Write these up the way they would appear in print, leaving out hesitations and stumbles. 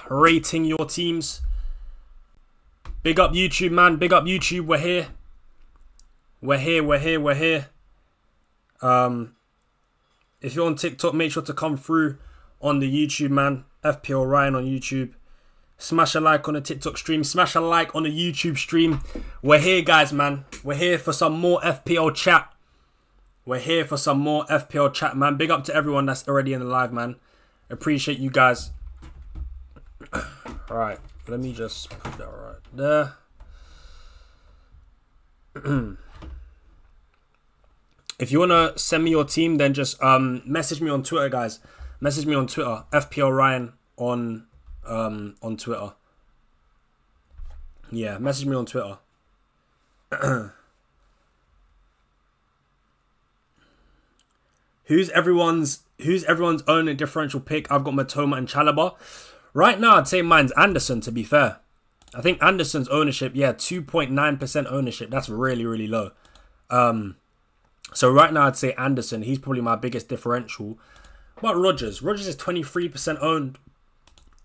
rating your teams. Big up YouTube, man. Big up YouTube. We're here. We're here. If you're on TikTok, make sure to come through on the YouTube, man. FPL Ryan on YouTube. Smash a like on the TikTok stream. Smash a like on the YouTube stream. We're here, guys, man. We're here for some more FPL chat. Man. Big up to everyone that's already in the live, man. Appreciate you guys. Alright, let me just put that right there. If you want to send me your team, then just message me on Twitter, guys. Message me on Twitter. FPL Ryan on Twitter. Yeah, message me on Twitter. Who's everyone's own differential pick? I've got Matoma and Chalobah. Right now, I'd say mine's Anderson, to be fair. I think Anderson's ownership, 2.9% ownership. That's really, really low. So right now, I'd say Anderson. He's probably my biggest differential. What about Rodgers? Rodgers is 23% owned.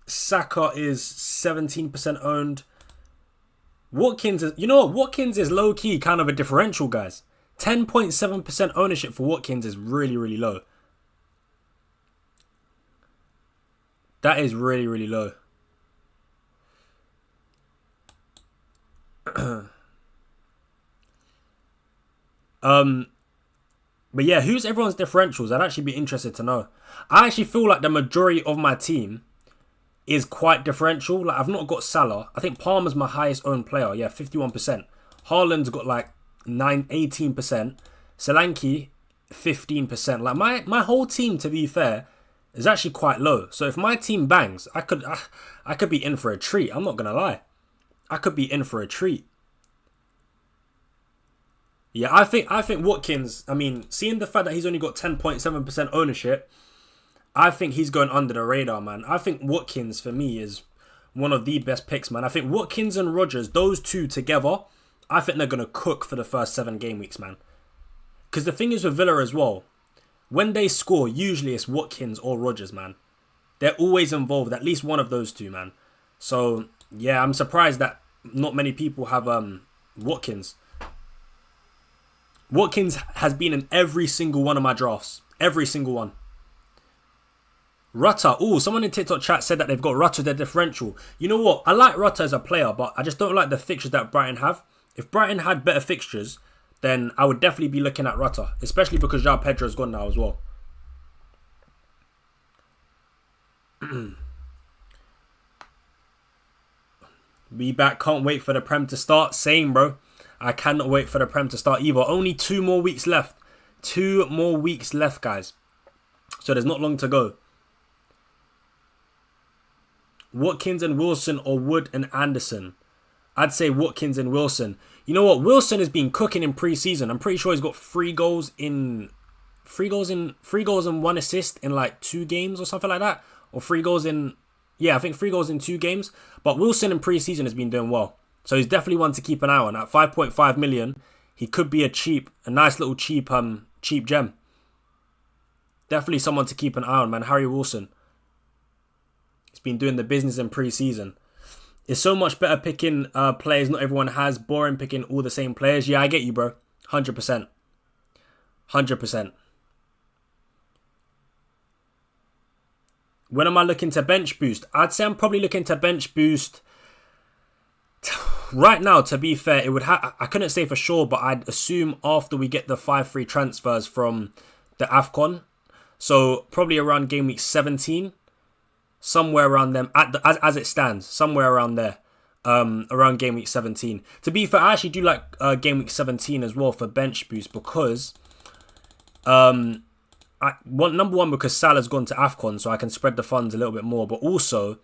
Saka is 17% owned. Watkins is... You know what? Watkins is low-key kind of a differential, guys. 10.7% ownership for Watkins is really, really low. That is really, really low. But yeah, who's everyone's differentials? I'd actually be interested to know. I actually feel like the majority of my team is quite differential. Like, I've not got Salah. I think Palmer's my highest owned player. Yeah, 51%. Haaland's got like 18%. Solanke, 15%. Like my whole team, to be fair, is actually quite low. So if my team bangs, I could be in for a treat. I'm not gonna lie. I could be in for a treat. Yeah, I think Watkins, I mean, seeing the fact that he's only got 10.7% ownership, I think he's going under the radar, man. I think Watkins, for me, is one of the best picks, man. I think Watkins and Rodgers, those two together, I think they're going to cook for the first 7 game weeks, man. Because the thing is with Villa as well, when they score, usually it's Watkins or Rodgers, man. They're always involved, at least one of those two, man. So, yeah, I'm surprised that not many people have Watkins. Watkins has been in every single one of my drafts. Every single one. Rutter. Oh, someone in TikTok chat said that they've got Rutter, their differential. You know what? I like Rutter as a player, but I just don't like the fixtures that Brighton have. If Brighton had better fixtures, then I would definitely be looking at Rutter. Especially because João Pedro's gone now as well. Be back. Can't wait for the Prem to start. Same, bro. I cannot wait for the Prem to start either. Only 2 more weeks left. 2 more weeks left, guys. So there's not long to go. Watkins and Wilson or Wood and Anderson? I'd say Watkins and Wilson. You know what? Wilson has been cooking in pre-season. I'm pretty sure he's got 3 goals and 1 assist in like 2 games or something like that. Or 3 goals in... Yeah, I think 3 goals in 2 games. But Wilson in pre-season has been doing well. So he's definitely one to keep an eye on. At 5.5 million, he could be a nice little cheap gem. Definitely someone to keep an eye on, man. Harry Wilson. He's been doing the business in pre-season. It's so much better picking players not everyone has. Boring picking all the same players. Yeah, I get you, bro. 100%. 100%. When am I looking to bench boost? I'd say I'm probably looking to bench boost... Right now, to be fair, it would I couldn't say for sure, but I'd assume after we get the 5 free transfers from the AFCON. So probably around game week 17. Somewhere around them, as it stands. Somewhere around there. Around game week 17. To be fair, I actually do like game week 17 as well for bench boost because... number one, because Salah's gone to AFCON, so I can spread the funds a little bit more. But also,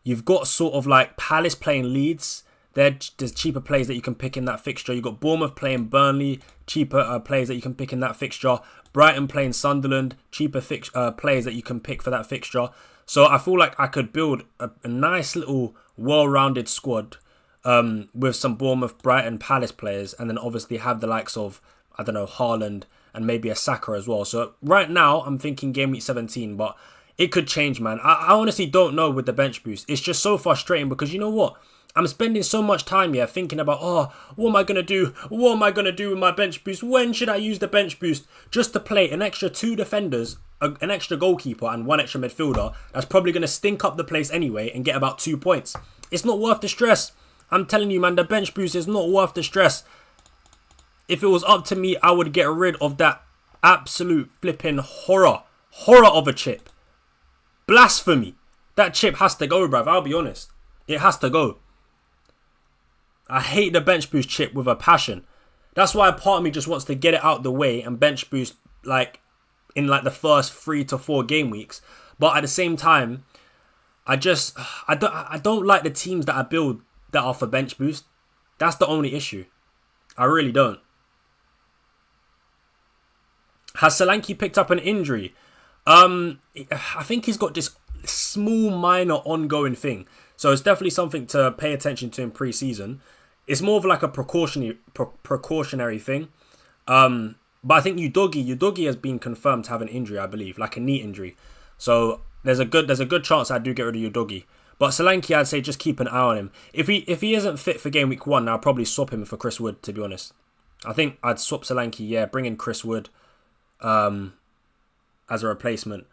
you've got sort of like Palace playing Leeds. There's cheaper players that you can pick in that fixture. You've got Bournemouth playing Burnley, cheaper players that you can pick in that fixture. Brighton playing Sunderland, cheaper players that you can pick for that fixture. So I feel like I could build a nice little well-rounded squad with some Bournemouth, Brighton, Palace players, and then obviously have the likes of, I don't know, Haaland and maybe a Saka as well. So right now I'm thinking game week 17, but it could change, man. I honestly don't know with the bench boost. It's just so frustrating because you know what? I'm spending so much time here thinking about, oh, what am I going to do? What am I going to do with my bench boost? When should I use the bench boost? Just to play an extra 2 defenders, an extra goalkeeper and 1 extra midfielder that's probably going to stink up the place anyway and get about 2 points. It's not worth the stress. I'm telling you, man, the bench boost is not worth the stress. If it was up to me, I would get rid of that absolute flipping horror of a chip. Blasphemy. That chip has to go, bruv. I'll be honest. It has to go. I hate the bench boost chip with a passion. That's why a part of me just wants to get it out the way and bench boost like in like the first 3 to 4 game weeks. But at the same time, I don't like the teams that I build that are for bench boost. That's the only issue. I really don't. Has Solanke picked up an injury? I think he's got this small minor ongoing thing. So it's definitely something to pay attention to in pre-season. It's more of like a precautionary thing. But I think Udogie has been confirmed to have an injury, I believe, like a knee injury. So there's a good chance I do get rid of Udogie. But Solanke, I'd say just keep an eye on him. If he isn't fit for game week 1, I'll probably swap him for Chris Wood, to be honest. I think I'd swap Solanke, yeah, bring in Chris Wood as a replacement.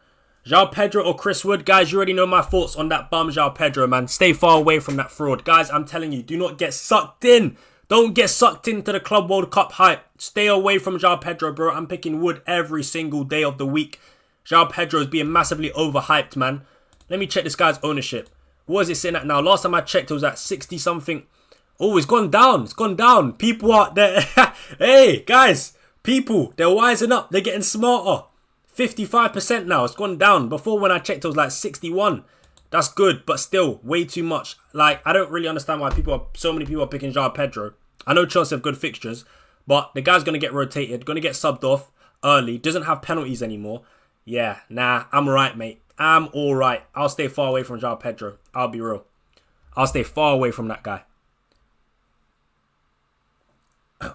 João Pedro or Chris Wood? Guys, you already know my thoughts on that bum João Pedro, man. Stay far away from that fraud. Guys, I'm telling you, do not get sucked in. Don't get sucked into the Club World Cup hype. Stay away from João Pedro, bro. I'm picking Wood every single day of the week. João Pedro is being massively overhyped, man. Let me check this guy's ownership. What is it sitting at now? Last time I checked, it was at 60-something. Oh, it's gone down. It's gone down. People out there. Hey, guys. People, they're wising up. They're getting smarter. 55% now. It's gone down. Before when I checked, it was like 61. That's good, but still way too much. Like, I don't really understand why so many people are picking João Pedro. I know Chelsea have good fixtures, but the guy's going to get rotated, going to get subbed off early, doesn't have penalties anymore. Yeah, nah, I'm alright, mate. I'm alright. I'll stay far away from João Pedro. I'll be real. I'll stay far away from that guy.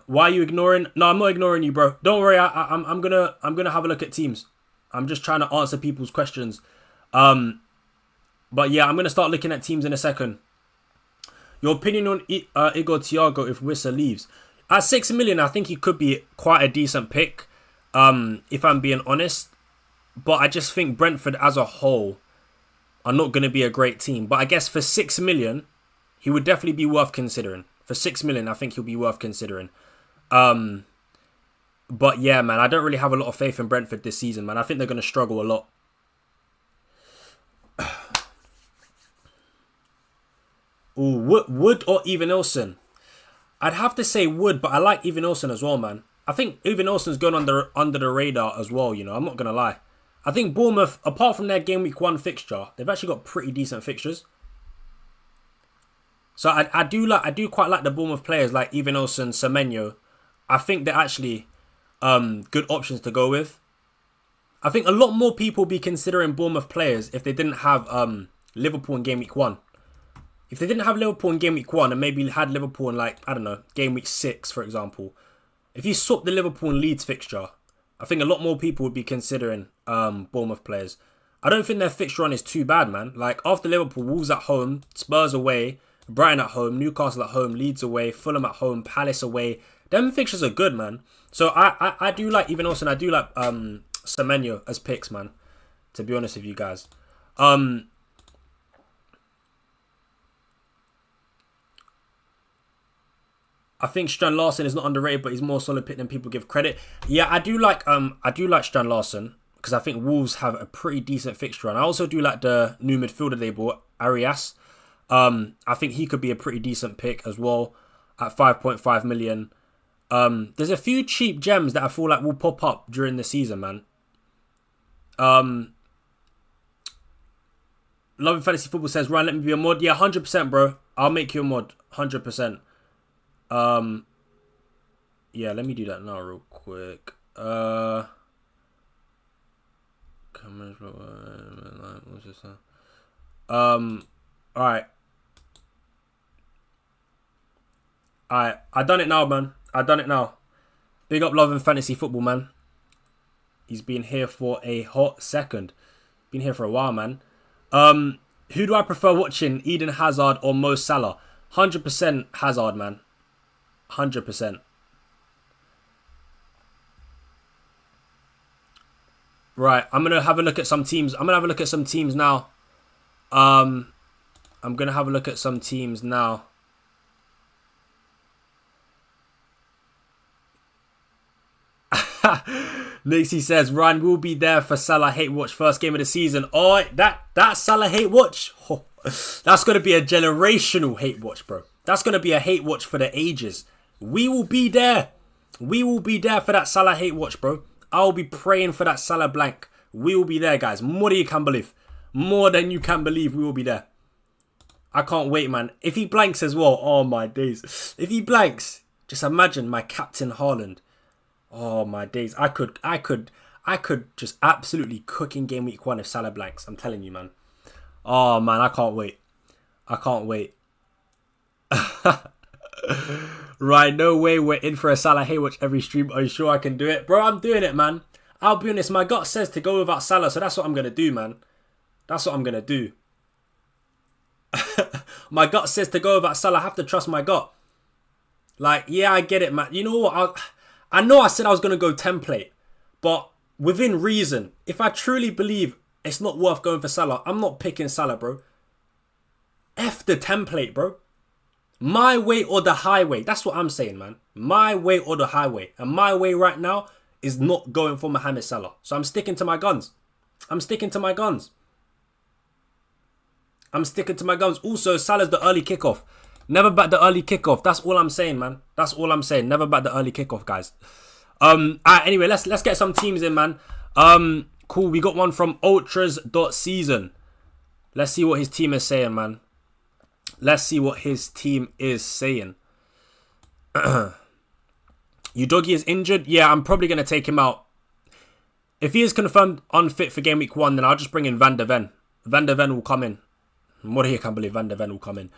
Why are you ignoring? No, I'm not ignoring you, bro. Don't worry. I'm gonna have a look at teams. I'm just trying to answer people's questions. But yeah, I'm gonna start looking at teams in a second. Your opinion on Igor Thiago if Wissa leaves? At 6 million, I think he could be quite a decent pick. If I'm being honest, but I just think Brentford as a whole are not going to be a great team. But I guess for 6 million, he would definitely be worth considering. For 6 million, I think he'll be worth considering. But yeah, man, I don't really have a lot of faith in Brentford this season, man. I think they're going to struggle a lot. Ooh, Wood or Evanilson? I'd have to say Wood, but I like Evanilson as well, man. I think Evanilson's going under the radar as well, you know. I'm not going to lie. I think Bournemouth, apart from their game week 1 fixture, they've actually got pretty decent fixtures. So I do quite like the Bournemouth players like Evanilson, Semenyo. I think they're actually good options to go with. I think a lot more people would be considering Bournemouth players if they didn't have Liverpool in game week 1. If they didn't have Liverpool in game week 1 and maybe had Liverpool in like, I don't know, game week 6, for example. If you swap the Liverpool and Leeds fixture, I think a lot more people would be considering Bournemouth players. I don't think their fixture run is too bad, man. Like, after Liverpool, Wolves at home, Spurs away, Brighton at home, Newcastle at home, Leeds away, Fulham at home, Palace away. Them fixtures are good, man. So I do like, even also, I do like Semenyo as picks, man. To be honest with you guys. I think Strand Larsen is not underrated, but he's more solid pick than people give credit. Yeah, I do like Strand Larsen because I think Wolves have a pretty decent fixture, and I also do like the new midfielder they bought, Arias. I think he could be a pretty decent pick as well at 5.5 million. There's a few cheap gems that I feel like will pop up during the season, man. Loving Fantasy Football says, Ryan, let me be a mod. Yeah, 100%, bro. I'll make you a mod. 100%. Yeah, let me do that now real quick. Alright. I done it now, man. I done it now. Big up Loving Fantasy Football, man. He's been here for a hot second. Been here for a while, man. Who do I prefer watching? Eden Hazard or Mo Salah? 100% Hazard, man. 100%. Right, I'm gonna have a look at some teams. I'm gonna have a look at some teams now. I'm gonna have a look at some teams now. Nixie says Ryan will be there for Salah hate watch first game of the season. Oh, that Salah hate watch. Oh, that's gonna be a generational hate watch, bro. That's gonna be a hate watch for the ages. We will be there. We will be there for that Salah hate watch, bro. I'll be praying for that Salah blank. We will be there, guys. More than you can believe. More than you can believe, we will be there. I can't wait, man. If he blanks as well, oh my days. If he blanks, just imagine my captain Haaland. Oh my days. I could just absolutely cook in game week 1 if Salah blanks. I'm telling you, man. Oh man, I can't wait. I can't wait. Right, no way we're in for a Salah hate watch every stream. Are you sure I can do it? Bro, I'm doing it, man. I'll be honest, my gut says to go without Salah, so that's what I'm going to do, man. That's what I'm going to do. My gut says to go without Salah. I have to trust my gut. Like, yeah, I get it, man. You know what? I know I said I was going to go template, but within reason. If I truly believe it's not worth going for Salah, I'm not picking Salah, bro. F the template, bro. My way or the highway. That's what I'm saying, man. My way or the highway. And my way right now is not going for Mohamed Salah. So I'm sticking to my guns. I'm sticking to my guns. I'm sticking to my guns. Also, Salah's the early kickoff. Never back the early kickoff. That's all I'm saying, man. That's all I'm saying. Never back the early kickoff, guys. Alright, anyway, let's get some teams in, man. Cool. We got one from ultras.season. Let's see what his team is saying, man. Let's see what his team is saying. Udogie is injured. Yeah, I'm probably going to take him out. If he is confirmed unfit for game week 1, then I'll just bring in Van der Ven. Van der Ven will come in. More than I can't believe Van der Ven will come in.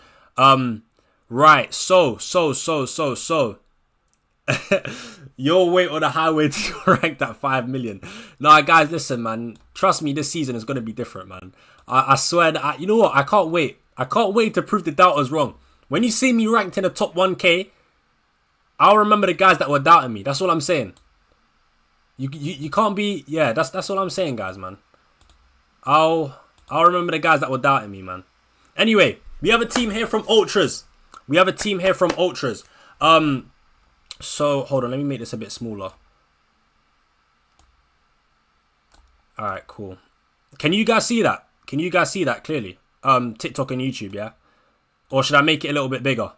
Right. So. Your way on the highway to rank that 5 million. Nah, guys, listen, man. Trust me, this season is going to be different, man. I swear that, you know what? I can't wait. I can't wait to prove the doubters wrong. When you see me ranked in the top 1k, I'll remember the guys that were doubting me. That's all I'm saying. You can't be... Yeah, that's all I'm saying, guys, man. I'll remember the guys that were doubting me, man. Anyway, we have a team here from Ultras. So, hold on. Let me make this a bit smaller. Alright, cool. Can you guys see that? Can you guys see that clearly? TikTok and YouTube, yeah? Or should I make it a little bit bigger?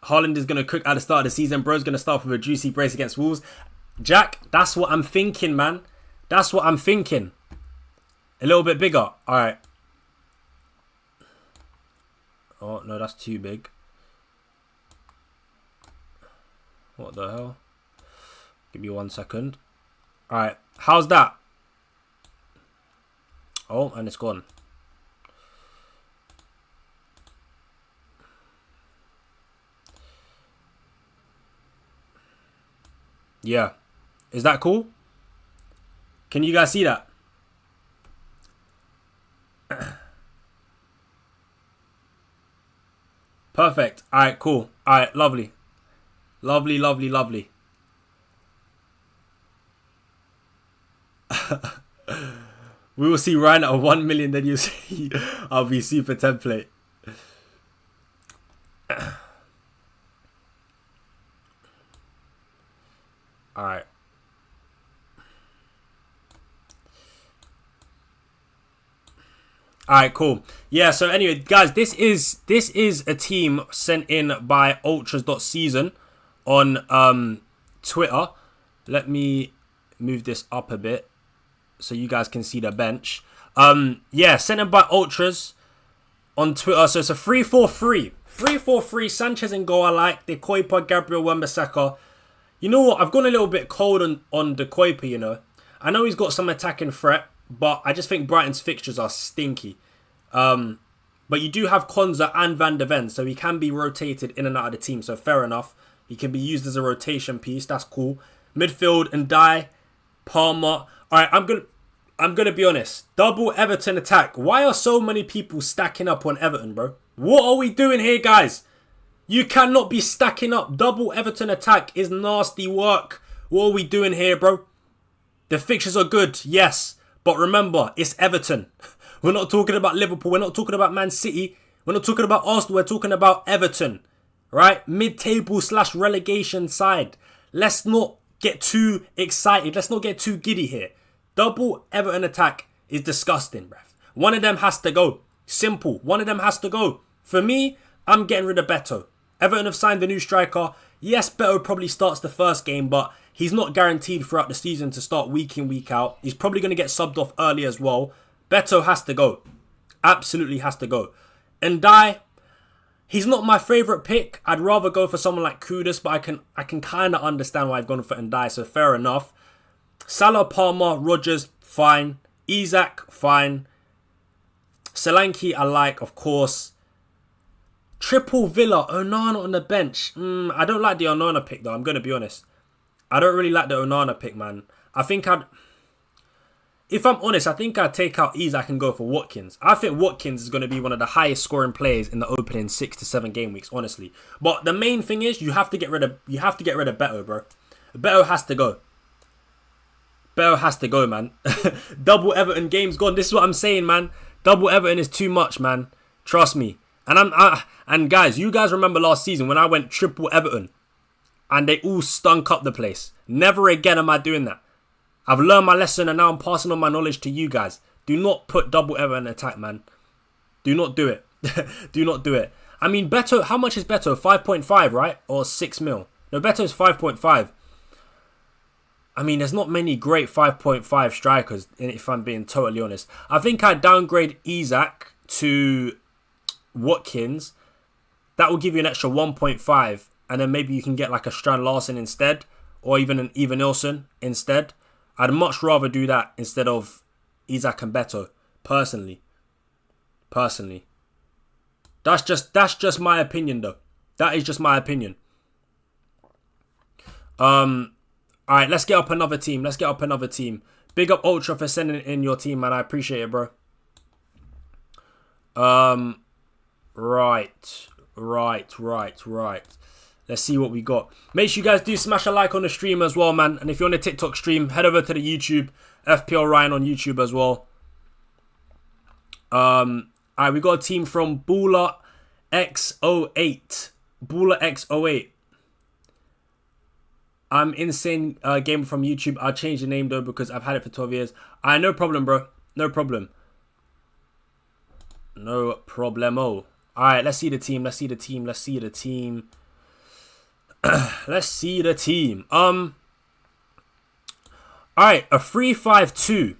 Haaland is going to cook at the start of the season. Bro's going to start with a juicy brace against Wolves. Jack, that's what I'm thinking, man. That's what I'm thinking. A little bit bigger. Alright. Oh, no, that's too big. What the hell? Give me 1 second. Alright. How's that? Oh, and it's gone. Yeah. Is that cool? Can you guys see that? Perfect. Alright, cool. Alright, lovely. Lovely, lovely, lovely. We will see Ryan at 1 million, then you see I'll be super template. Alright. Alright, cool. Yeah, so anyway, guys, this is a team sent in by ultras.season on Twitter. Let me move this up a bit so you guys can see the bench. Yeah, sent in by ultras on Twitter. So it's a 3-4-3. 3-4-3, Sanchez and goal I like. De Koipa, Gabriel, Wan-Bissaka. You know what? I've gone a little bit cold on De Koipa, you know. I know he's got some attacking threat, but I just think Brighton's fixtures are stinky. But you do have Konza and Van de Ven, so he can be rotated in and out of the team. So fair enough. He can be used as a rotation piece. That's cool. Midfield, and Ndai, Palmer. Alright, I'm gonna be honest. Double Everton attack. Why are so many people stacking up on Everton, bro? What are we doing here, guys? You cannot be stacking up. Double Everton attack is nasty work. What are we doing here, bro? The fixtures are good, yes. But remember, it's Everton. We're not talking about Liverpool. We're not talking about Man City. We're not talking about Arsenal. We're talking about Everton. Right? Mid-table / relegation side. Let's not get too excited. Let's not get too giddy here. Double Everton attack is disgusting, bruv. One of them has to go. Simple. One of them has to go. For me, I'm getting rid of Beto. Everton have signed the new striker. Yes, Beto probably starts the first game, but he's not guaranteed throughout the season to start week in, week out. He's probably going to get subbed off early as well. Beto has to go. Absolutely has to go. And Ndai, he's not my favourite pick. I'd rather go for someone like Kudus, but I can kind of understand why I've gone for Ndai, so fair enough. Salah, Palmer, Rodgers, fine. Isak, fine. Solanke, I like, of course. Triple Villa, Onana on the bench. I don't like the Onana pick, though. I'm going to be honest. I don't really like the Onana pick, man. If I'm honest, I think I'd take out Isak and go for Watkins. I think Watkins is going to be one of the highest scoring players in the opening 6 to 7 game weeks, honestly. But the main thing is you have to get rid of Beto, bro. Beto has to go. Beto has to go, man. Double Everton game's gone. This is what I'm saying, man. Double Everton is too much, man. Trust me. And guys, you guys remember last season when I went triple Everton and they all stunk up the place. Never again am I doing that. I've learned my lesson and now I'm passing on my knowledge to you guys. Do not put double Everton attack, man. Do not do it. Do not do it. I mean, Beto, how much is Beto? 5.5, right? Or 6 mil? No, Beto is 5.5. I mean, there's not many great 5.5 strikers, if I'm being totally honest. I think I'd downgrade Isak to Watkins. That will give you an extra 1.5. And then maybe you can get like a Strand Larsen instead. Or even an Evanilson instead. I'd much rather do that instead of Isak and Beto. Personally. That's just my opinion, though. That is just my opinion. Alright, let's get up another team. Big up Ultra for sending in your team, man. I appreciate it, bro. Right. Let's see what we got. Make sure you guys do smash a like on the stream as well, man. And if you're on the TikTok stream, head over to the YouTube. FPL Ryan on YouTube as well. Alright, we got a team from Baller X08. I'm insane gamer from YouTube. I'll change the name though because I've had it for 12 years. No problem, bro. No problem. No problemo. Alright, let's see the team. Let's see the team. Let's see the team. Alright, a 3-5-2.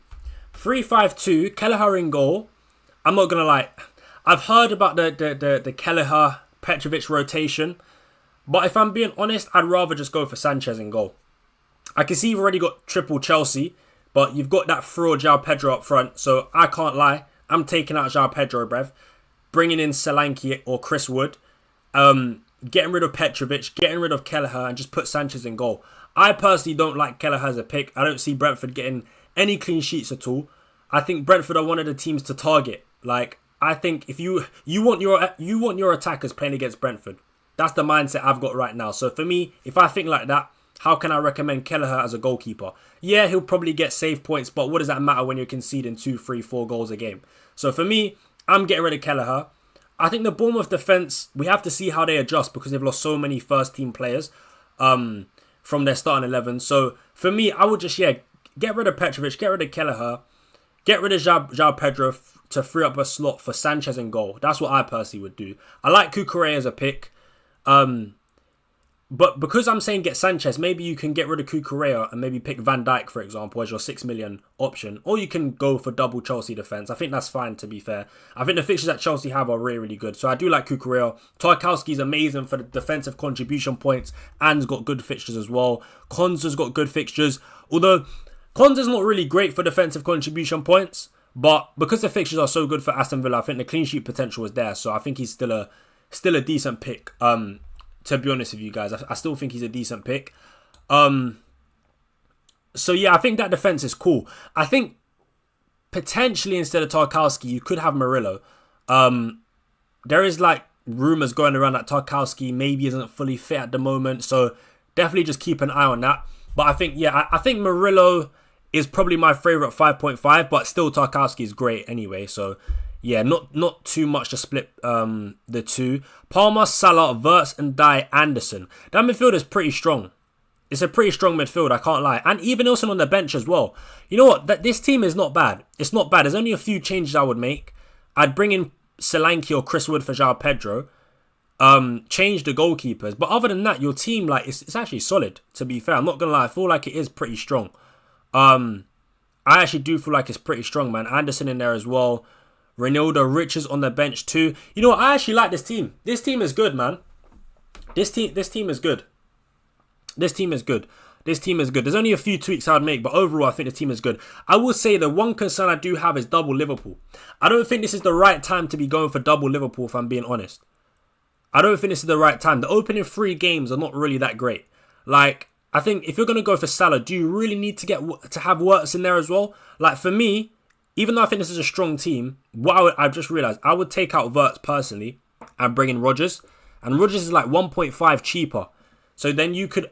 3-5-2. Kelleher in goal. I'm not gonna lie. I've heard about the Kelleher Petrovic rotation. But if I'm being honest, I'd rather just go for Sanchez in goal. I can see you've already got triple Chelsea, but you've got that fraud João Pedro up front. So I can't lie. I'm taking out João Pedro, bruv. Bringing in Solanke or Chris Wood. Getting rid of Petrovic, getting rid of Kelleher, and just put Sanchez in goal. I personally don't like Kelleher as a pick. I don't see Brentford getting any clean sheets at all. I think Brentford are one of the teams to target. Like, I think if you want your attackers playing against Brentford. That's the mindset I've got right now. So for me, if I think like that, how can I recommend Kelleher as a goalkeeper? Yeah, he'll probably get save points, but what does that matter when you're conceding 2, 3, 4 goals a game? So for me, I'm getting rid of Kelleher. I think the Bournemouth defence, we have to see how they adjust because they've lost so many first-team players from their starting 11. So for me, I would just, get rid of Petrovic, get rid of Kelleher, get rid of João Pedro to free up a slot for Sanchez in goal. That's what I personally would do. I like Cucurella as a pick. But because I'm saying get Sanchez, maybe you can get rid of Cucurella and maybe pick Van Dijk, for example, as your 6 million option. Or you can go for double Chelsea defence. I think that's fine, to be fair. I think the fixtures that Chelsea have are really, really good. So I do like Cucurella. Tarkowski's amazing for the defensive contribution points and's got good fixtures as well. Konza's got good fixtures. Although Konza's not really great for defensive contribution points. But because the fixtures are so good for Aston Villa, I think the clean sheet potential is there. So I think he's still a decent pick. To be honest with you guys, I still think he's a decent pick. So yeah, I think that defense is cool. I think potentially instead of Tarkowski, you could have Murillo. There is like rumours going around that Tarkowski maybe isn't fully fit at the moment. So definitely just keep an eye on that. But I think, yeah, I think Murillo is probably my favourite 5.5, but still Tarkowski is great anyway. So yeah, not too much to split the two. Palmer, Salah, Wirtz and Dye, Anderson. That midfield is pretty strong. It's a pretty strong midfield, I can't lie. And even Nielsen on the bench as well. You know what? This team is not bad. It's not bad. There's only a few changes I would make. I'd bring in Solanke or Chris Wood for João Pedro. Change the goalkeepers. But other than that, your team, like, it's actually solid, to be fair. I'm not going to lie. I feel like it is pretty strong. I actually do feel like it's pretty strong, man. Anderson in there as well. Ronaldo, Richards on the bench too. You know what? I actually like this team. This team is good, man. This team is good. This team is good. This team is good. There's only a few tweaks I would make, but overall, I think the team is good. I will say the one concern I do have is double Liverpool. I don't think this is the right time to be going for double Liverpool, if I'm being honest. I don't think this is the right time. The opening 3 games are not really that great. Like, I think if you're going to go for Salah, do you really need to have Wirtz in there as well? Like, for me, even though I think this is a strong team, I've just realised, I would take out Wirtz personally and bring in Rodgers. And Rodgers is like 1.5 cheaper. So then you could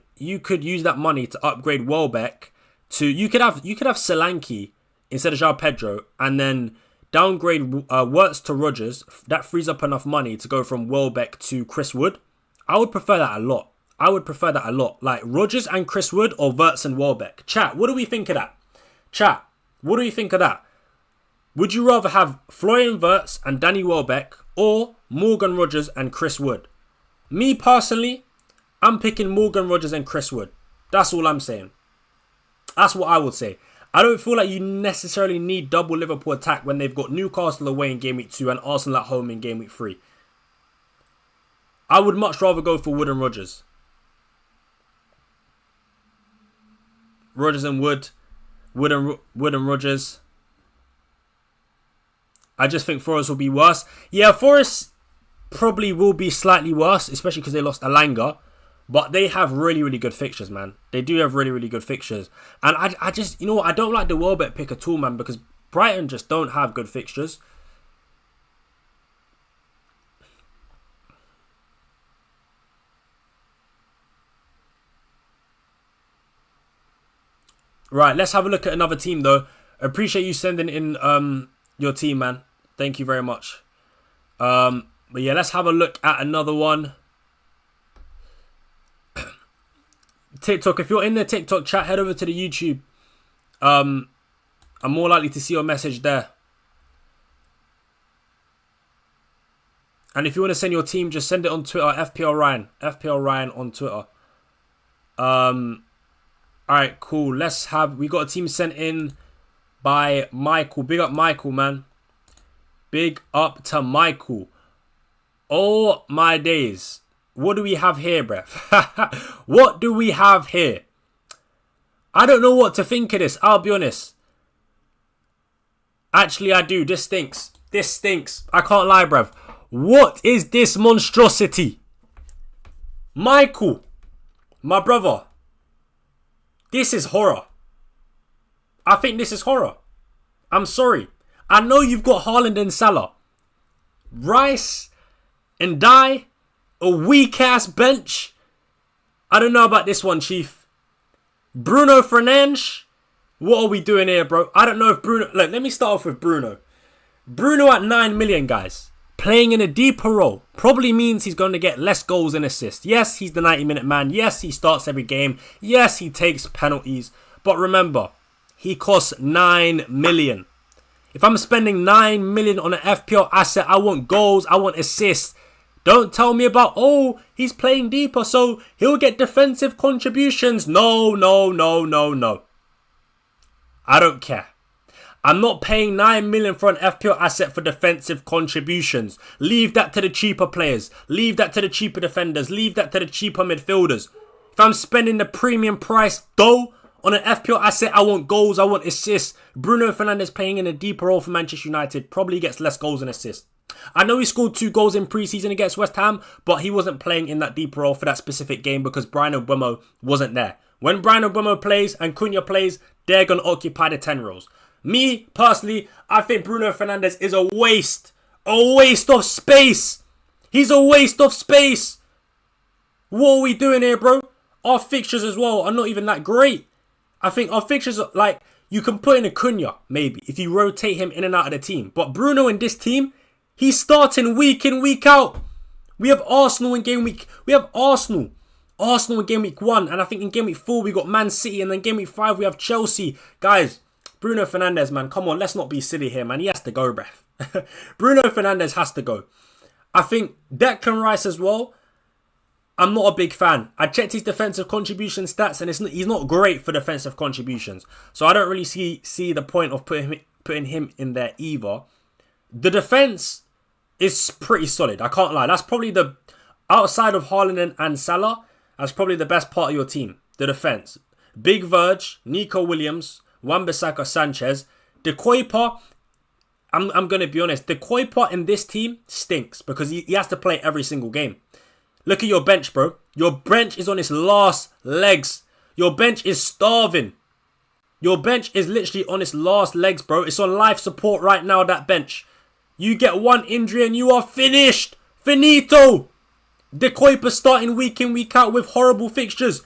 use that money to upgrade Welbeck to... You could have Solanke instead of João Pedro and then downgrade Wirtz to Rodgers. That frees up enough money to go from Welbeck to Chris Wood. I would prefer that a lot. Like Rodgers and Chris Wood or Wirtz and Welbeck. Chat, what do we think of that? Chat, what do you think of that? Would you rather have Florian Wirtz and Danny Welbeck or Morgan Rodgers and Chris Wood? Me personally, I'm picking Morgan Rodgers and Chris Wood. That's all I'm saying. That's what I would say. I don't feel like you necessarily need double Liverpool attack when they've got Newcastle away in game week 2 and Arsenal at home in game week 3. I would much rather go for Wood and Rodgers. Rodgers and Wood. Wood and Rodgers. I just think Forest will be worse. Yeah, Forest probably will be slightly worse, especially because they lost Alanga. But they have really, really good fixtures, man. They do have really, really good fixtures. And I just, you know what, I don't like the Welbeck pick at all, man, because Brighton just don't have good fixtures. Right, let's have a look at another team, though. Appreciate you sending in your team, man. Thank you very much. But yeah, let's have a look at another one. TikTok, if you're in the TikTok chat, head over to the YouTube. I'm more likely to see your message there. And if you want to send your team, just send it on Twitter, FPL Ryan. FPL Ryan on Twitter. Alright, cool. We got a team sent in by Michael. Big up Michael, man. Big up to Michael. Oh my days. What do we have here, bruv? What do we have here? I don't know what to think of this, I'll be honest. Actually, I do. This stinks. This stinks. I can't lie, bruv. What is this monstrosity? Michael, my brother. This is horror. I think this is horror. I'm sorry. I know you've got Haaland and Salah. Rice and Dye. A weak-ass bench. I don't know about this one, Chief. Bruno Fernandes. What are we doing here, bro? I don't know if Bruno... Look, let me start off with Bruno. Bruno at 9 million, guys. Playing in a deeper role. Probably means he's going to get less goals and assists. Yes, he's the 90-minute man. Yes, he starts every game. Yes, he takes penalties. But remember, he costs 9 million. If I'm spending 9 million on an FPL asset, I want goals. I want assists. Don't tell me about, oh, he's playing deeper, so he'll get defensive contributions. No. I don't care. I'm not paying 9 million for an FPL asset for defensive contributions. Leave that to the cheaper players. Leave that to the cheaper defenders. Leave that to the cheaper midfielders. If I'm spending the premium price dough On an FPL asset, I want goals, I want assists. Bruno Fernandes playing in a deeper role for Manchester United probably gets less goals and assists. I know he scored 2 goals in pre-season against West Ham, but he wasn't playing in that deeper role for that specific game because Brian Mbeumo wasn't there. When Brian Mbeumo plays and Cunha plays, they're going to occupy the 10 roles. Me, personally, I think Bruno Fernandes is a waste. A waste of space. He's a waste of space. What are we doing here, bro? Our fixtures as well are not even that great. I think our fixtures are like, you can put in a Cunha, maybe, if you rotate him in and out of the team. But Bruno in this team, he's starting week in, week out. We have Arsenal in game week. We have Arsenal in game week 1. And I think in game week 4, we got Man City. And then game week 5, we have Chelsea. Guys, Bruno Fernandes, man, come on, let's not be silly here, man. He has to go, bruv. Bruno Fernandes has to go. I think Declan Rice as well. I'm not a big fan. I checked his defensive contribution stats and he's not great for defensive contributions. So I don't really see the point of putting him in there either. The defense is pretty solid. I can't lie. That's probably outside of Haaland and Salah, that's probably the best part of your team. The defense. Big Verge, Nico Williams, Wan-Bissaka, Sanchez. De Kuyper, I'm going to be honest. De Kuyper in this team stinks because he has to play every single game. Look at your bench, bro. Your bench is on its last legs. Your bench is starving. Your bench is literally on its last legs, bro. It's on life support right now, that bench. You get one injury and you are finished. Finito. De Kuyper starting week in, week out with horrible fixtures.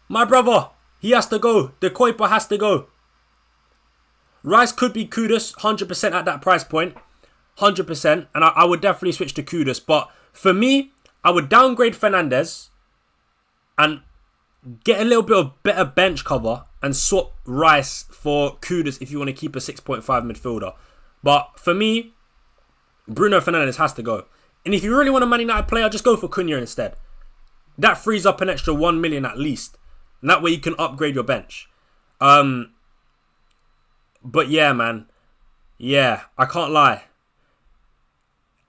My brother, he has to go. De Kuyper has to go. Rice could be Kudus, 100% at that price point. 100%. And I would definitely switch to Kudus. But for me, I would downgrade Fernandes and get a little bit of better bench cover and swap Rice for Kudus if you want to keep a 6.5 midfielder. But for me, Bruno Fernandes has to go. And if you really want a Man United player, just go for Cunha instead. That frees up an extra 1 million at least. And that way you can upgrade your bench. But yeah, man. Yeah, I can't lie.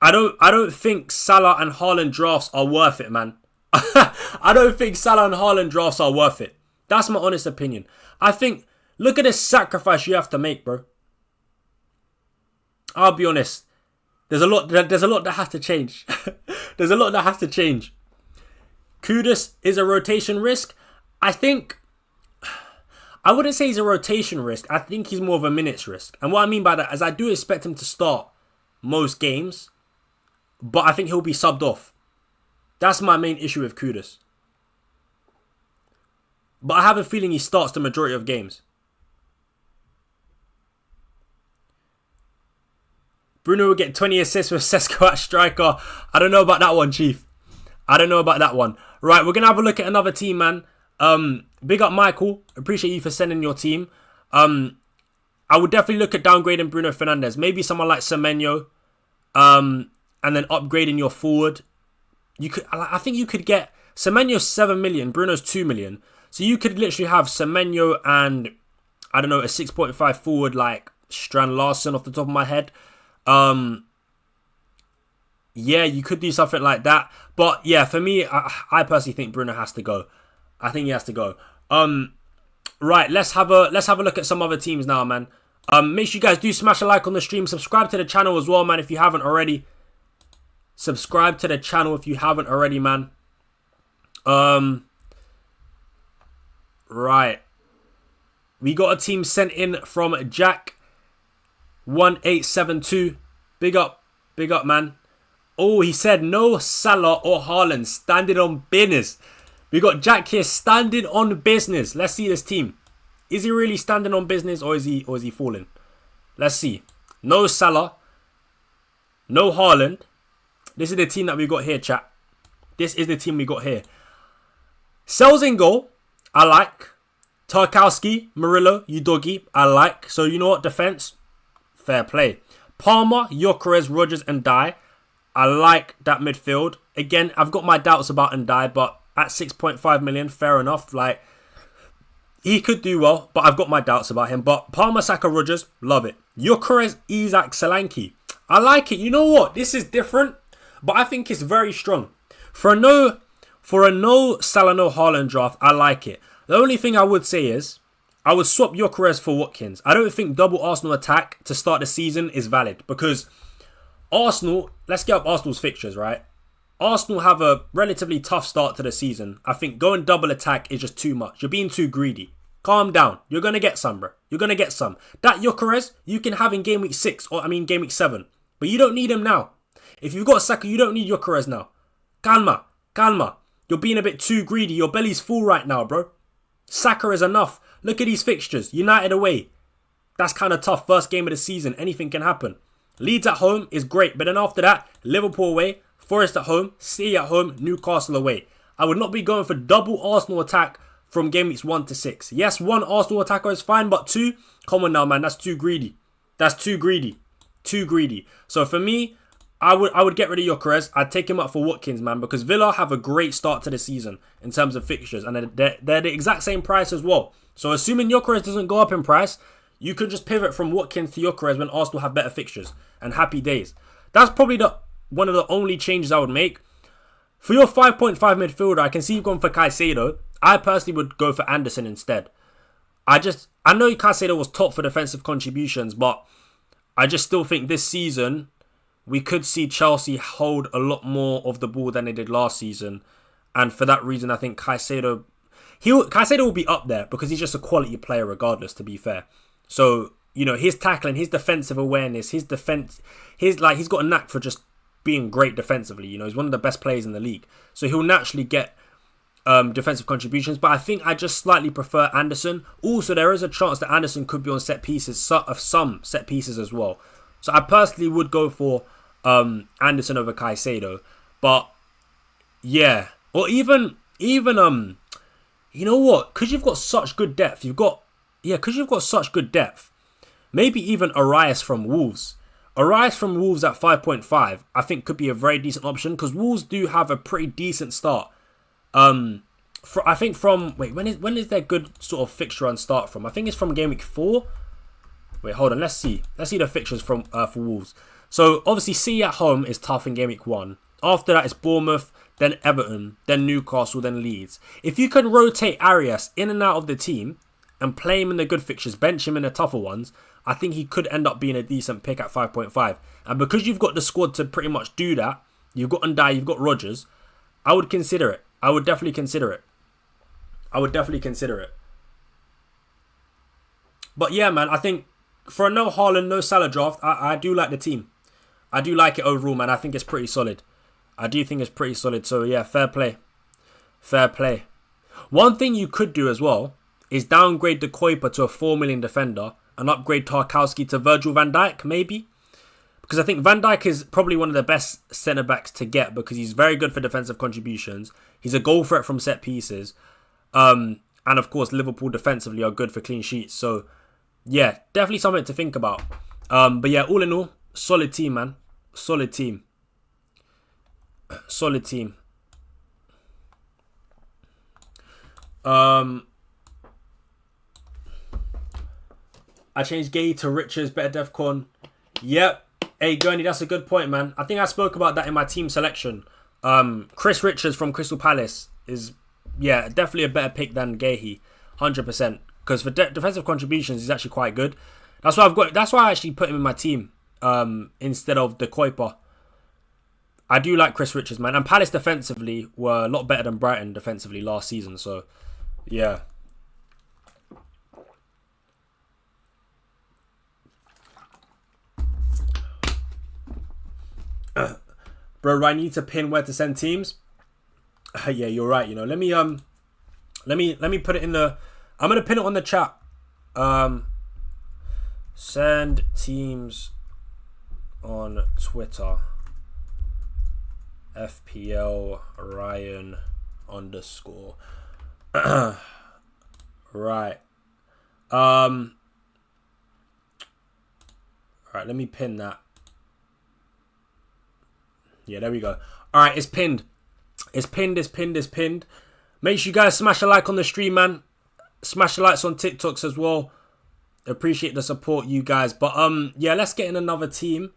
I don't think Salah and Haaland drafts are worth it, man. I don't think Salah and Haaland drafts are worth it. That's my honest opinion. I think, look at the sacrifice you have to make, bro. I'll be honest. There's a lot that has to change. There's a lot that has to change. Kudus is a rotation risk. I wouldn't say he's a rotation risk. I think he's more of a minutes risk. And what I mean by that is I do expect him to start most games, but I think he'll be subbed off. That's my main issue with Kudus. But I have a feeling he starts the majority of games. Bruno will get 20 assists with Sesko at striker. I don't know about that one, Chief. I don't know about that one. Right, we're going to have a look at another team, man. Big up Michael. Appreciate you for sending your team. I would definitely look at downgrading Bruno Fernandes. Maybe someone like Semenyo. And then upgrading your forward. I think you could get Semenyo's 7 million. Bruno's 2 million. So you could literally have Semenyo and, I don't know, a 6.5 forward like Strand Larsen off the top of my head. Yeah, you could do something like that. But yeah, for me, I personally think Bruno has to go. I think he has to go. Right, let's have a look at some other teams now, man. Make sure you guys do smash a like on the stream. Subscribe to the channel as well, man, if you haven't already. Subscribe to the channel if you haven't already, man. Right. We got a team sent in from Jack1872. Big up, man. Oh, he said no Salah or Haaland standing on business. We got Jack here standing on business. Let's see this team. Is he really standing on business or is he falling? Let's see. No Salah. No Haaland. This is the team that we got here, chat. This is the team we got here. Sells in goal. I like. Tarkowski, Murillo, Udogi. I like. So you know what? Defense. Fair play. Palmer, Gyökeres, Rodgers and Dye. I like that midfield. Again, I've got my doubts about Ndai, but at 6.5 million, fair enough. Like, he could do well, but I've got my doubts about him. But Palmer, Saka, Rodgers, love it. Gyökeres, Isak, Solanke. I like it. You know what? This is different, but I think it's very strong. For a no Salah, no Haaland draft, I like it. The only thing I would say is I would swap Gyökeres for Watkins. I don't think double Arsenal attack to start the season is valid because Arsenal, let's get up Arsenal's fixtures, right? Arsenal have a relatively tough start to the season. I think going double attack is just too much. You're being too greedy. Calm down. You're going to get some, bro. You're going to get some. That Gyökeres, you can have in game week 6, or game week 7. But you don't need him now. If you've got Saka, you don't need Gyökeres now. Calma. Calma. You're being a bit too greedy. Your belly's full right now, bro. Saka is enough. Look at these fixtures. United away. That's kind of tough. First game of the season. Anything can happen. Leeds at home is great. But then after that, Liverpool away, Forest at home, City at home, Newcastle away. I would not be going for double Arsenal attack from game weeks 1 to 6. Yes, one Arsenal attacker is fine, but two, come on now, man. That's too greedy. That's too greedy. Too greedy. So for me, I would get rid of Gyökeres. I'd take him up for Watkins, man, because Villa have a great start to the season in terms of fixtures, and they're the exact same price as well. So assuming Gyökeres doesn't go up in price, you could just pivot from Watkins to Gyökeres when Arsenal have better fixtures, and happy days. That's probably one of the only changes I would make. For your 5.5 midfielder, I can see you've gone for Caicedo. I personally would go for Anderson instead. I know Caicedo was top for defensive contributions, but I just still think this season we could see Chelsea hold a lot more of the ball than they did last season. And for that reason, I think Caicedo will be up there because he's just a quality player regardless, to be fair. So, you know, his tackling, his defensive awareness, he's got a knack for just being great defensively. You know, he's one of the best players in the league. So he'll naturally get defensive contributions. But I think I just slightly prefer Anderson. Also, there is a chance that Anderson could be on set pieces, some set pieces as well. So I personally would go for Anderson over Caicedo. But yeah, or even you know what? Because you've got such good depth. Maybe even Arias from Wolves. Arias from Wolves at 5.5, I think could be a very decent option because Wolves do have a pretty decent start. When is their good sort of fixture run start from? I think it's from game week 4. Wait, hold on. Let's see the fixtures from for Wolves. So obviously, City at home is tough in game week 1. After that, it's Bournemouth, then Everton, then Newcastle, then Leeds. If you can rotate Arias in and out of the team and play him in the good fixtures, bench him in the tougher ones, I think he could end up being a decent pick at 5.5. And because you've got the squad to pretty much do that, you've got Ndai, you've got Rodgers, I would consider it. I would definitely consider it. But yeah, man, I think for a no Haaland, no Salah draft, I do like the team. I do like it overall, man. I think it's pretty solid. So yeah, fair play. One thing you could do as well is downgrade the Kuiper to a 4 million defender and upgrade Tarkowski to Virgil van Dijk, maybe. Because I think Van Dijk is probably one of the best centre-backs to get because he's very good for defensive contributions. He's a goal threat from set pieces. And of course, Liverpool defensively are good for clean sheets. So yeah, definitely something to think about. But yeah, all in all, solid team, man. Solid team. I changed Gay to Richards, better DEFCON. Yep. Hey, Gurney, that's a good point, man. I think I spoke about that in my team selection. Chris Richards from Crystal Palace is, yeah, definitely a better pick than Gahey, 100%. Because for defensive contributions, he's actually quite good. That's why I actually put him in my team instead of the Kuiper. I do like Chris Richards, man. And Palace defensively were a lot better than Brighton defensively last season. So, yeah. Bro, I need to pin where to send teams. Yeah, you're right. You know, let me put it in the. I'm gonna pin it on the chat. Send teams on Twitter. FPL Ryan _ right. Alright, let me pin that. Yeah, there we go. Alright, it's pinned. It's pinned. Make sure you guys smash a like on the stream, man. Smash the likes on TikToks as well. Appreciate the support, you guys. But yeah, let's get in another team.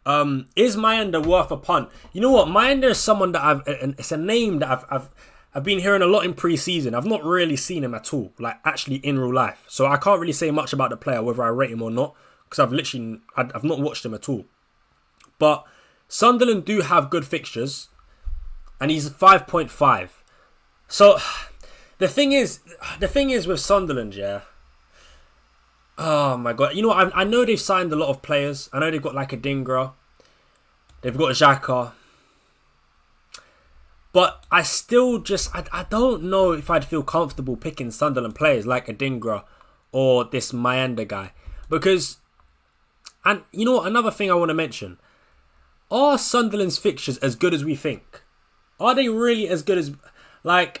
Is Mayenda worth a punt? You know what? Mayenda is someone that it's a name that I've been hearing a lot in pre-season. I've not really seen him at all, like actually in real life. So I can't really say much about the player, whether I rate him or not, because I've not watched him at all. But Sunderland do have good fixtures, and he's 5.5. So the thing is with Sunderland, yeah. Oh my god, you know what? I know they've signed a lot of players. I know they've got like a Dingra, they've got Xhaka. But I still I don't know if I'd feel comfortable picking Sunderland players like Adingra or this Mayenda guy. Because, and you know what, another thing I want to mention. Are Sunderland's fixtures as good as we think? Are they really as good as, are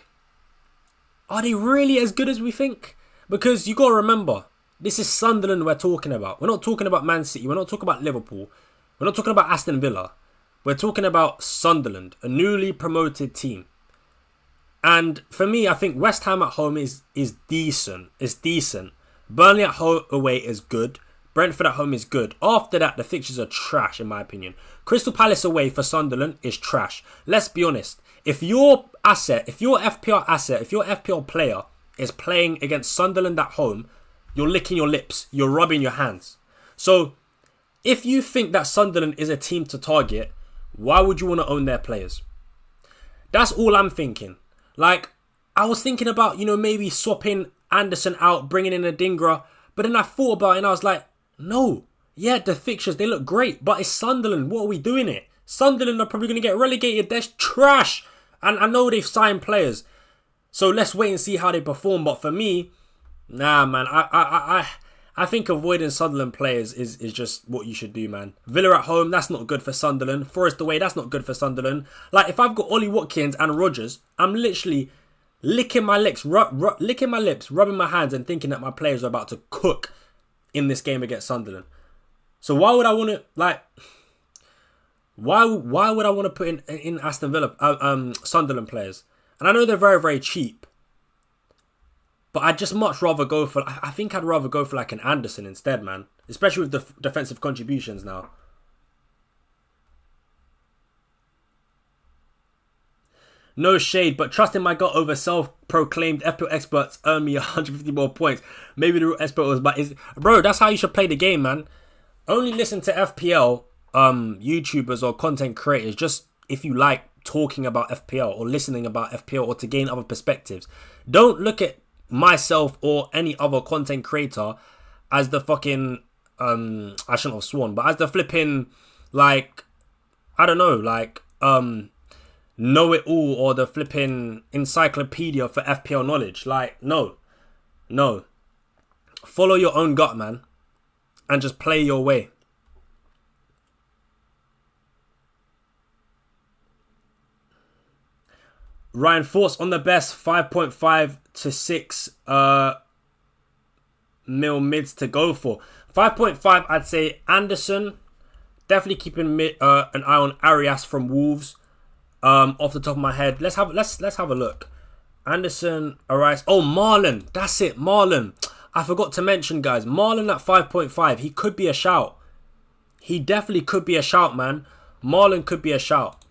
they really as good as we think? Because you got to remember, this is Sunderland we're talking about. We're not talking about Man City. We're not talking about Liverpool. We're not talking about Aston Villa. We're talking about Sunderland, a newly promoted team. And for me, I think West Ham at home is decent. It's decent. Burnley at home away is good. Brentford at home is good. After that, the fixtures are trash, in my opinion. Crystal Palace away for Sunderland is trash. Let's be honest. If your FPL player is playing against Sunderland at home, you're licking your lips. You're rubbing your hands. So, if you think that Sunderland is a team to target, why would you want to own their players? That's all I'm thinking. Like, I was thinking about, maybe swapping Anderson out, bringing in a Dingra. But then I thought about it and I was like, no. Yeah, the fixtures, they look great. But it's Sunderland. What are we doing it? Sunderland are probably going to get relegated. They're trash. And I know they've signed players. So let's wait and see how they perform. But for me, nah, man. I think avoiding Sunderland players is just what you should do, man. Villa at home, that's not good for Sunderland. Forest away, that's not good for Sunderland. Like, if I've got Ollie Watkins and Rodgers, I'm literally licking my lips, rubbing my hands and thinking that my players are about to cook in this game against Sunderland. So why would I want to, why would I want to put in Aston Villa, Sunderland players? And I know they're very, very cheap. But I'd just much rather go for... I think I'd rather go for like an Anderson instead, man. Especially with the defensive contributions now. No shade, but trusting my gut over self-proclaimed FPL experts earned me 150 more points. Maybe the real expert was... Bro, that's how you should play the game, man. Only listen to FPL YouTubers or content creators just if you like talking about FPL or listening about FPL or to gain other perspectives. Don't look at myself or any other content creator as the fucking I shouldn't have sworn, but as the flipping I don't know, know it all or the flipping encyclopedia for FPL knowledge. No. Follow your own gut, man, and just play your way. Ryan, thoughts on the best 5.5 to 6 mil mids to go for? 5.5, I'd say Anderson. Definitely keeping an eye on Arias from Wolves. Off the top of my head, let's have a look. Anderson, Arias. Oh, Marlon. That's it, Marlon. I forgot to mention, guys. Marlon at 5.5. He could be a shout. He definitely could be a shout, man. Marlon could be a shout.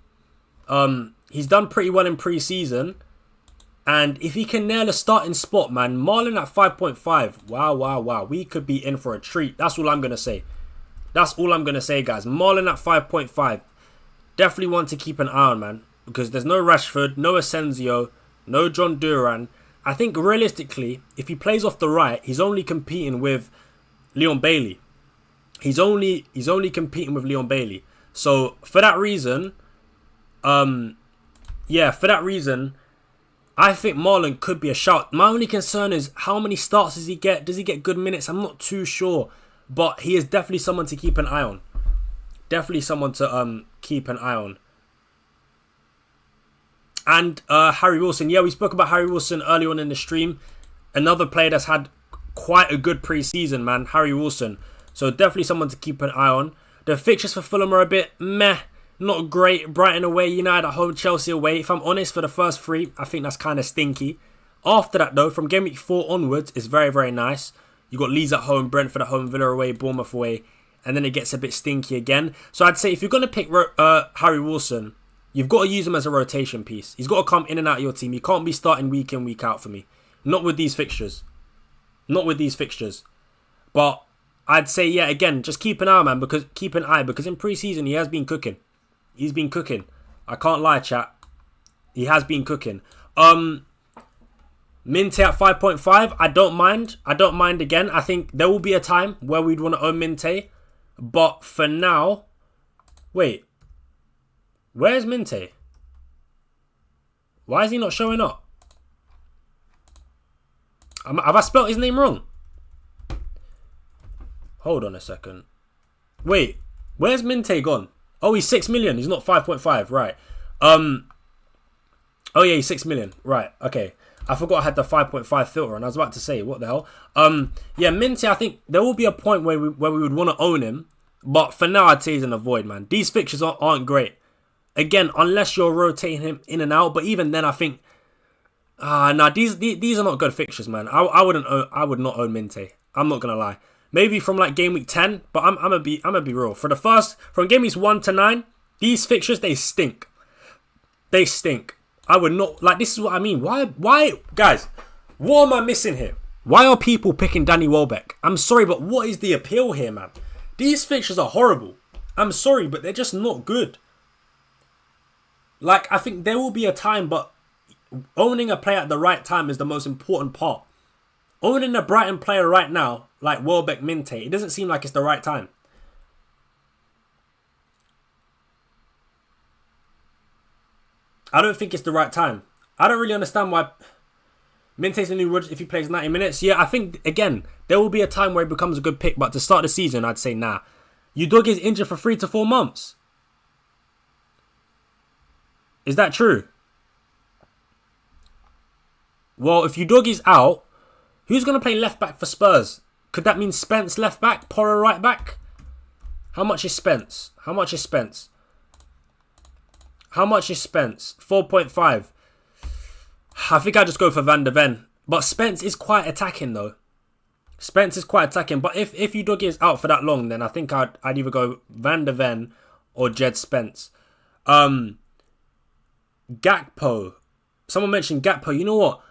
He's done pretty well in pre-season. And if he can nail a starting spot, man, Marlon at 5.5. Wow. We could be in for a treat. That's all I'm going to say. That's all I'm going to say, guys. Marlon at 5.5. Definitely want to keep an eye on, man. Because there's no Rashford, no Asensio, no John Duran. I think realistically, if he plays off the right, he's only competing with Leon Bailey. He's only competing with Leon Bailey. So, for that reason... for that reason, I think Marlon could be a shout. My only concern is how many starts does he get? Does he get good minutes? I'm not too sure. But he is definitely someone to keep an eye on. Definitely someone to keep an eye on. And Harry Wilson. Yeah, we spoke about Harry Wilson early on in the stream. Another player that's had quite a good pre-season, man. Harry Wilson. So definitely someone to keep an eye on. The fixtures for Fulham are a bit meh. Not great. Brighton away, United at home, Chelsea away. If I'm honest, for the first three, I think that's kind of stinky. After that, though, from game week 4 onwards, it's very, very nice. You got Leeds at home, Brentford at home, Villa away, Bournemouth away. And then it gets a bit stinky again. So I'd say if you're going to pick Harry Wilson, You've got to use him as a rotation piece. He's got to come in and out of your team. He can't be starting week in, week out for me. Not with these fixtures. Not with these fixtures. But I'd say, yeah, again, just keep an eye, man. Because in pre-season, he has been cooking. He's been cooking. I can't lie, chat. He has been cooking. Minte at 5.5, I don't mind. I don't mind again. I think there will be a time where we'd want to own Minte. But for now... Wait. Where's Minte? Why is he not showing up? Have I spelt his name wrong? Hold on a second. Wait. Where's Minte gone? Oh, he's 6 million. He's not 5.5. Right. Oh, yeah, he's 6 million. Right. Okay. I forgot I had the 5.5 filter and I was about to say, what the hell? Yeah, Minte, I think there will be a point where we would want to own him. But for now, I'd say he's in a void, man. These fixtures aren't great. Again, unless you're rotating him in and out. But even then, I think... nah, these are not good fixtures, man. I would not own Minte. I'm not going to lie. Maybe from like game week 10. But I'm gonna be real. From game weeks 1 to 9, these fixtures, they stink. They stink. I would not... Like, this is what I mean. Why... Guys, what am I missing here? Why are people picking Danny Welbeck? I'm sorry, but what is the appeal here, man? These fixtures are horrible. I'm sorry, but they're just not good. Like, I think there will be a time, but owning a player at the right time is the most important part. Owning a Brighton player right now, like Welbeck, Minte, it doesn't seem like it's the right time. I don't think it's the right time. I don't really understand why Minte's the new Rodgers if he plays 90 minutes. Yeah, I think, again, there will be a time where he becomes a good pick, but to start the season, I'd say nah. Udogie is injured for 3 to 4 months. Is that true? Well, if Udogie's out, who's going to play left back for Spurs? Could that mean Spence left back, Porro right back? How much is Spence? How much is Spence? How much is Spence? 4.5. I think I'd just go for Van de Ven. But Spence is quite attacking though. Spence is quite attacking. But if Udogie is out for that long, then I think I'd either go Van de Ven or Jed Spence. Gakpo. Someone mentioned Gakpo. You know what?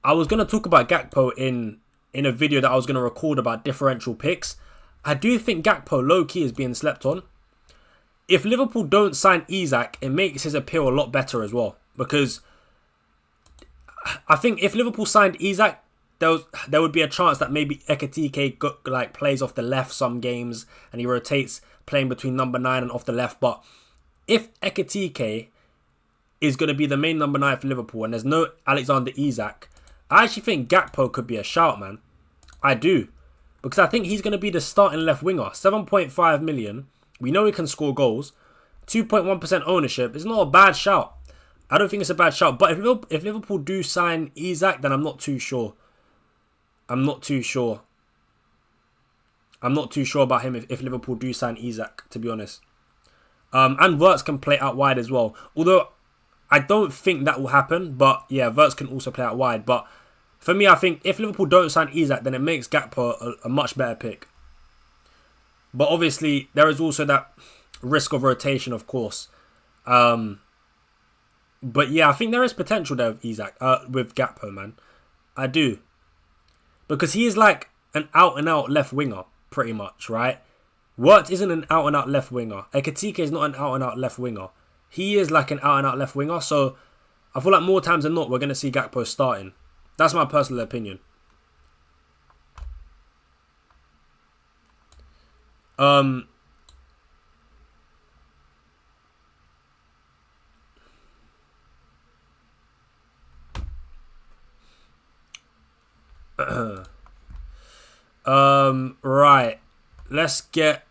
I was going to talk about Gakpo in a video that I was going to record about differential picks. I do think Gakpo low-key is being slept on. If Liverpool don't sign Isak, it makes his appeal a lot better as well. Because I think if Liverpool signed Isak, there would be a chance that maybe Ekitike plays off the left some games and he rotates playing between number 9 and off the left. But if Ekitike is going to be the main number 9 for Liverpool and there's no Alexander Isak, I actually think Gakpo could be a shout, man. I do. Because I think he's going to be the starting left winger. 7.5 million. We know he can score goals. 2.1% ownership. It's not a bad shout. I don't think it's a bad shout. But if Liverpool do sign Isak, then I'm not too sure. I'm not too sure about him if Liverpool do sign Isak, to be honest. And Wirtz can play out wide as well. Although I don't think that will happen. But yeah, Wirtz can also play out wide. But for me, I think if Liverpool don't sign Isak, then it makes Gakpo a much better pick. But obviously, there is also that risk of rotation, of course. But yeah, I think there is potential there with Isak, with Gakpo, man. I do. Because he is like an out-and-out left winger, pretty much, right? Wirtz isn't an out-and-out left winger. Ekitike is not an out-and-out left winger. He is like an out-and-out left winger. So I feel like more times than not, we're going to see Gakpo starting. That's my personal opinion. Right. Let's get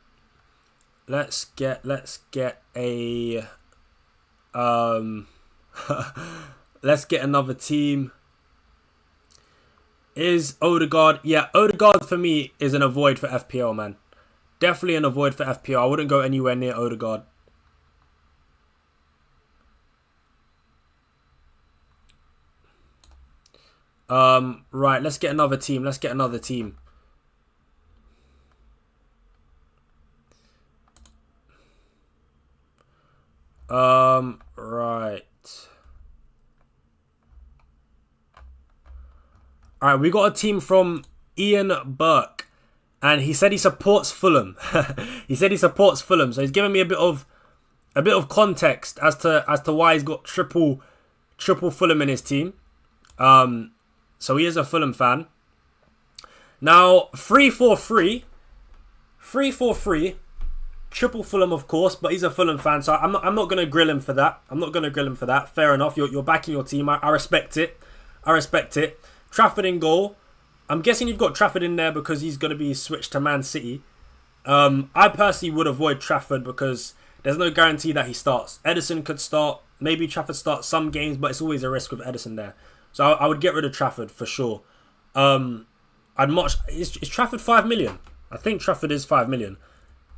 a let's get another team. Is Odegaard? Yeah, Odegaard for me is an avoid for FPL, man. Definitely an avoid for FPL. I wouldn't go anywhere near Odegaard. Right, let's get another team. All right, we got a team from Ian Burke, and he said he supports Fulham. He said he supports Fulham, so he's giving me a bit of context as to why he's got triple Fulham in his team. So he is a Fulham fan. Now 3-4-3, triple Fulham, of course, but he's a Fulham fan, so I'm not gonna grill him for that. Fair enough. You're backing your team. I respect it. Trafford in goal. I'm guessing you've got Trafford in there because he's going to be switched to Man City. I personally would avoid Trafford because there's no guarantee that he starts. Ederson could start. Maybe Trafford starts some games, but it's always a risk with Ederson there. So I would get rid of Trafford for sure. Is Trafford 5 million? I think Trafford is 5 million.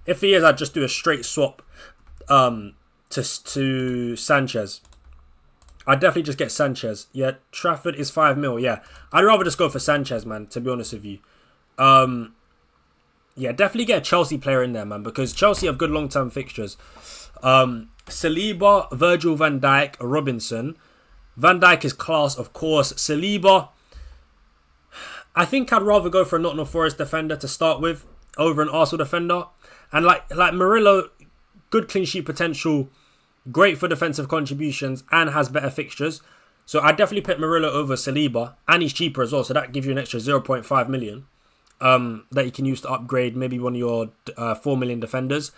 If he is, I'd just do a straight swap to Sanchez. I'd definitely just get Sanchez. Yeah, Trafford is 5 mil. Yeah, I'd rather just go for Sanchez, man, to be honest with you. Yeah, definitely get a Chelsea player in there, man, because Chelsea have good long-term fixtures. Saliba, Virgil van Dijk, Robinson. Van Dijk is class, of course. Saliba, I think I'd rather go for a Nottingham Forest defender to start with over an Arsenal defender. And like Murillo, good clean sheet potential, great for defensive contributions, and has better fixtures. So I definitely pick Murillo over Saliba, and he's cheaper as well. So that gives you an extra 0.5 million that you can use to upgrade maybe one of your 4 million defenders.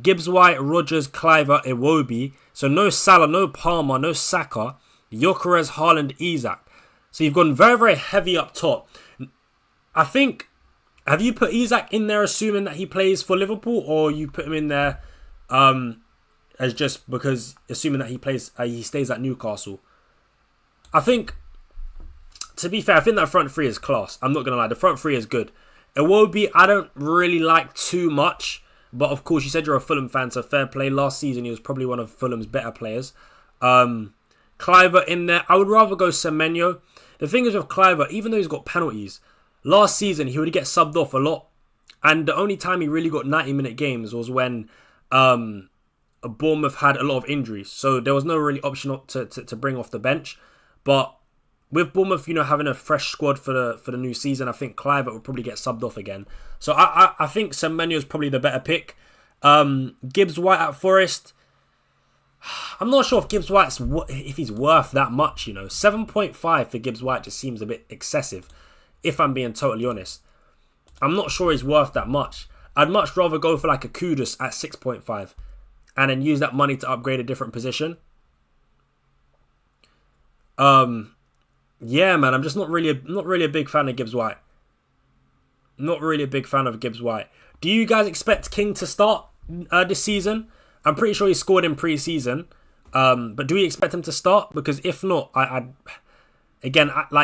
Gibbs White, Rodgers, Cliver, Iwobi. So no Salah, no Palmer, no Saka, Gyökeres, Haaland, Isak. So you've gone very, very heavy up top. I think, have you put Isak in there assuming that he plays for Liverpool, or you put him in there as just because assuming that he stays at Newcastle? I think, to be fair, I think that front three is class. I'm not going to lie. The front three is good. Iwobi, I don't really like too much. But of course, you said you're a Fulham fan, so fair play. Last season, he was probably one of Fulham's better players. Cliver in there. I would rather go Semenyo. The thing is with Cliver, even though he's got penalties, last season he would get subbed off a lot. And the only time he really got 90-minute games was when Bournemouth had a lot of injuries. So there was no really option to bring off the bench. But with Bournemouth, having a fresh squad for the new season, I think Cliver would probably get subbed off again. So I think Semenyo is probably the better pick. Gibbs White at Forest. I'm not sure if Gibbs White's if he's worth that much. 7.5 for Gibbs White just seems a bit excessive, if I'm being totally honest. I'm not sure he's worth that much. I'd much rather go for like a Kudus at 6.5 and then use that money to upgrade a different position. Yeah, man, I'm just not really a big fan of Gibbs White. Not really a big fan of Gibbs White. Do you guys expect King to start this season? I'm pretty sure he scored in pre-season. But do we expect him to start? Because if not,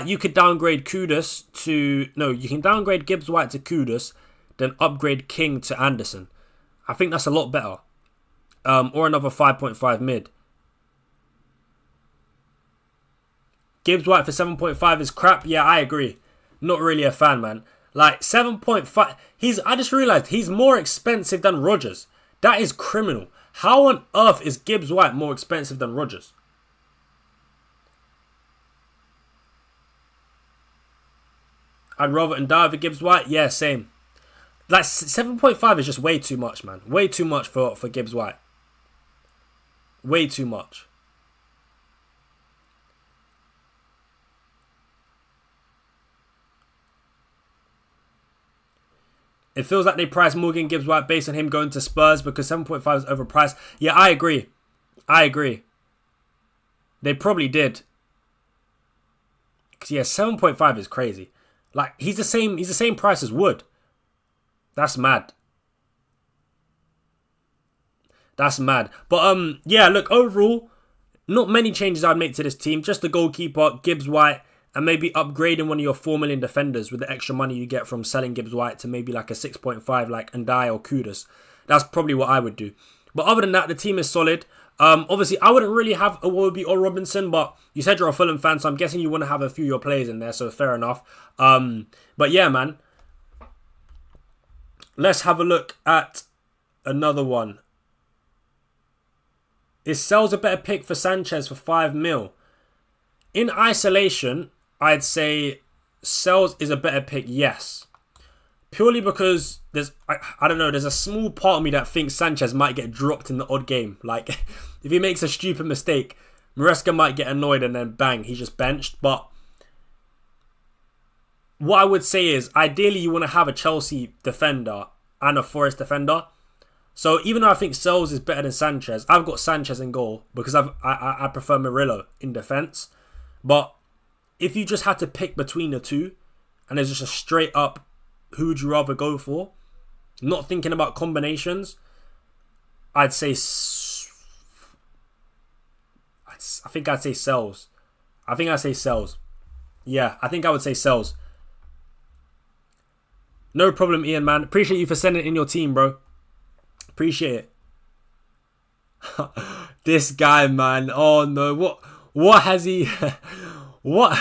you could downgrade Kudus to... No, you can downgrade Gibbs White to Kudus, then upgrade King to Anderson. I think that's a lot better. Or another 5.5 mid. Gibbs White for 7.5 is crap. Yeah, I agree. Not really a fan, man. Like 7.5. I just realised he's more expensive than Rodgers. That is criminal. How on earth is Gibbs White more expensive than Rodgers? I'd rather die over Gibbs White. Yeah, same. Like 7.5 is just way too much, man. Way too much for Gibbs White. Way too much. It feels like they priced Morgan Gibbs White based on him going to Spurs because 7.5 is overpriced. Yeah, I agree. They probably did. Because, yeah, 7.5 is crazy. Like, he's the same price as Wood. That's mad. But, yeah, look, overall, not many changes I'd make to this team. Just the goalkeeper, Gibbs White, and maybe upgrading one of your 4 million defenders with the extra money you get from selling Gibbs White to maybe like a 6.5 like Ndai or Kudus. That's probably what I would do. But other than that, the team is solid. Obviously, I wouldn't really have Iwobi or Robinson, but you said you're a Fulham fan, so I'm guessing you want to have a few of your players in there, so fair enough. But yeah, man. Let's have a look at another one. Is Sells a better pick for Sanchez for 5 mil? In isolation, I'd say Sells is a better pick, yes. Purely because I don't know, there's a small part of me that thinks Sanchez might get dropped in the odd game. Like, if he makes a stupid mistake, Maresca might get annoyed and then bang, he's just benched. But what I would say is, ideally you want to have a Chelsea defender and a Forest defender. So even though I think Sells is better than Sanchez, I've got Sanchez in goal because I prefer Murillo in defence. But if you just had to pick between the two, and there's just a straight up, who would you rather go for? Not thinking about combinations, I'd say... I think I'd say Sells. I think I'd say Sells. Yeah, I think I would say Sells. No problem, Ian, man. Appreciate you for sending in your team, bro. Appreciate it. This guy, man. Oh, no. What has he... What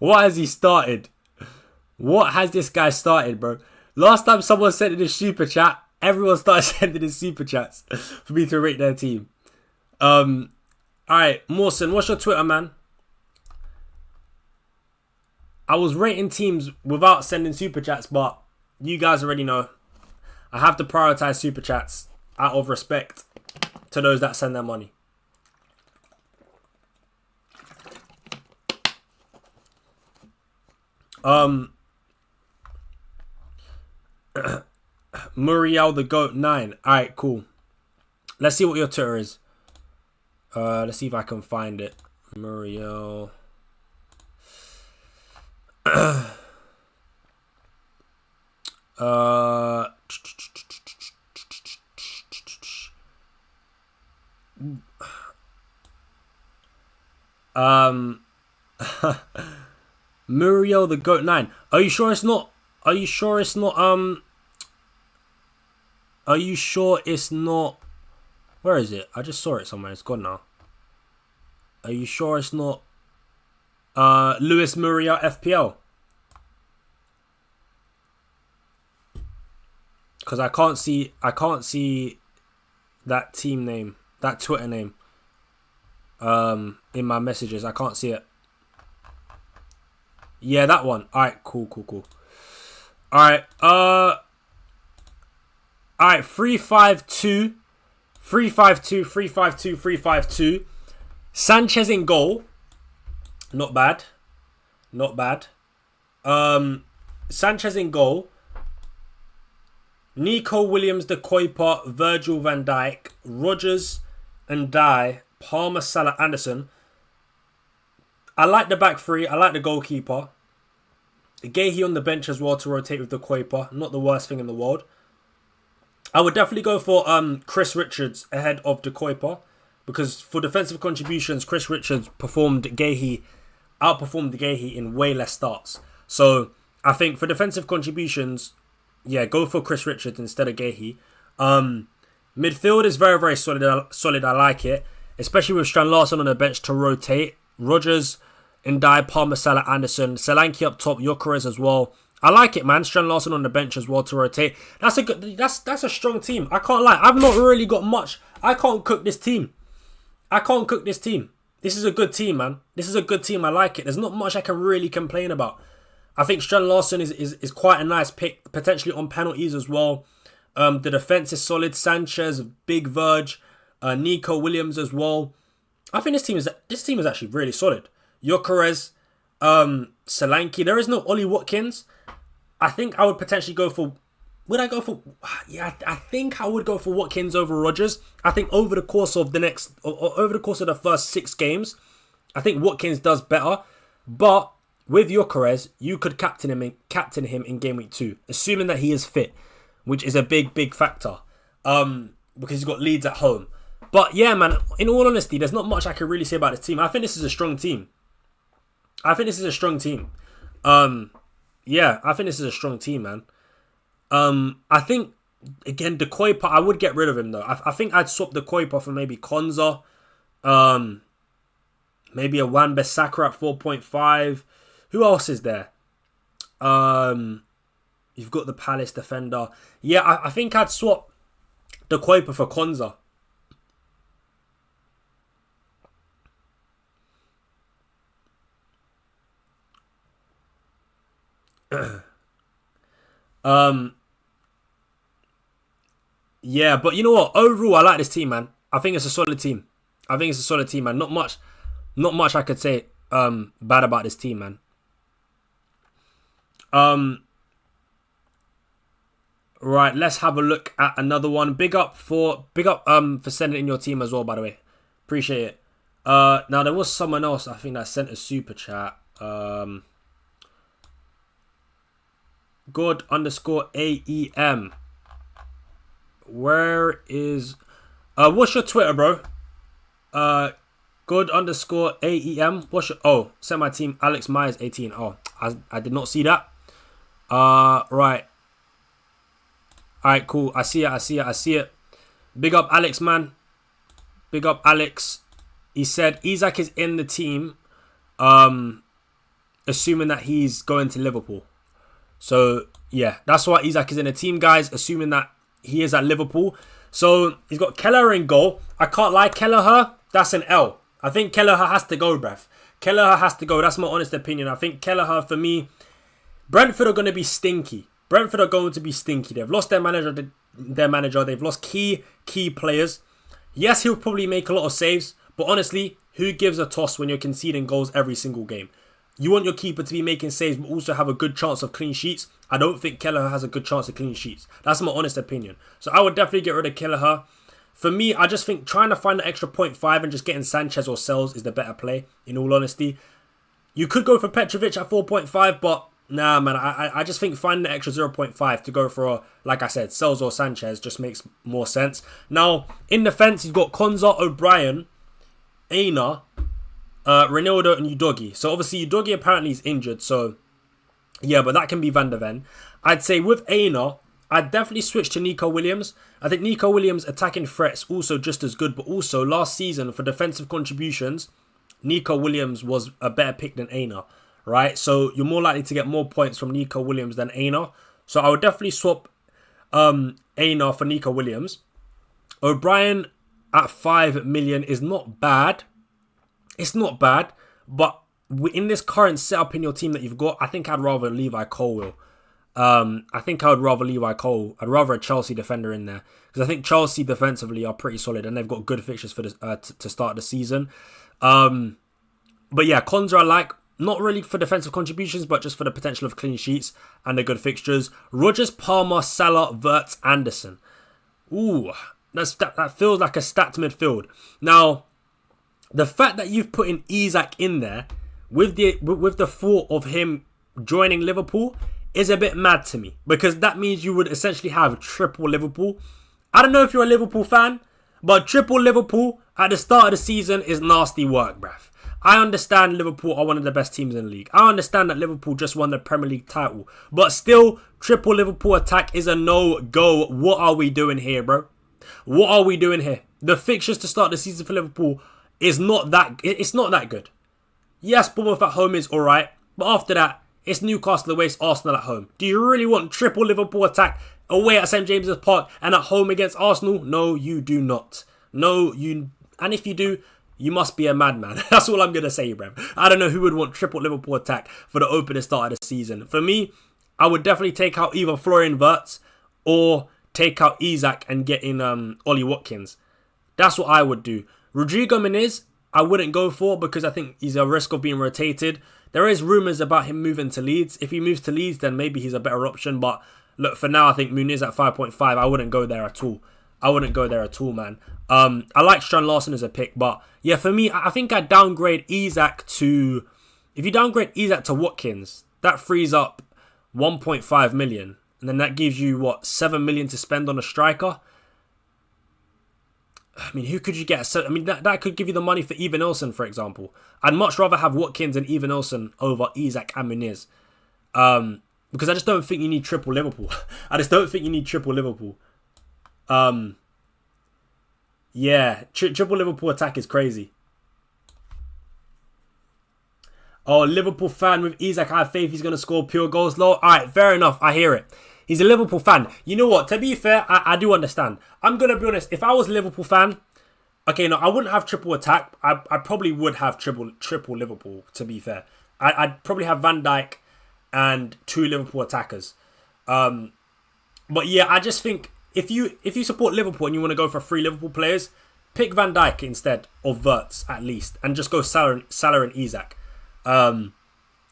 has he started? What has this guy started, bro? Last time someone sent in a super chat, everyone started sending in super chats for me to rate their team. Alright, Mawson, what's your Twitter, man? I was rating teams without sending super chats, but you guys already know. I have to prioritize super chats out of respect to those that send their money. Muriel the Goat 9. Alright, cool. Let's see what your Twitter is. Let's see if I can find it. Muriel. Muriel the Goat 9. Are you sure it's not? Are you sure it's not? Are you sure it's not? Where is it? I just saw it somewhere. It's gone now. Are you sure it's not? Luis Muriel FPL. Because I can't see that team name, that Twitter name. In my messages, I can't see it. Yeah, that one. All right, cool. All right, 3-5-2, 3-5-2. Sanchez in goal. Not bad. Sanchez in goal. Nico Williams, De Kuiper, Virgil van Dijk, Rodgers and Dye, Palmer, Salah, Anderson. I like the back three. I like the goalkeeper. Gahey on the bench as well to rotate with De Kuiper. Not the worst thing in the world. I would definitely go for Chris Richards ahead of De Kuiper, because for defensive contributions, Chris Richards outperformed Gahey in way less starts. So I think for defensive contributions, yeah, go for Chris Richards instead of Gahey. Midfield is very, very solid. I like it, especially with Strand Larson on the bench to rotate. Rodgers, Ndai, Palmer, Salah, Anderson, Solanke up top, Gyökeres as well. I like it, man. Strand Larson on the bench as well to rotate. That's a strong team. I can't lie. I've not really got much. I can't cook this team. This is a good team, man. This is a good team. I like it. There's not much I can really complain about. I think Strand Larson is quite a nice pick, potentially on penalties as well. The defense is solid. Sanchez, Big Verge, Nico Williams as well. I think this team is actually really solid. Gyökeres, Solanke. There is no Ollie Watkins. I think I would potentially go for... Would I go for... Yeah, I think I would go for Watkins over Rodgers. I think over the course of the first 6 games, I think Watkins does better. But with Gyökeres, you could captain him in game week 2, assuming that he is fit, which is a big factor. Because he's got Leeds at home. But yeah, man, in all honesty, there's not much I can really say about this team. I think this is a strong team. Yeah, I think this is a strong team, man. I think, again, De Kuiper, I would get rid of him, though. I think I'd swap De Kuiper for maybe Konza. Maybe a Wan-Bissaka at 4.5. Who else is there? You've got the Palace defender. Yeah, I think I'd swap De Kuiper for Konza. Yeah, but you know what? Overall, I like this team, man. I think it's a solid team. Man. Not much I could say bad about this team, man. Right, let's have a look at another one. Big up for sending in your team as well, by the way. Appreciate it. Now there was someone else I think that sent a super chat. God_AEM. Where is what's your Twitter, bro? God_AEM. What's your send my team Alex Myers 18. Oh, I did not see that. Right. Alright, cool. I see it. Big up Alex, man. Big up Alex. He said Isak is in the team, assuming that he's going to Liverpool. So, yeah, that's why Isak is in the team, guys, assuming that he is at Liverpool. So, he's got Kelleher in goal. I can't lie, Kelleher, that's an L. I think Kelleher has to go, bruv. Kelleher has to go. That's my honest opinion. I think Kelleher, for me, Brentford are going to be stinky. They've lost their manager. They've lost key players. Yes, he'll probably make a lot of saves, but honestly, who gives a toss when you're conceding goals every single game? You want your keeper to be making saves, but also have a good chance of clean sheets. I don't think Kelleher has a good chance of clean sheets. That's my honest opinion. So I would definitely get rid of Kelleher. For me, I just think trying to find the extra 0.5 and just getting Sanchez or Sells is the better play, in all honesty. You could go for Petrovic at 4.5, but nah, man, I just think finding the extra 0.5 to go for, like I said, Sells or Sanchez just makes more sense. Now, in defence, you've got Konza, O'Brien, Aina, Ronaldo and Udogie. So, obviously, Udogie apparently is injured. So, yeah, but that can be Van de Ven. I'd say with Aina, I'd definitely switch to Nico Williams. I think Nico Williams' attacking threat's also just as good. But also, last season, for defensive contributions, Nico Williams was a better pick than Aina. Right, so you're more likely to get more points from Nico Williams than Aina. So I would definitely swap Aina for Nico Williams. O'Brien at 5 million is not bad. It's not bad, but in this current setup in your team that you've got, I think I'd rather Levi Colwill. I'd rather a Chelsea defender in there because I think Chelsea defensively are pretty solid and they've got good fixtures for to start the season. But yeah, Konza I like. Not really for defensive contributions, but just for the potential of clean sheets and the good fixtures. Rodgers, Palmer, Salah, Wirtz, Anderson. Ooh, that feels like a stacked midfield. Now, the fact that you've put in Isak in there with the thought of him joining Liverpool is a bit mad to me because that means you would essentially have triple Liverpool. I don't know if you're a Liverpool fan, but triple Liverpool at the start of the season is nasty work, bruv. I understand Liverpool are one of the best teams in the league. I understand that Liverpool just won the Premier League title. But still, triple Liverpool attack is a no-go. What are we doing here, bro? What are we doing here? The fixtures to start the season for Liverpool is not that good. Yes, Bournemouth at home is alright. But after that, it's Newcastle away, it's Arsenal at home. Do you really want triple Liverpool attack away at St James's Park and at home against Arsenal? No, you do not. And if you do, you must be a madman. That's all I'm going to say, bruv. I don't know who would want triple Liverpool attack for the opening start of the season. For me, I would definitely take out either Florian Wirtz or take out Isak and get in Ollie Watkins. That's what I would do. Rodrigo Muniz, I wouldn't go for because I think he's a risk of being rotated. There is rumours about him moving to Leeds. If he moves to Leeds, then maybe he's a better option. But look, for now, I think Muniz at 5.5, I wouldn't go there at all. Man. I like Strand Larson as a pick, but yeah, for me, I think I'd downgrade Isak to... If you downgrade Isak to Watkins, that frees up 1.5 million. And then that gives you, 7 million to spend on a striker? I mean, who could you get? I mean, that could give you the money for Evan-Ilson, for example. I'd much rather have Watkins and Evan-Ilson over Isak and Muniz. Because I just don't think you need triple Liverpool. Yeah, triple Liverpool attack is crazy. Oh, Liverpool fan with Isak, I have faith he's going to score pure goals. Low. Alright, fair enough. I hear it. He's a Liverpool fan. You know what? To be fair, I do understand. I'm going to be honest. If I was a Liverpool fan, okay, no, I wouldn't have triple attack. I probably would have triple Liverpool, to be fair. I'd probably have Van Dijk and 2 Liverpool attackers. But yeah, I just think if you support Liverpool and you want to go for 3 Liverpool players, pick Van Dijk instead, or Wirtz at least, and just go Salah and Isak. Because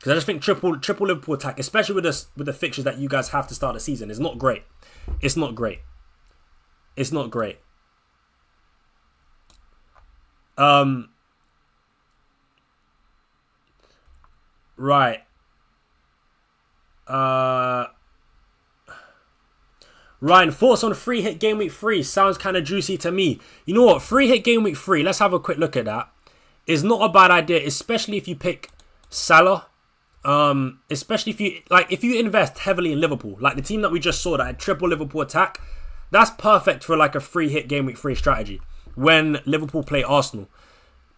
I just think triple Liverpool attack, especially with the fixtures that you guys have to start the season, is not great. It's not great. It's not great. Right. Ryan, thoughts on free hit game week 3? Sounds kind of juicy to me. You know what? Free hit game week 3, let's have a quick look at that. It's not a bad idea, especially if you pick Salah. Especially if you invest heavily in Liverpool, like the team that we just saw that had triple Liverpool attack, that's perfect for like a free hit game week 3 strategy when Liverpool play Arsenal.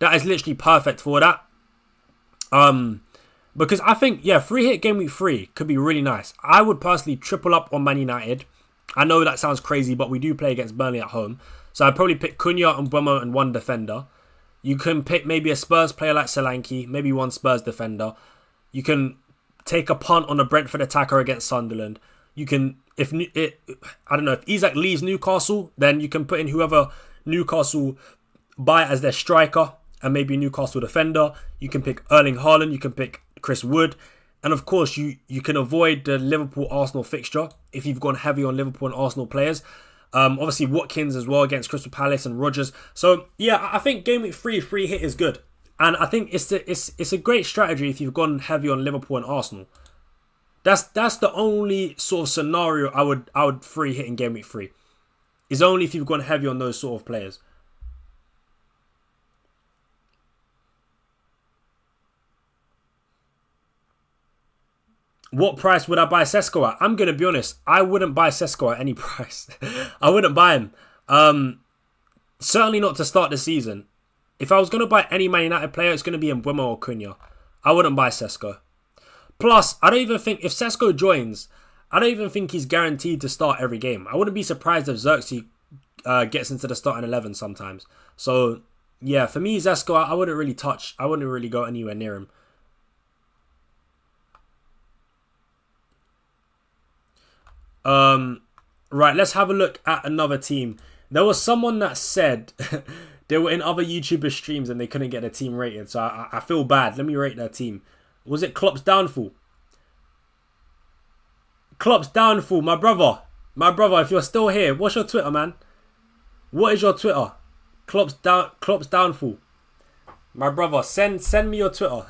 That is literally perfect for that. Because I think, yeah, free hit game week 3 could be really nice. I would personally triple up on Man United. I know that sounds crazy, but we do play against Burnley at home. So I'd probably pick Cunha and Mbeumo and 1 defender. You can pick maybe a Spurs player like Solanke, maybe 1 Spurs defender. You can take a punt on a Brentford attacker against Sunderland. You can, if Isak leaves Newcastle, then you can put in whoever Newcastle buy as their striker and maybe a Newcastle defender. You can pick Erling Haaland. You can pick Chris Wood. And of course, you can avoid the Liverpool-Arsenal fixture if you've gone heavy on Liverpool and Arsenal players. Obviously, Watkins as well against Crystal Palace and Rodgers. So, yeah, I think game week 3 free hit is good. And I think it's a great strategy if you've gone heavy on Liverpool and Arsenal. That's the only sort of scenario I would free hit in game week 3. Is only if you've gone heavy on those sort of players. What price would I buy Sesko at? I'm going to be honest. I wouldn't buy Sesko at any price. I wouldn't buy him. Certainly not to start the season. If I was going to buy any Man United player, it's going to be Mbeumo or Cunha. I wouldn't buy Sesko. Plus, I don't even think, if Sesko joins, I don't even think he's guaranteed to start every game. I wouldn't be surprised if Xerxes gets into the starting 11 sometimes. So, yeah, for me, Sesko, I wouldn't really go anywhere near him. Right, let's have a look at another team. There was someone that said they were in other YouTuber streams and they couldn't get their team rated. So I feel bad. Let me rate their team. Was it Klopp's downfall? Klopp's downfall, my brother. My brother, if you're still here, what's your Twitter, man? What is your Twitter? Klopp's downfall. My brother, send me your Twitter.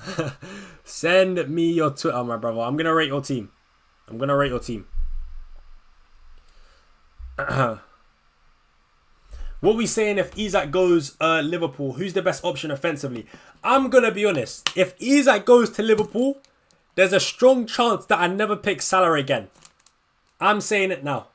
Send me your Twitter, my brother. I'm going to rate your team. What we saying if Isak goes Liverpool? Who's the best option offensively? I'm going to be honest. If Isak goes to Liverpool, there's a strong chance that I never pick Salah again. I'm saying it now.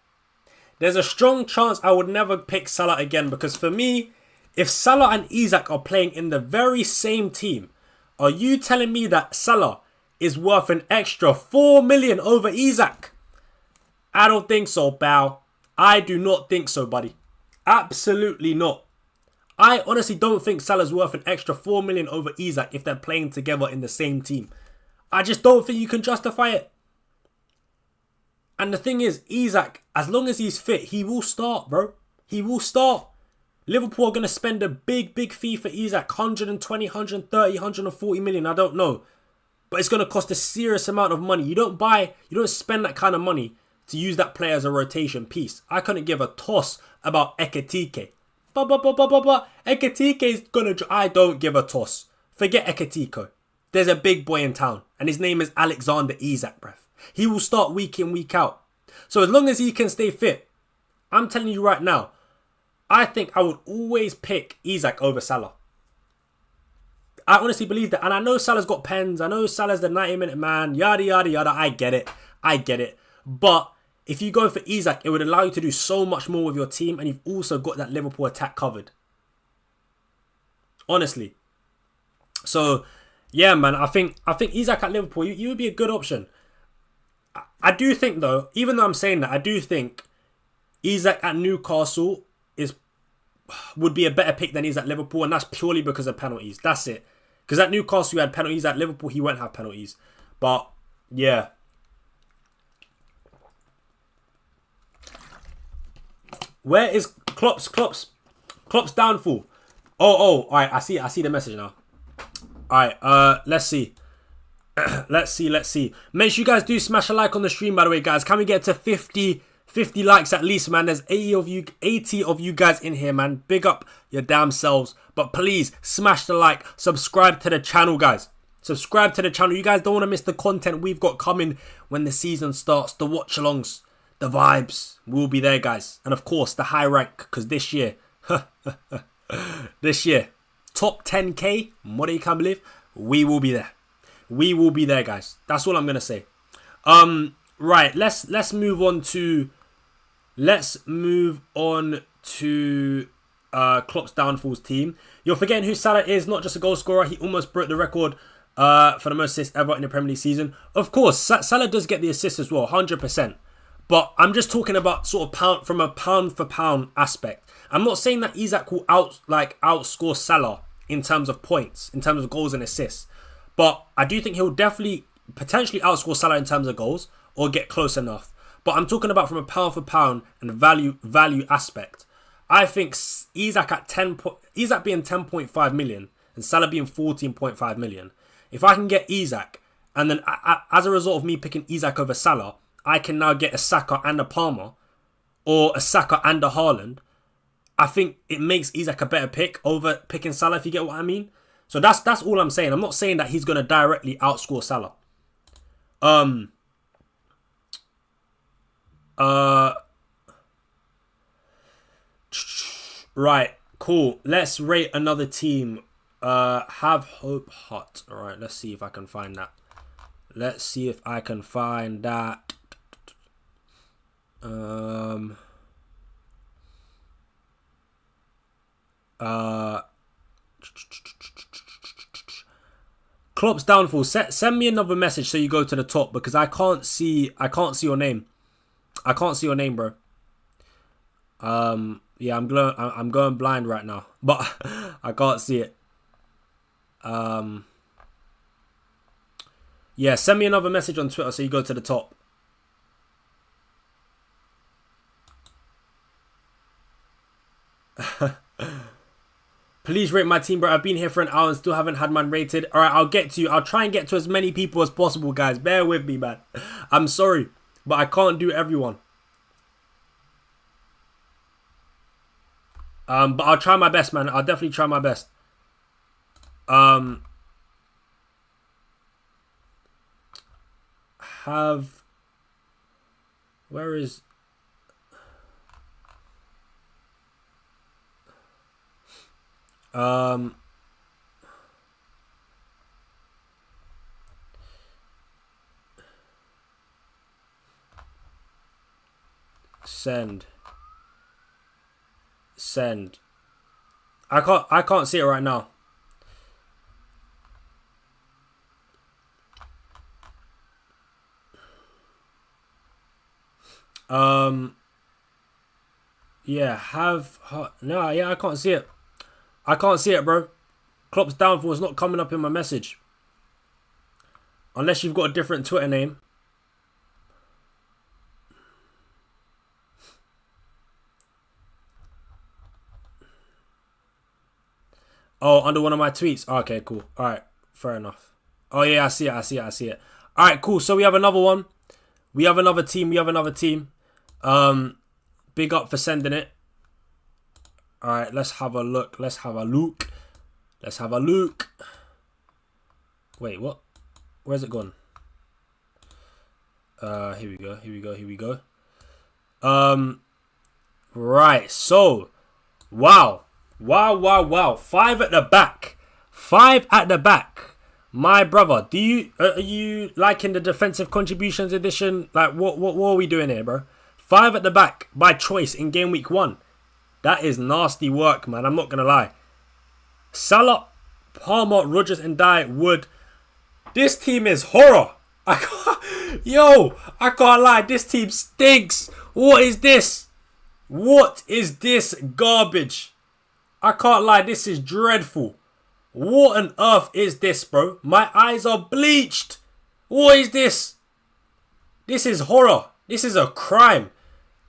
There's a strong chance I would never pick Salah again because for me, if Salah and Isak are playing in the very same team, are you telling me that Salah is worth an extra 4 million over Isak? I don't think so, pal. I do not think so, buddy. Absolutely not. I honestly don't think Salah's worth an extra 4 million over Isak if they're playing together in the same team. I just don't think you can justify it. And the thing is, Isak, as long as he's fit, he will start, bro. He will start. Liverpool are going to spend a big fee for Isak. 120, 130, 140 million. I don't know. But it's going to cost a serious amount of money. You don't spend that kind of money to use that player as a rotation piece. I couldn't give a toss about Ekitike. Ekitike is going to... I don't give a toss. Forget Ekitike. There's a big boy in town. And his name is Alexander Isak, bruv. He will start week in, week out. So as long as he can stay fit, I'm telling you right now, I think I would always pick Isak over Salah. I honestly believe that. And I know Salah's got pens. I know Salah's the 90-minute man. Yada, yada, yada. I get it. But if you go for Isak, it would allow you to do so much more with your team. And you've also got that Liverpool attack covered. Honestly. So, yeah, man. I think Isak at Liverpool, you would be a good option. I do think, though, even though I'm saying that, I do think Isak at Newcastle would be a better pick than Isak at Liverpool. And that's purely because of penalties. That's it. Because at Newcastle, you had penalties. At Liverpool, he won't have penalties. But, yeah. Where is Klopp's downfall? Oh, all right. I see the message now. All right. Let's see. Let's see. Make sure you guys do smash a like on the stream, by the way, guys. Can we get to 50 likes at least, man? There's 80 of you guys in here, man. Big up your damn selves. But please, smash the like. Subscribe to the channel, guys. Subscribe to the channel. You guys don't want to miss the content we've got coming when the season starts. The watch-alongs, the vibes. We'll be there, guys. And of course, the high rank. Because this year, top 10k, what do you can't believe? We will be there. We will be there, guys. That's all I'm going to say. Right, let's move on to Klopp's downfalls team. You're forgetting who Salah is, not just a goal scorer. He almost broke the record for the most assists ever in the Premier League season. Of course, Salah does get the assists as well, 100%. But I'm just talking about sort of from a pound for pound aspect. I'm not saying that Isak will outscore Salah in terms of points, in terms of goals and assists. But I do think he'll definitely potentially outscore Salah in terms of goals or get close enough. But I'm talking about from a pound for pound and value aspect. I think Isak being 10.5 million and Salah being 14.5 million. If I can get Isak, and then as a result of me picking Isak over Salah, I can now get a Saka and a Palmer, or a Saka and a Haaland. I think it makes Isak a better pick over picking Salah, if you get what I mean. So that's all I'm saying. I'm not saying that he's going to directly outscore Salah. Right, cool. Let's rate another team. Have Hope Hot. All right, let's see if I can find that. Klopp's downfall. Send me another message so you go to the top, because I can't see your name. I can't see your name, bro. Yeah, I'm going blind right now, but I can't see it. Yeah, send me another message on Twitter so you go to the top. Please rate my team, bro. I've been here for an hour and still haven't had mine rated. All right, I'll get to you. I'll try and get to as many people as possible, guys. Bear with me, man. I'm sorry, but I can't do everyone. But I'll try my best, man. I'll definitely try my best. Where is... Send. I can't see it right now. Yeah, I can't see it. I can't see it, bro. Klopp's downfall is not coming up in my message. Unless you've got a different Twitter name. Oh, under one of my tweets. Okay, cool. All right, fair enough. Oh, yeah, I see it. All right, cool. So we have another one. We have another team. Big up for sending it. All right, let's have a look. Wait, what? Where's it gone? Here we go. Right, so, wow. 5 at the back. My brother, are you liking the defensive contributions edition? Like, what are we doing here, bro? 5 at the back by choice in game week 1. That is nasty work, man. I'm not gonna lie. Salah, Palmer, Rodgers, and Dye, Wood. This team is horror. I can't lie. This team stinks. What is this? What is this garbage? I can't lie. This is dreadful. What on earth is this, bro? My eyes are bleached. What is this? This is horror. This is a crime.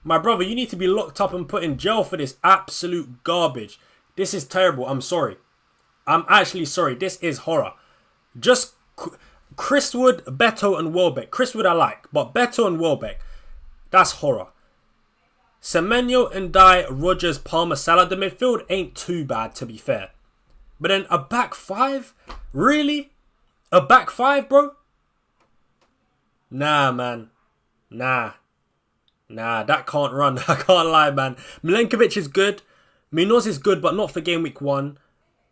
My brother, you need to be locked up and put in jail for this absolute garbage. This is terrible. I'm sorry. I'm actually sorry. This is horror. Just Chris Wood, Beto, and Welbeck. Chris Wood I like, but Beto and Welbeck, that's horror. Semenyo, Ndiaye, Rogers, Palmer, Salah. The midfield ain't too bad, to be fair. But then a back five? Really? A back five, bro? Nah, man. Nah, that can't run. I can't lie, man. Milenkovic is good. Munoz is good, but not for game week 1.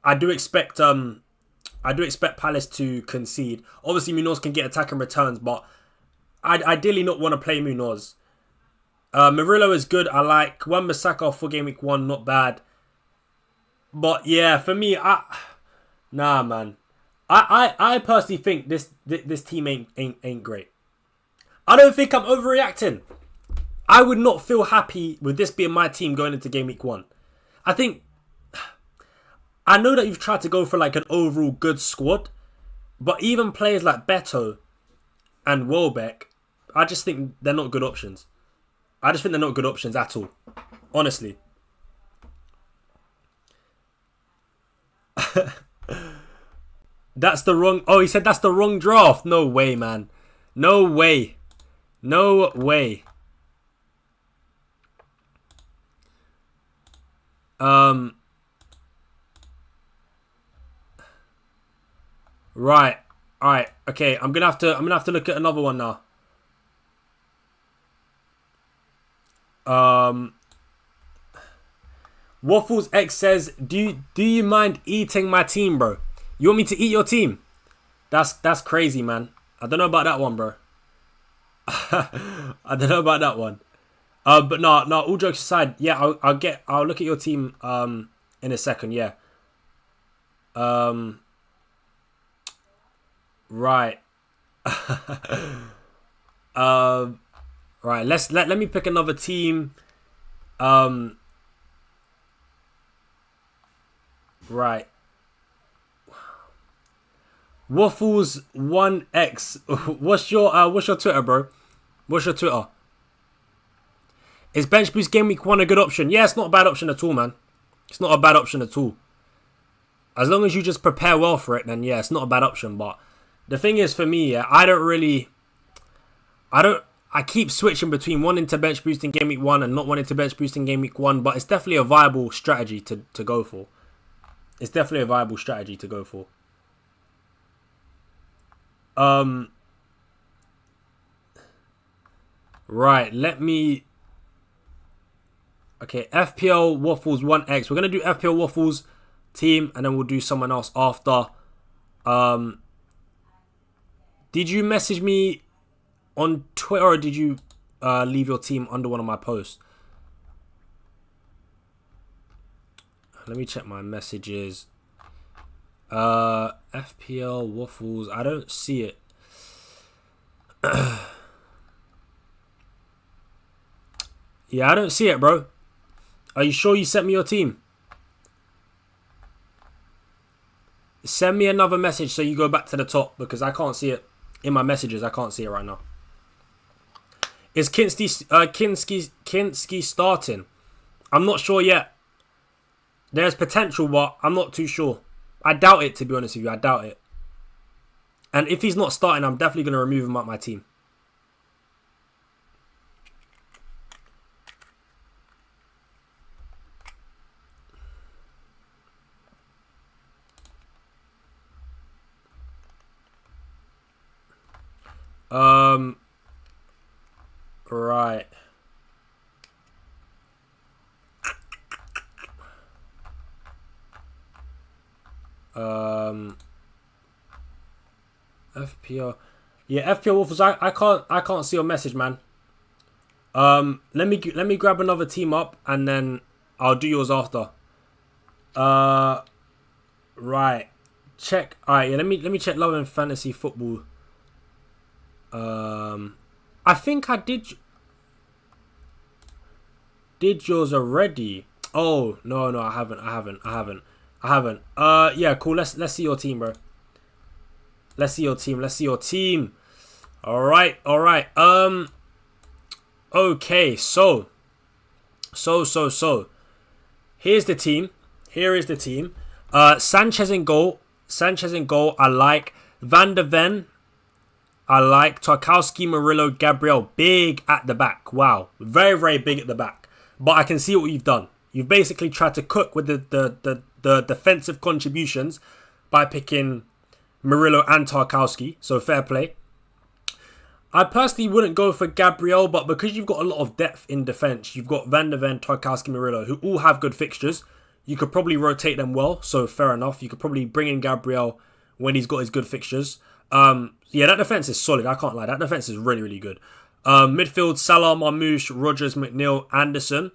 I do expect Palace to concede. Obviously, Munoz can get attacking returns, but I'd ideally not want to play Munoz. Murillo is good. I like Wan-Bissaka for game week 1. Not bad. But yeah, for me, nah, man. I personally think this team ain't great. I don't think I'm overreacting. I would not feel happy with this being my team going into game week 1. I know that you've tried to go for like an overall good squad, but even players like Beto and Welbeck, I just think they're not good options. I just think they're not good options at all. Honestly. That's the wrong... Oh, he said that's the wrong draft. No way, man. No way. No way. Right. Alright. Okay. I'm gonna have to look at another one now. Waffles X says, do you mind eating my team, bro? You want me to eat your team? That's crazy, man. I don't know about that one, bro. I don't know about that one. But no, all jokes aside, yeah, I'll look at your team in a second, yeah. Right. Right, let me pick another team. Right. Waffles 1X. What's your Twitter, bro? What's your Twitter? Is bench boost game week 1 a good option? Yeah, it's not a bad option at all, man. It's not a bad option at all. As long as you just prepare well for it, then yeah, it's not a bad option. But the thing is, for me, yeah, I keep switching between wanting to bench boost in game week 1 and not wanting to bench boost in game week 1, but it's definitely a viable strategy to go for. It's definitely a viable strategy to go for. Right, let me... Okay, FPL Waffles 1X. We're going to do FPL Waffles team, and then we'll do someone else after. Did you message me on Twitter, or did you leave your team under one of my posts? Let me check my messages. FPL Waffles. I don't see it. Yeah, I don't see it, bro. Are you sure you sent me your team? Send me another message so you go back to the top, because I can't see it in my messages. I can't see it right now. Is Kinski starting? I'm not sure yet. There's potential, but I'm not too sure. I doubt it, to be honest with you. I doubt it. And if he's not starting, I'm definitely going to remove him out my team. Right. FPL. Yeah, FPL Waffles. I can't see your message, man. Let me grab another team up and then I'll do yours after. Right. Check. Alright, yeah, let me check Love and Fantasy Football. I think I did yours already. Oh, no, I haven't. Yeah, cool. Let's see your team, bro. Let's see your team. All right. Okay, so So. Here's the team. Here is the team. Sanchez in goal. I like. Van de Ven. I like. Tarkowski, Murillo, Gabriel. Big at the back. Wow. Very, very big at the back. But I can see what you've done. You've basically tried to cook with the defensive contributions by picking Murillo and Tarkowski. So fair play. I personally wouldn't go for Gabriel, but because you've got a lot of depth in defence, you've got Van de Ven, Tarkowski, Murillo, who all have good fixtures. You could probably rotate them well, so fair enough. You could probably bring in Gabriel when he's got his good fixtures. Yeah, that defence is solid, I can't lie. That defence is really, really good. Midfield, Salah, Marmoush, Rodgers, McNeil, Anderson.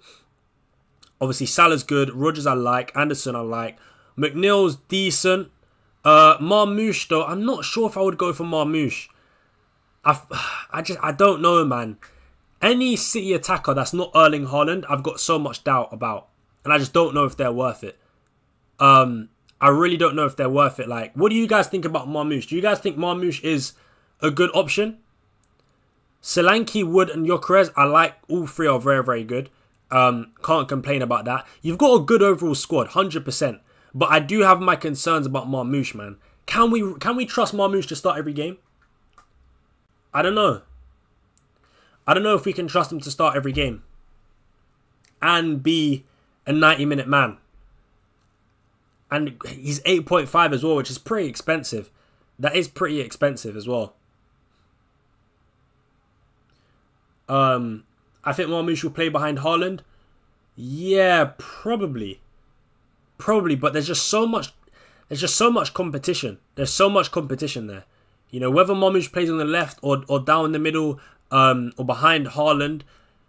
Obviously, Salah's good. Rodgers I like. Anderson I like. McNeil's decent. Marmoush, though, I'm not sure if I would go for Marmoush. I don't know, man. Any City attacker that's not Erling Haaland, I've got so much doubt about. And I just don't know if they're worth it. I really don't know if they're worth it. Like, what do you guys think about Marmoush? Do you guys think Marmoush is a good option? Solanke, Wood and Gyökeres, I like. All three are very, very good. Can't complain about that. You've got a good overall squad, 100%. But I do have my concerns about Marmoush, man. Can we trust Marmoush to start every game? I don't know. I don't know if we can trust him to start every game and be a 90-minute man. And he's 8.5 as well, which is pretty expensive. That is pretty expensive as well. I think Marmoush will play behind Haaland. Yeah, probably. But there's just so much competition. There's so much competition there. You know, whether Marmoush plays on the left or down the middle or behind Haaland,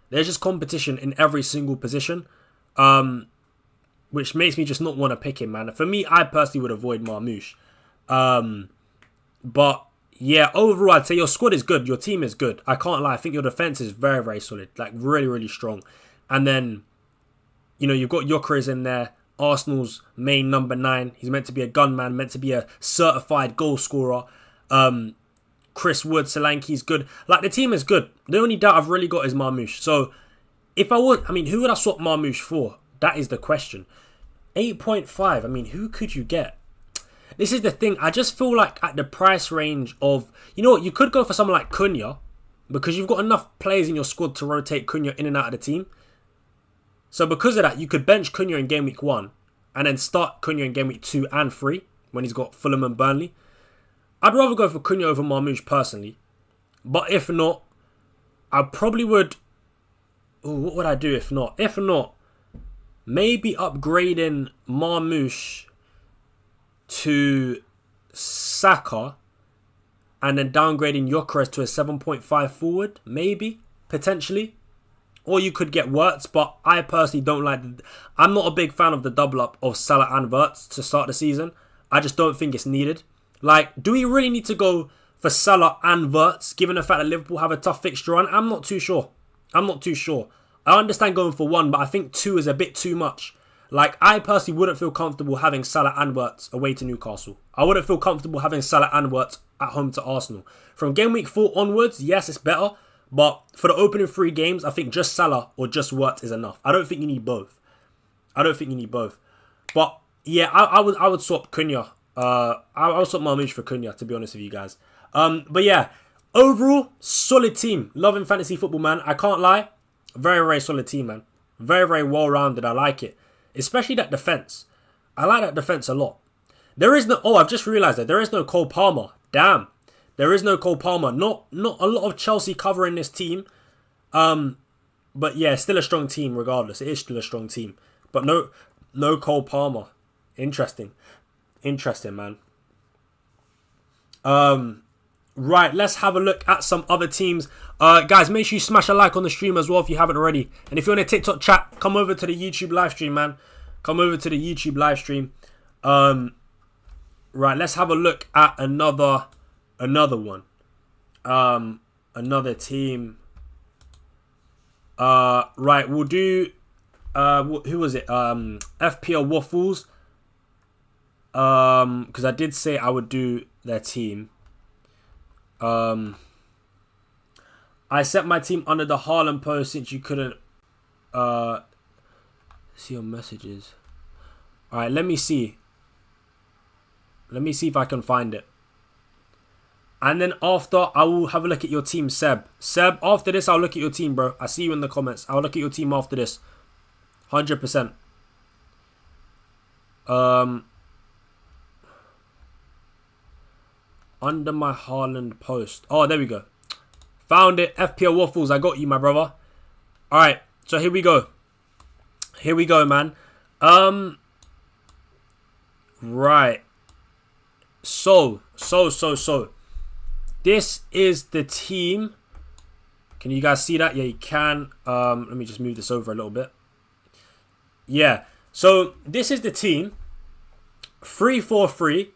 there's just competition in every single position, which makes me just not want to pick him, man. For me, I personally would avoid Marmoush. But, yeah, overall, I'd say your squad is good. Your team is good. I can't lie. I think your defence is very, very solid. Like, really, really strong. And then, you know, you've got Gyökeres in there. Arsenal's main number 9. He's meant to be a gunman, meant to be a certified goal scorer. Chris Wood, Solanke's good. Like, the team is good. The only doubt I've really got is Marmoush. So, if I would, who would I swap Marmoush for? That is the question. 8.5. I mean, who could you get? This is the thing. I just feel like at the price range of, you know what, you could go for someone like Cunha because you've got enough players in your squad to rotate Cunha in and out of the team. So because of that, you could bench Cunha in game week 1 and then start Cunha in game week 2 and 3 when he's got Fulham and Burnley. I'd rather go for Cunha over Marmoush personally. But if not, I probably would... Ooh, what would I do if not? If not, maybe upgrading Marmoush to Saka and then downgrading Gyökeres to a 7.5 forward. Maybe. Potentially. Or you could get Wirtz, but I personally don't like... I'm not a big fan of the double up of Salah and Wirtz to start the season. I just don't think it's needed. Like, do we really need to go for Salah and Wirtz, given the fact that Liverpool have a tough fixture on? I'm not too sure. I understand going for 1, but I think 2 is a bit too much. Like, I personally wouldn't feel comfortable having Salah and Wirtz away to Newcastle. I wouldn't feel comfortable having Salah and Wirtz at home to Arsenal. From game week 4 onwards, yes, it's better. But for the opening 3 games, I think just Salah or just Wirtz is enough. I don't think you need both. But yeah, I would swap Cunha. I would swap Marmoush for Cunha, to be honest with you guys. But yeah, overall, solid team. Loving fantasy football, man. I can't lie. Very, very solid team, man. Very, very well-rounded. I like it. Especially that defence. I like that defence a lot. There is no... Oh, I've just realised that there is no Cole Palmer. Damn. There is no Cole Palmer. Not a lot of Chelsea covering this team. But yeah, still a strong team regardless. It is still a strong team. But no Cole Palmer. Interesting, man. Right, let's have a look at some other teams. Guys, make sure you smash a like on the stream as well if you haven't already. And if you're in a TikTok chat, come over to the YouTube live stream, man. Come over to the YouTube live stream. Right, let's have a look at another one. Another team. Right, we'll do... who was it? FPL Waffles. Because I did say I would do their team. I set my team under the Haaland post since you couldn't See your messages. All right, let me see. Let me see if I can find it. And then after, I will have a look at your team, Seb. Seb, after this, I'll look at your team, bro. I see you in the comments. I'll look at your team after this. 100%. Under my Haaland post. Oh, there we go. Found it. FPL Waffles, I got you, my brother. All right, so here we go. Here we go, man. Right. So. This is the team. Can you guys see that? Yeah, you can. Let me just move this over a little bit. Yeah. So this is the team. 3-4-3.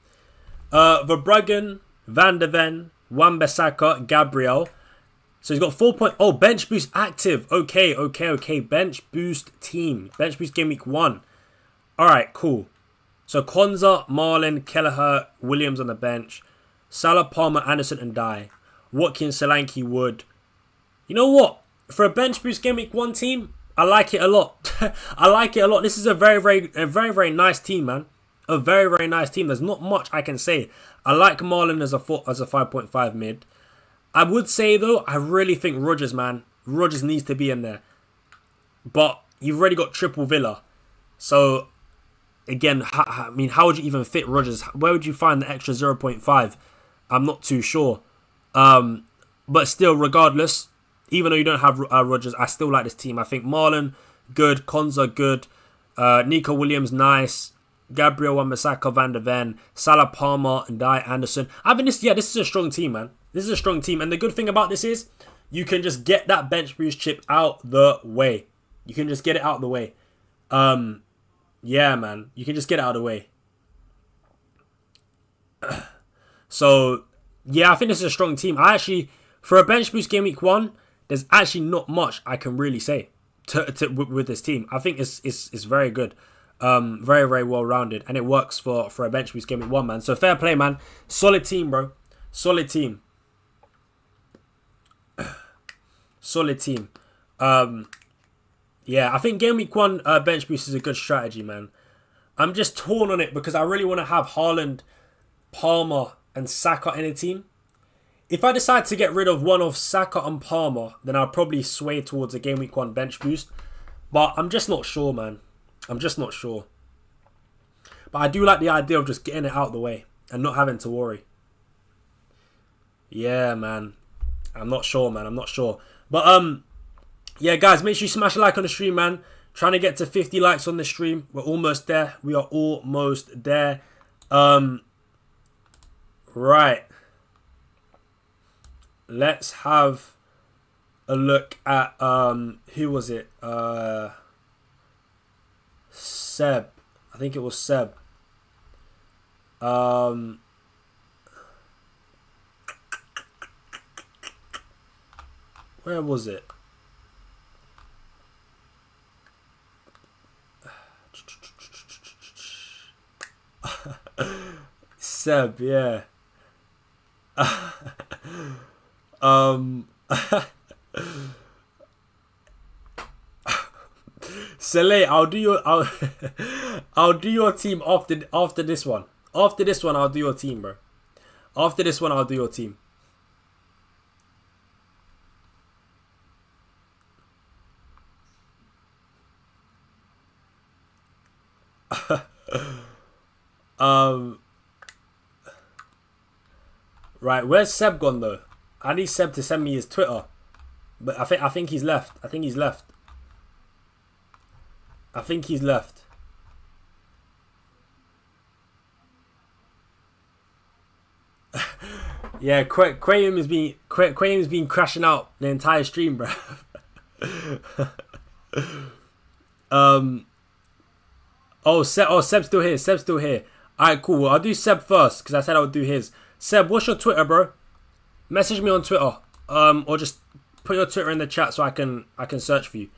Verbruggen, Van de Ven, Wan-Bissaka, Gabriel. So he's got 4 point. Oh, bench boost active. Okay. Bench boost team. Bench boost game week 1. All right, cool. So Konza, Marlin, Kelleher, Williams on the bench. Salah, Palmer, Anderson, and Dye. Watkins, Solanke, Wood. You know what? For a bench boost game week 1 team, I like it a lot. I like it a lot. This is a very nice team, man. A very nice team. There's not much I can say. I like Marlin as a 5.5 mid. I would say, though, I really think Rodgers, man. Rodgers needs to be in there. But you've already got triple Villa. So, again, how would you even fit Rodgers? Where would you find the extra 0.5? I'm not too sure. But still, regardless, even though you don't have Rodgers, I still like this team. I think Marlon, good. Konza, good. Nico Williams, nice. Gabriel, Wan-Bissaka, Van de Ven, Salah, Palmer, and Dye, Anderson. I think this is a strong team, man. This is a strong team. And the good thing about this is you can just get that bench boost chip out the way. You can just get it out the way. Yeah, man. You can just get it out of the way. So, yeah, I think this is a strong team. For a bench boost game week 1, there's actually not much I can really say with this team. I think it's very good. Very well rounded, and it works for a bench boost game week 1, man. So fair play, man. Solid team, bro. Solid team. Solid team. Yeah, I think game week 1 bench boost is a good strategy, man. I'm just torn on it because I really want to have Haaland, Palmer, and Saka in a team. If I decide to get rid of one of Saka and Palmer, then I'll probably sway towards a game week 1 bench boost. But I'm just not sure, man. I'm just not sure. But I do like the idea of just getting it out of the way and not having to worry. Yeah, man. I'm not sure, man. I'm not sure. But, yeah, guys, make sure you smash a like on the stream, man. Trying to get to 50 likes on the stream. We're almost there. We are almost there. Right. Let's have a look at, who was it? Seb. I think it was Seb. Where was it? Seb, yeah. Salah, I'll do your team after this one. After this one, I'll do your team, bro. After this one, I'll do your team. Right, where's Seb gone though? I need Seb to send me his Twitter, but I think he's left. I think he's left. Yeah, Quayum has been crashing out the entire stream, bro. Seb's still here. Alright, cool. Well, I'll do Seb first because I said I would do his. Seb, what's your Twitter, bro? Message me on Twitter. Or just put your Twitter in the chat so I can search for you.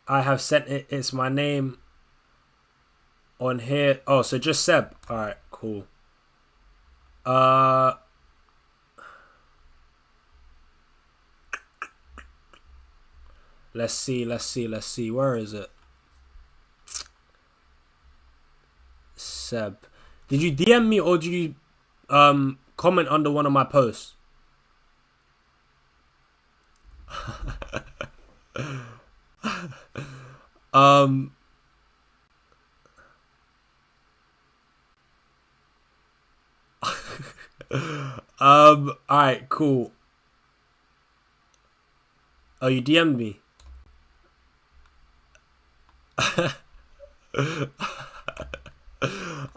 I have sent it. It's my name on here. Oh, so just Seb. All right, cool. Let's see. Where is it? Seb. Did you DM me or did you comment under one of my posts? Alright, cool. Oh, you DM'd me.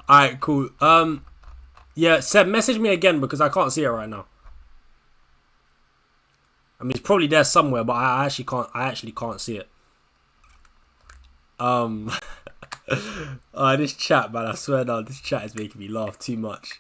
Alright, cool. Yeah, Seb, message me again because I can't see it right now. I mean, it's probably there somewhere, but I actually can't see it. This chat, man, I swear now, this chat is making me laugh too much.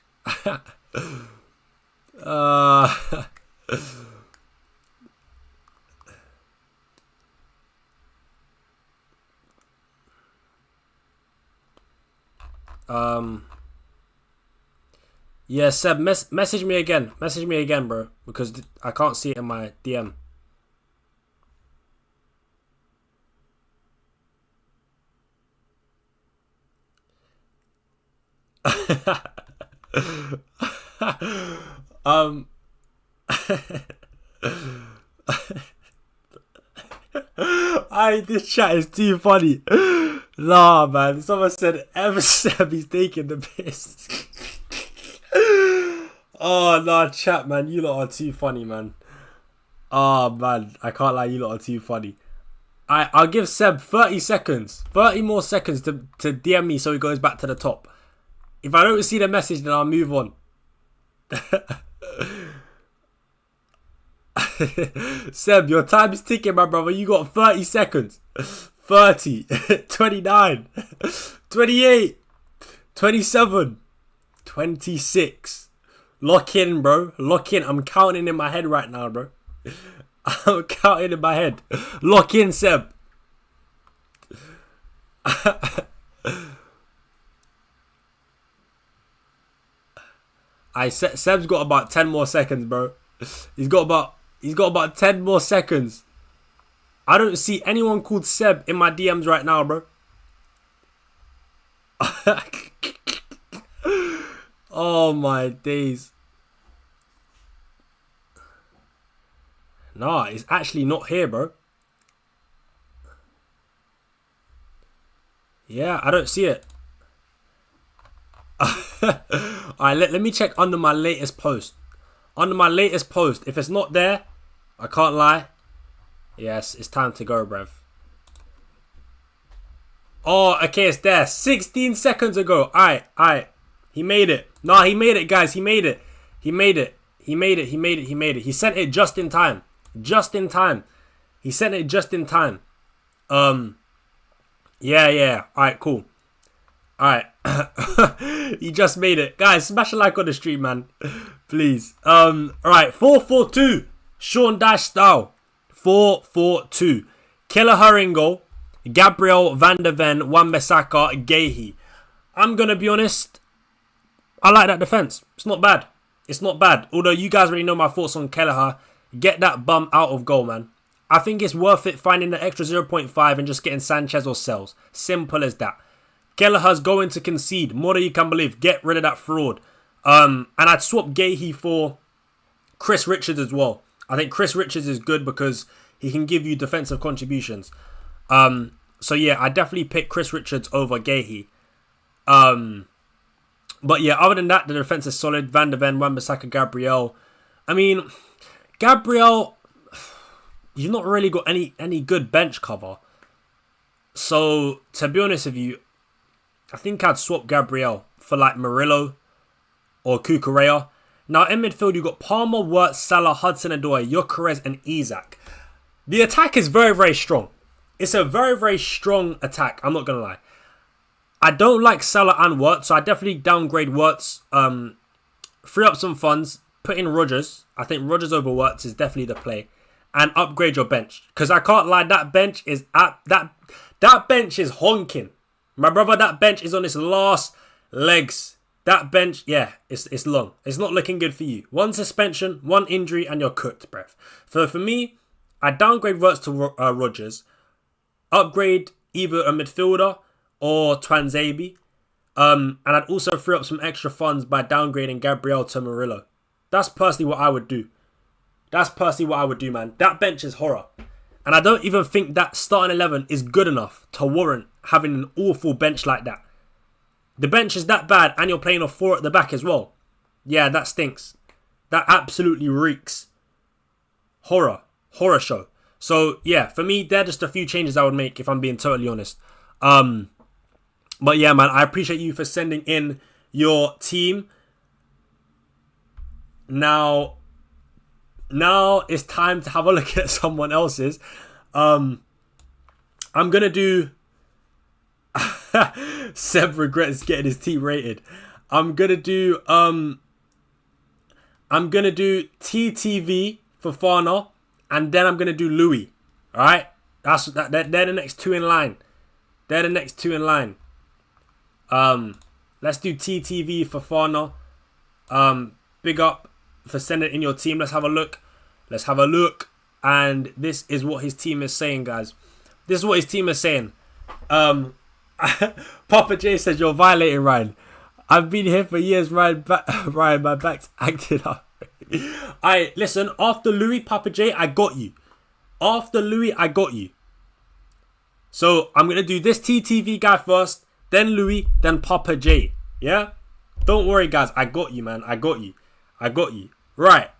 Yeah, Seb, message me again. Message me again, bro, because I can't see it in my DM. This chat is too funny. Nah, man. Someone said, ever Seb, he's taking the piss. Oh, nah, chat, man. You lot are too funny, man. Oh, man. I can't lie. You lot are too funny. I'll give Seb 30 seconds. 30 more seconds to DM me so he goes back to the top. If I don't see the message, then I'll move on. Seb, your time is ticking, my brother. You got 30 seconds. 30, 29, 28, 27, 26. Lock in, bro. Lock in. I'm counting in my head right now, bro. I'm counting in my head. Lock in, Seb. Seb's got about 10 more seconds, bro. He's got about 10 more seconds. I don't see anyone called Seb in my DMs right now, bro. Oh my days. Nah, it's actually not here, bro. Yeah, I don't see it. Alright, let me check under my latest post. Under my latest post. If it's not there, I can't lie. Yes, it's time to go, bruv. Oh, okay, it's there. 16 seconds ago. Alright. He made it. Nah, he made it, guys. He made it. He sent it just in time. He sent it just in time. Yeah. Alright, cool. Alright. He just made it. Guys, smash a like on the stream, man. Please. Alright, 4-4-2. Sean Dash style. 4-4-2. Kelleher in goal. Gabriel, Van der Ven, Wan-Bissaka, Guehi. I'm going to be honest. I like that defence. It's not bad. Although you guys already know my thoughts on Kelleher. Get that bum out of goal, man. I think it's worth it finding the extra 0.5 and just getting Sanchez or Sells. Simple as that. Kelleher's going to concede. More than you can believe. Get rid of that fraud. And I'd swap Guehi for Chris Richards as well. I think Chris Richards is good because he can give you defensive contributions. So yeah, I definitely pick Chris Richards over Guehi. But yeah, other than that, the defense is solid. Van der Ven, Wan-Bissaka, Gabriel. I mean, Gabriel, you've not really got any good bench cover. So to be honest with you, I think I'd swap Gabriel for like Murillo or Cucurella. Now in midfield, you've got Palmer, Wirtz, Salah, Hudson-Odoi, Gyökeres and Isak. The attack is very, very strong. It's a very, very strong attack. I'm not going to lie. I don't like Salah and Wirtz, so I definitely downgrade Wirtz. Free up some funds. Put in Rodgers. I think Rodgers over Wirtz is definitely the play. and upgrade your bench. Because I can't lie, that bench is that bench is honking. My brother, that bench is on its last legs. That bench, yeah, it's long. It's not looking good for you. One suspension, one injury, and you're cooked, bruv. For me, I downgrade Wirtz to Rodgers, upgrade either a midfielder or Twanzebe, and I'd also free up some extra funds by downgrading Gabriel to Murillo. That's personally what I would do. Man. That bench is horror. And I don't even think that starting 11 is good enough to warrant having an awful bench like that. The bench is that bad and you're playing a 4 at the back as well. Yeah, that stinks. That absolutely reeks. Horror show. So, yeah, for me, they're just a few changes I would make if I'm being totally honest. But yeah, man, I appreciate you for sending in your team. Now it's time to have a look at someone else's. I'm going to do... Seb regrets getting his team rated. I'm going to do TTV for Fana, and then I'm going to do Louis. All right? They're the next two in line. Let's do TTV for Fana. Big up for sending in your team. Let's have a look. And this is what his team is saying, guys. Papa J says, you're violating Ryan. I've been here for years, Ryan, my back's acted up. Alright, listen, after Louis, Papa J, I got you. So, I'm going to do this TTV guy first, then Louis, then Papa J. Yeah? Don't worry, guys. I got you, man. I got you. Right.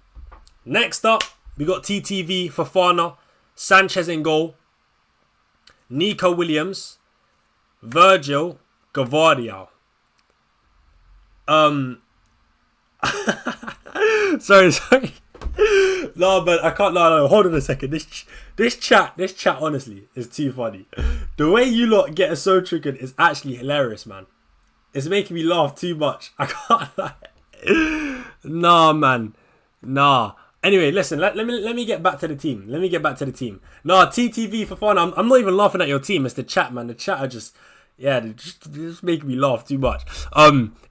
Next up, we got TTV for Fana. Sanchez in goal. Nico Williams. Virgil. Gavardia. Sorry. No, but I can't. No. Hold on a second. This chat, honestly, is too funny. The way you lot get so triggered is actually hilarious, man. It's making me laugh too much. I can't lie. Nah, man. Nah. Anyway, listen. Let me get back to the team. Nah, TTV for fun. I'm not even laughing at your team. It's the chat, man. The chat are just... Yeah, they're just making me laugh too much.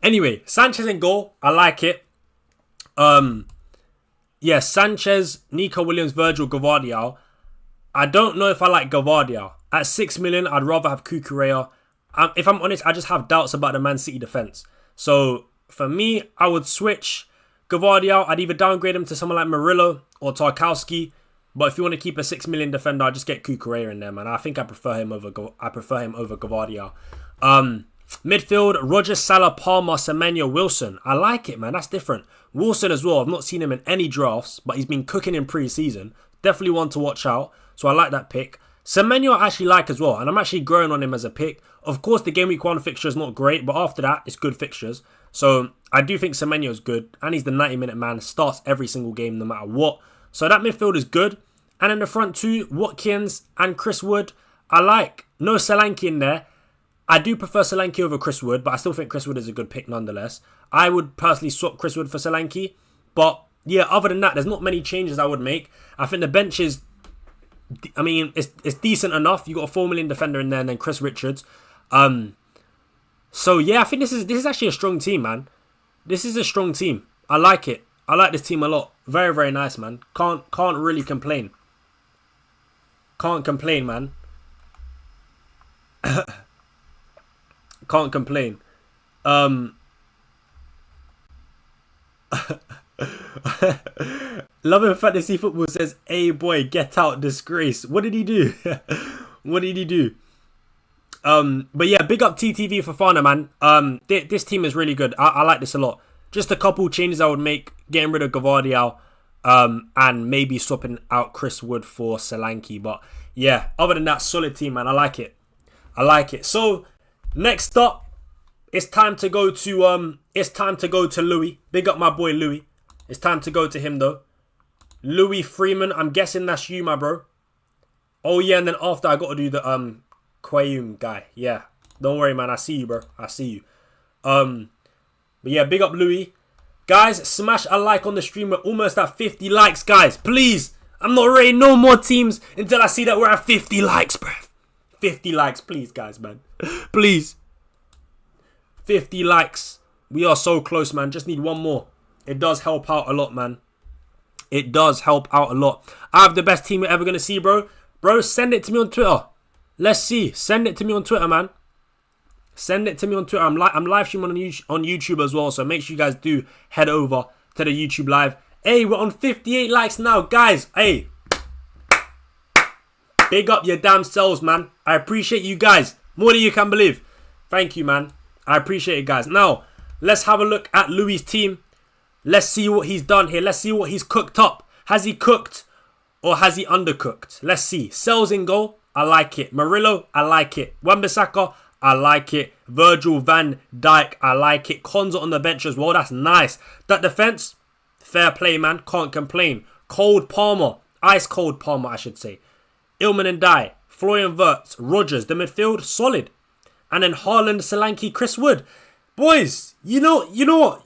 Anyway, Sanchez in goal. I like it. Yeah, Sanchez, Nico Williams, Virgil, Gavardia. I don't know if I like Gavardia. At 6 million, I'd rather have Cucurella. If I'm honest, I just have doubts about the Man City defence. So, for me, I would switch Gavardia. I'd either downgrade him to someone like Murillo or Tarkowski. But if you want to keep a 6 million defender, I'd just get Cucurella in there, man. I think I prefer him over Gavardia. Midfield, Rodgers, Salah, Palmer, Semenyo, Wilson. I like it, man. That's different. Wilson as well. I've not seen him in any drafts, but he's been cooking in pre-season. Definitely one to watch out. So I like that pick. Semenyo I actually like as well, and I'm actually growing on him as a pick. Of course, the Game Week 1 fixture is not great, but after that, it's good fixtures. So I do think Semenyo is good, and he's the 90-minute man. Starts every single game, no matter what. So that midfield is good. And in the front two, Watkins and Chris Wood, I like. No Solanke in there. I do prefer Solanke over Chris Wood, but I still think Chris Wood is a good pick nonetheless. I would personally swap Chris Wood for Solanke. But yeah, other than that, there's not many changes I would make. I think the bench is, I mean, it's decent enough. You got a 4 million defender in there and then Chris Richards. So yeah, I think this is actually a strong team, man. This is a strong team. I like it. I like this team a lot. Very, very nice, man. Can't really complain. Can't complain, man. Can't complain. Loving Fantasy Football says, "Hey boy, get out, disgrace." What did he do? What did he do? But yeah, big up TTV for Fana, man. This team is really good. I like this a lot. Just a couple changes I would make: getting rid of Gavardia, and maybe swapping out Chris Wood for Solanke. But yeah, other than that, solid team, man. I like it. So next up, it's time to go to Louis. Big up my boy Louis. It's time to go to him though. Louis Freeman. I'm guessing that's you, my bro. Oh yeah, and then after I got to do the Quayum guy. Yeah, don't worry, man. I see you, bro. I see you. But yeah, big up Louis. Guys, smash a like on the stream. We're almost at 50 likes, guys. Please. I'm not rating no more teams until I see that we're at 50 likes, bruv. 50 likes, please, guys, man. Please. 50 likes. We are so close, man. Just need one more. It does help out a lot, man. It does help out a lot. I have the best team you're ever going to see, bro. Bro, send it to me on Twitter. Let's see. Send it to me on Twitter, man. Send it to me on Twitter. I'm live streaming on YouTube as well, so make sure you guys do head over to the YouTube live. Hey, we're on 58 likes now, guys. Hey, big up your damn selves, man. I appreciate you guys more than you can believe. Thank you, man. I appreciate it, guys. Now, let's have a look at Louis' team. Let's see what he's done here. Let's see what he's cooked up. Has he cooked or has he undercooked? Let's see. Sells in goal. I like it. Murillo. I like it. Wan-Bissaka. I like it. Virgil van Dijk. I like it. Konza on the bench as well. That's nice. That defense. Fair play, man. Can't complain. Cold Palmer. Ice cold Palmer, I should say. Ilman and Dye. Florian Wirtz. Rodgers. The midfield. Solid. And then Haaland, Solanke, Chris Wood. Boys, you know what?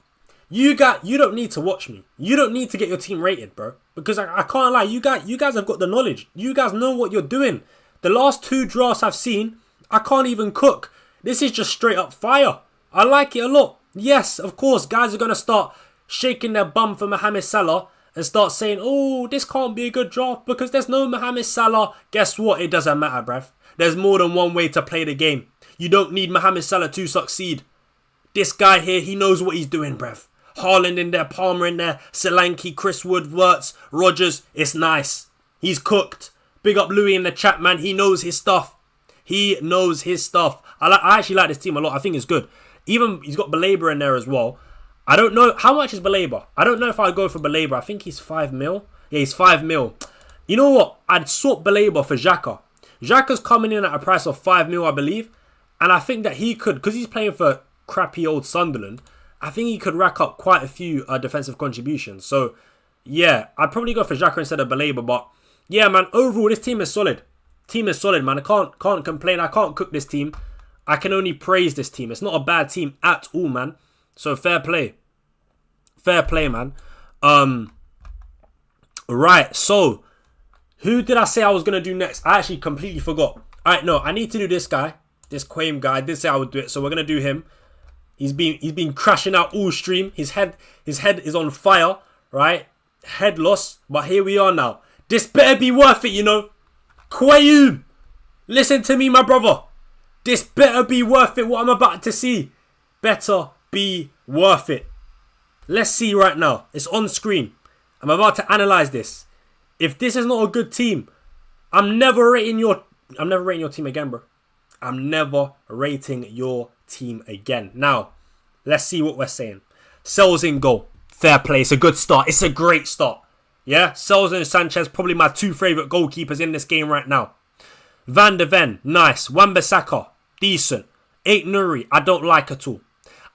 You don't need to watch me. You don't need to get your team rated, bro. Because I can't lie. You guys have got the knowledge. You guys know what you're doing. The last 2 drafts I've seen, I can't even cook. This is just straight up fire. I like it a lot. Yes, of course, guys are going to start shaking their bum for Mohamed Salah and start saying, oh, this can't be a good draft because there's no Mohamed Salah. Guess what? It doesn't matter, bruv. There's more than one way to play the game. You don't need Mohamed Salah to succeed. This guy here, he knows what he's doing, bruv. Haaland in there, Palmer in there, Solanke, Chris Wood, Wirtz, Rodgers. It's nice. He's cooked. Big up Louis in the chat, man. He knows his stuff. He knows his stuff. I actually like this team a lot. I think it's good. Even he's got Baleba in there as well. I don't know. How much is Baleba? I don't know if I'd go for Baleba. I think he's 5 mil. Yeah, he's 5 mil. You know what? I'd swap Baleba for Xhaka. Xhaka's coming in at a price of 5 mil, I believe. And I think that he could, because he's playing for crappy old Sunderland, I think he could rack up quite a few defensive contributions. So, yeah, I'd probably go for Xhaka instead of Baleba. But, yeah, man, overall, this team is solid. Team is solid, man. I can't complain. I can't cook this team. I can only praise this team. It's not a bad team at all, man. So, fair play. Fair play, man. Right, so, who did I say I was going to do next? I actually completely forgot. All right, no, I need to do this guy. This Quaim guy. I did say I would do it, so we're going to do him. He's been crashing out all stream. His head is on fire, right? Head loss, but here we are now. This better be worth it, you know. Quaim, listen to me, my brother. This better be worth it, what I'm about to see. Better be worth it. Let's see right now. It's on screen. I'm about to analyze this. If this is not a good team, I'm never rating your team again, bro. I'm never rating your team again. Now, let's see what we're saying. Sells in goal. Fair play. It's a good start. It's a great start. Yeah? Sells and Sanchez, probably my 2 favourite goalkeepers in this game right now. Van de Ven, nice. Wan-Bissaka, decent. Ait Nouri, I don't like at all.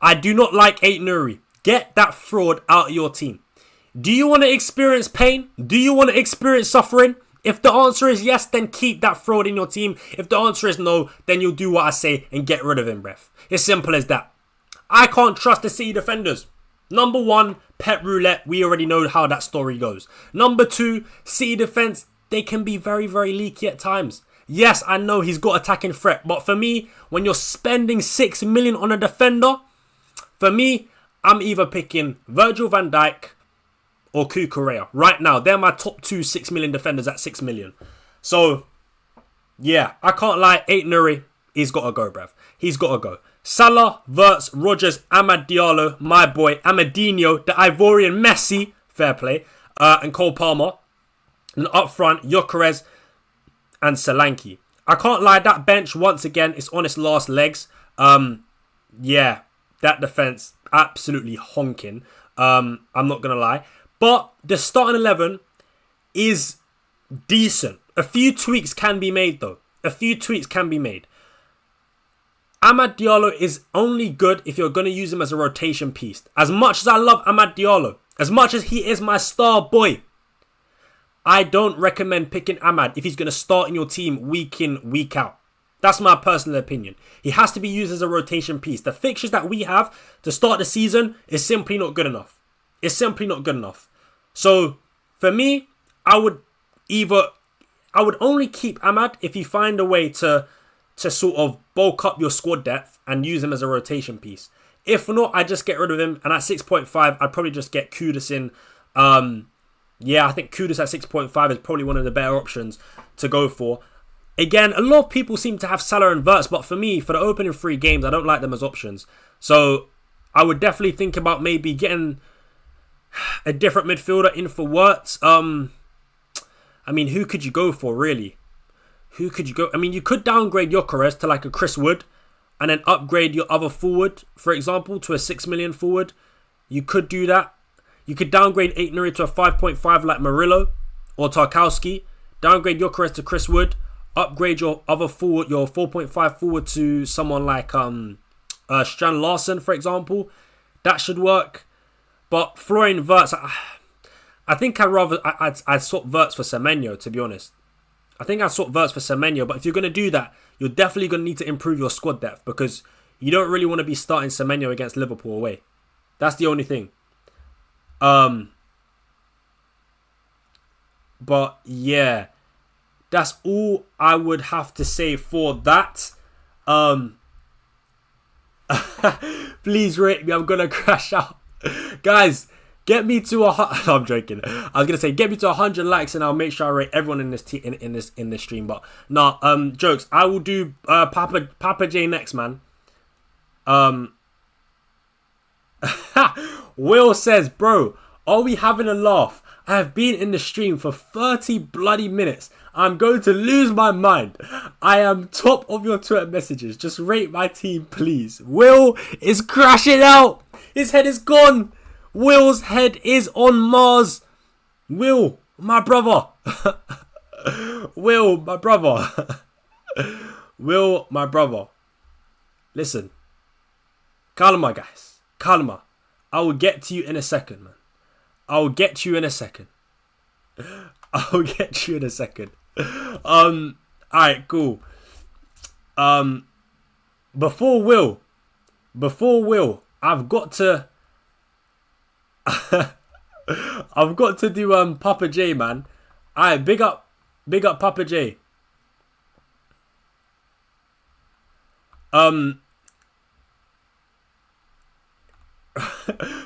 I do not like Ait Nouri. Get that fraud out of your team. Do you want to experience pain? Do you want to experience suffering? If the answer is yes, then keep that fraud in your team. If the answer is no, then you'll do what I say and get rid of him, bruv. It's simple as that. I can't trust the City defenders. Number 1, Pep Roulette. We already know how that story goes. Number 2, City defence. They can be very, very leaky at times. Yes, I know he's got attacking threat. But for me, when you're spending 6 million on a defender, for me, I'm either picking Virgil van Dijk or Cucurella. Right now, they're my top 2 6 million defenders at 6 million. So, yeah, I can't lie. Ait Nouri, he's got to go, bruv. He's got to go. Salah, Wirtz, Rodgers, Amad Diallo, my boy, Amadinho, the Ivorian Messi, fair play, and Cole Palmer. And up front, Gyökeres and Solanke. I can't lie, that bench, once again, is on its last legs. Yeah, that defence, absolutely honking. I'm not going to lie. But the starting 11 is decent. A few tweaks can be made, though. A few tweaks can be made. Amad Diallo is only good if you're going to use him as a rotation piece. As much as I love Amad Diallo, as much as he is my star boy, I don't recommend picking Amad if he's going to start in your team week in, week out. That's my personal opinion. He has to be used as a rotation piece. The fixtures that we have to start the season is simply not good enough. It's simply not good enough. So, for me, I would either I would only keep Ahmad if you find a way to sort of bulk up your squad depth and use him as a rotation piece. If not, I just get rid of him. And at 6.5, I'd probably just get Kudus in. Yeah, I think Kudus at 6.5 is probably one of the better options to go for. Again, a lot of people seem to have Salah and Wirtz, but for me, for the opening 3 games, I don't like them as options. So I would definitely think about maybe getting a different midfielder in for Wirtz. I mean, who could you go for, really? Who could you go? I mean, you could downgrade Gyökeres to like a Chris Wood and then upgrade your other forward, for example, to a 6 million forward. You could do that. You could downgrade Aït-Nouri to a 5.5 like Murillo or Tarkowski. Downgrade Gyökeres to Chris Wood. Upgrade your other forward, your 4.5 forward to someone like Strand Larsen, for example. That should work. But Florian Wirtz, I think I'd swap Wirtz for Semenyo, to be honest. I think I'd swap Wirtz for Semenyo. But if you're going to do that, you're definitely going to need to improve your squad depth because you don't really want to be starting Semenyo against Liverpool away. That's the only thing. But yeah, that's all I would have to say for that. Please rate me. I'm gonna crash out, guys. Get me to no, I'm joking. I was gonna say get me to 100 likes and I'll make sure I rate everyone in this in this stream. But no, jokes. I will do Papa J next, man. Will says, bro, are we having a laugh? I have been in the stream for 30 bloody minutes. I'm going to lose my mind. I am top of your Twitter messages. Just rate my team, please. Will is crashing out. His head is gone. Will's head is on Mars. Will, my brother. Will, my brother. Will, my brother. Listen. Calma, guys. Calma. I will get to you in a second, man. I'll get you in a second. I'll get you in a second. Alright, cool. Before Will, I've got to I've got to do Papa J, man. Alright, big up Papa J.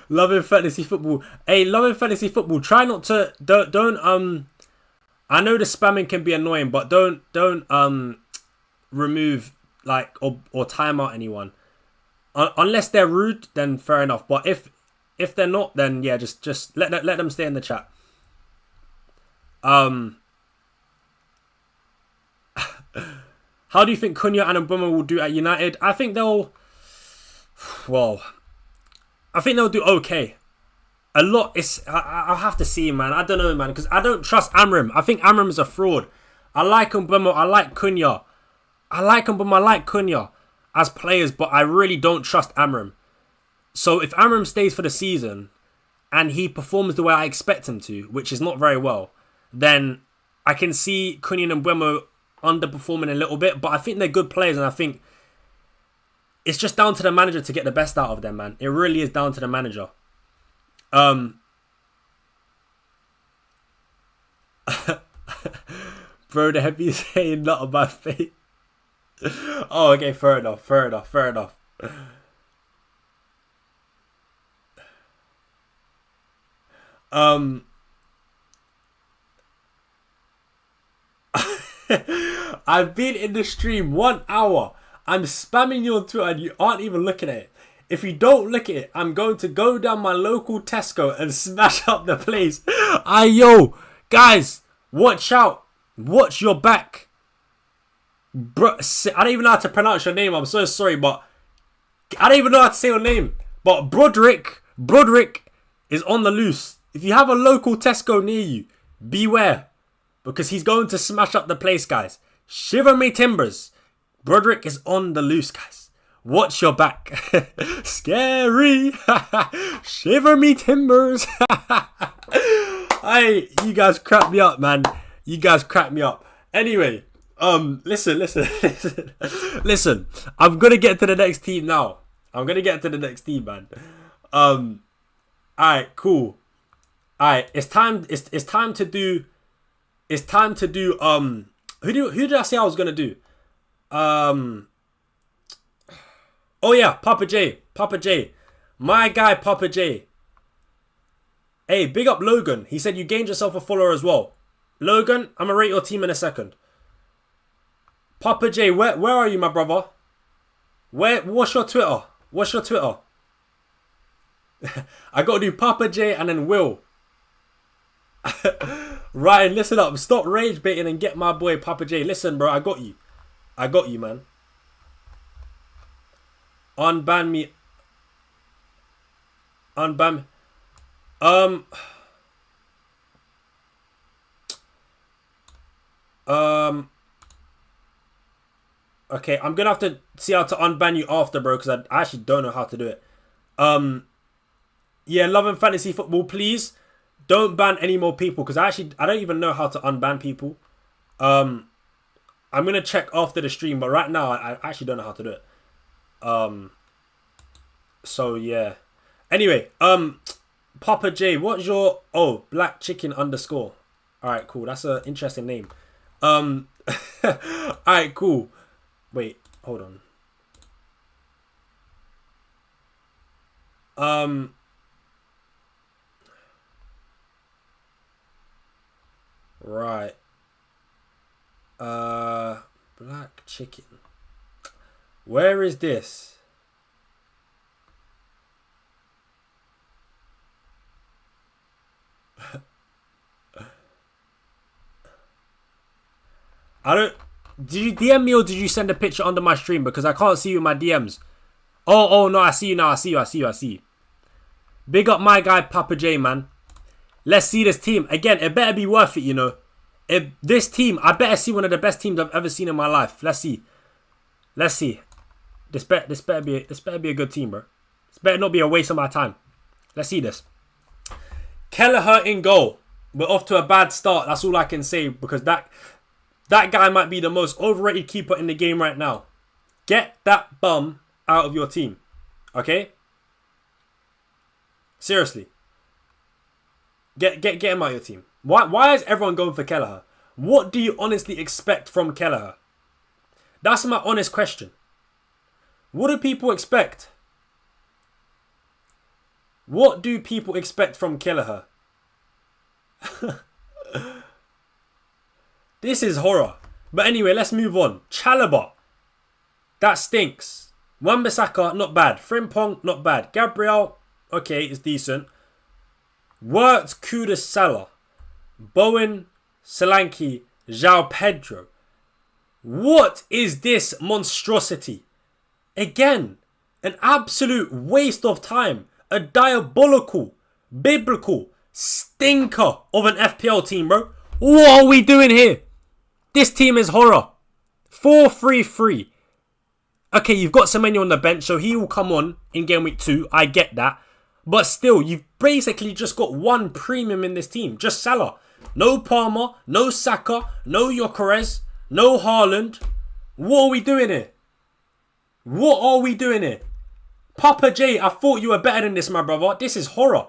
Loving fantasy football. Hey, loving fantasy football. Try not to don't I know the spamming can be annoying, but don't remove like or time out anyone. Unless they're rude, then fair enough. But if they're not, then yeah, just let them stay in the chat. How do you think Cunha and Mbeumo will do at United? I think they'll do okay. A lot is... I'll have to see, man. I don't know, man. Because I don't trust Amram. I think Amram is a fraud. I like Mbeumo. I like Cunha. I like Cunha as players. But I really don't trust Amram. So if Amram stays for the season and he performs the way I expect him to, which is not very well, then I can see Cunha and Mbeumo underperforming a little bit. But I think they're good players. And I think it's just down to the manager to get the best out of them, man. It really is down to the manager. Bro, the heavy is saying not on my face. Oh, okay, fair enough. I've been in the stream 1 hour. I'm spamming you on Twitter and you aren't even looking at it. If you don't look at it, I'm going to go down my local Tesco and smash up the place. Yo, guys, watch out. Watch your back. Bro, I don't even know how to pronounce your name. I'm so sorry, but I don't even know how to say your name. But Broderick is on the loose. If you have a local Tesco near you, beware. Because he's going to smash up the place, guys. Shiver me timbers. Broderick is on the loose, guys. Watch your back. Scary. Shiver me timbers. Hey, you guys crack me up, man. You guys crack me up. Anyway, listen. I'm gonna get to the next team now. Man. Alright, cool. Alright, it's time to do It's time to do who did I say I was gonna do? Oh yeah, Papa J. My guy Papa J. Hey, big up Logan. He said you gained yourself a follower as well. Logan, I'm gonna rate your team in a second. Papa J, where are you, my brother? What's your Twitter? I gotta do Papa J and then Will. Ryan, listen up. Stop rage baiting and get my boy Papa J. Listen, bro, I got you, man. Unban me. Okay, I'm gonna have to see how to unban you after, bro, because I actually don't know how to do it. Yeah, Love and Fantasy Football, please don't ban any more people, because I don't even know how to unban people. I'm gonna check after the stream, but right now I actually don't know how to do it. So yeah. Anyway, Papa J, what's your Black Chicken _? Alright, cool. That's an interesting name. Alright, cool. Wait, hold on. Right. Black Chicken. Where is this? Did you DM me or did you send a picture under my stream? Because I can't see you in my DMs. Oh no, I see you now. I see you. Big up my guy Papa J, man. Let's see this team. Again, it better be worth it, you know. This team, I better see one of the best teams I've ever seen in my life. Let's see. This better be a good team, bro. This better not be a waste of my time. Let's see this. Kelleher in goal. We're off to a bad start. That's all I can say, because that guy might be the most overrated keeper in the game right now. Get that bum out of your team. Okay? Seriously. Get him out of your team. Why is everyone going for Kelleher? What do you honestly expect from Kelleher? That's my honest question. What do people expect? What do people expect from Kelleher? This is horror. But anyway, let's move on. Chalobah. That stinks. Wan-Bissaka, not bad. Frimpong, not bad. Gabriel, okay, it's decent. Wirtz, Kudus, Salah. Bowen, Solanke, João Pedro. What is this monstrosity? Again, an absolute waste of time. A diabolical, biblical stinker of an FPL team, bro. What are we doing here? This team is horror. 4-3-3. Okay, you've got Semenyo on the bench, so he will come on in game week 2. I get that. But still, you've basically just got one premium in this team. Just Salah. No Palmer, no Saka, no Gyökeres, no Haaland. What are we doing here? Papa J, I thought you were better than this, my brother. This is horror.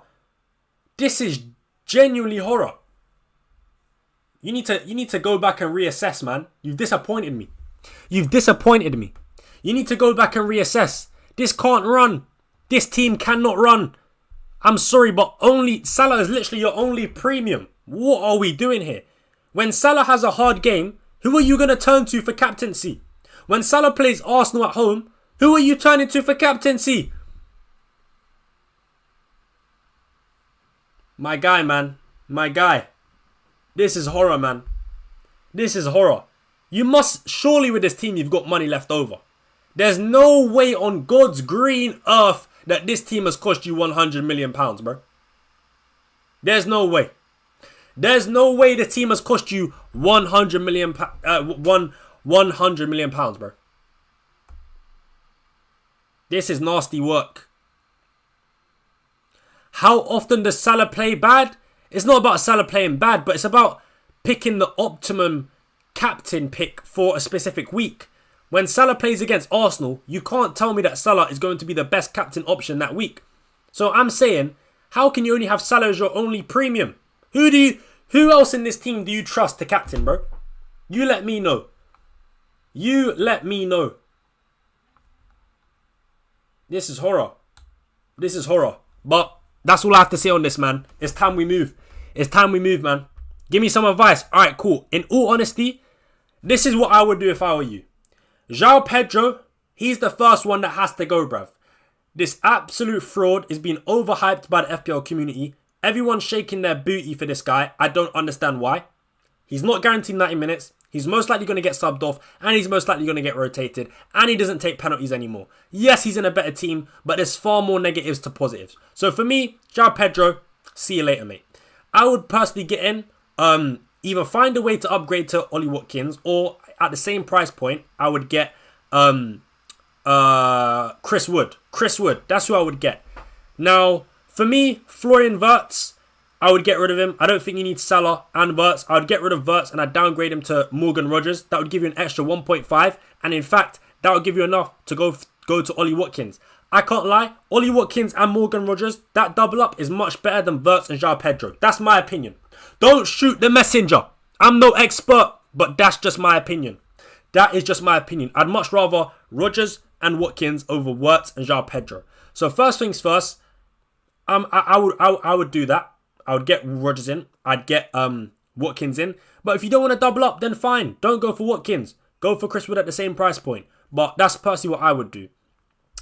This is genuinely horror. You need to go back and reassess, man. You've disappointed me. You need to go back and reassess. This can't run. This team cannot run. I'm sorry, but Salah is literally your only premium. What are we doing here? When Salah has a hard game, who are you going to turn to for captaincy? When Salah plays Arsenal at home, who are you turning to for captaincy? My guy, man. My guy. This is horror, man. This is horror. You must, surely with this team, you've got money left over. There's no way on God's green earth that this team has cost you £100 million, bro. There's no way. There's no way the team has cost you £100 million, £100 million, bro. This is nasty work. How often does Salah play bad? It's not about Salah playing bad, but it's about picking the optimum captain pick for a specific week. When Salah plays against Arsenal, you can't tell me that Salah is going to be the best captain option that week. So I'm saying, how can you only have Salah as your only premium? Who Who else in this team do you trust to captain, bro? You let me know. You let me know. This is horror. This is horror. But that's all I have to say on this, man. It's time we move. It's time we move, man. Give me some advice. All right, cool. In all honesty, this is what I would do if I were you. João Pedro, he's the first one that has to go, bruv. This absolute fraud is being overhyped by the FPL community. Everyone's shaking their booty for this guy. I don't understand why. He's not guaranteed 90 minutes. He's most likely going to get subbed off. And he's most likely going to get rotated. And he doesn't take penalties anymore. Yes, he's in a better team. But there's far more negatives to positives. So for me, João Pedro, see you later, mate. I would personally get in. Either find a way to upgrade to Ollie Watkins. Or at the same price point, I would get Chris Wood. Chris Wood. That's who I would get. Now, for me, Florian Wirtz, I would get rid of him. I don't think you need Salah and Wirtz. I would get rid of Wirtz and I'd downgrade him to Morgan Rogers. That would give you an extra 1.5. And in fact, that would give you enough to go to Ollie Watkins. I can't lie. Ollie Watkins and Morgan Rogers, that double up is much better than Wirtz and João Pedro. That's my opinion. Don't shoot the messenger. I'm no expert, but that's just my opinion. That is just my opinion. I'd much rather Rogers and Watkins over Wirtz and João Pedro. So first things first, I would do that. I would get Rogers in. I'd get Watkins in. But if you don't want to double up, then fine. Don't go for Watkins. Go for Chris Wood at the same price point. But that's personally what I would do.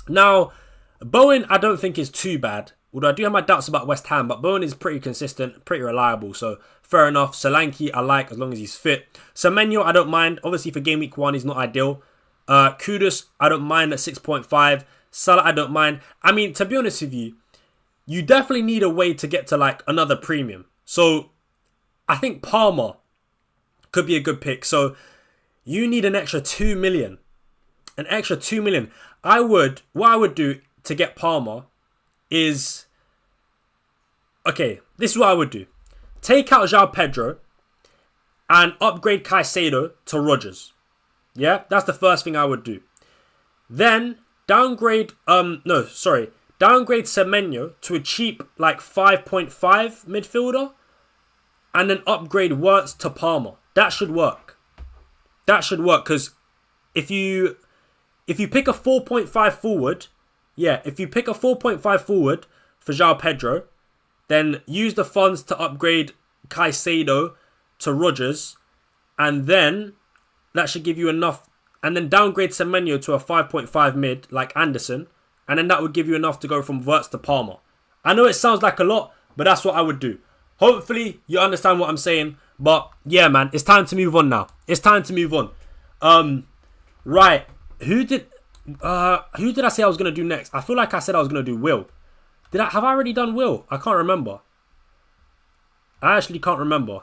Now, Bowen I don't think is too bad. Although I do have my doubts about West Ham. But Bowen is pretty consistent, pretty reliable. So fair enough. Solanke I like as long as he's fit. Semenyo I don't mind. Obviously for game week 1 he's not ideal. Kudus I don't mind at 6.5. Salah I don't mind. I mean, to be honest with you, you definitely need a way to get to like another premium. So I think Palmer could be a good pick. So you need an extra 2 million. An extra 2 million. What I would do to get Palmer is, okay, this is what I would do. Take out João Pedro and upgrade Caicedo to Rogers. Yeah, that's the first thing I would do. Then downgrade downgrade Semenyo to a cheap like 5.5 midfielder and then upgrade Wirtz to Palmer. That should work. That should work because if you pick a 4.5 forward, if you pick a 4.5 forward for João Pedro, then use the funds to upgrade Caicedo to Rogers, and then that should give you enough, and then downgrade Semenyo to a 5.5 mid like Anderson, and then that would give you enough to go from Wirtz to Palmer. I know it sounds like a lot, but that's what I would do. Hopefully you understand what I'm saying, but yeah, man, it's time to move on now. It's time to move on. Right, who did I say I was gonna do next? I feel like I said I was gonna do Will. Have I already done Will? I can't remember. I actually can't remember.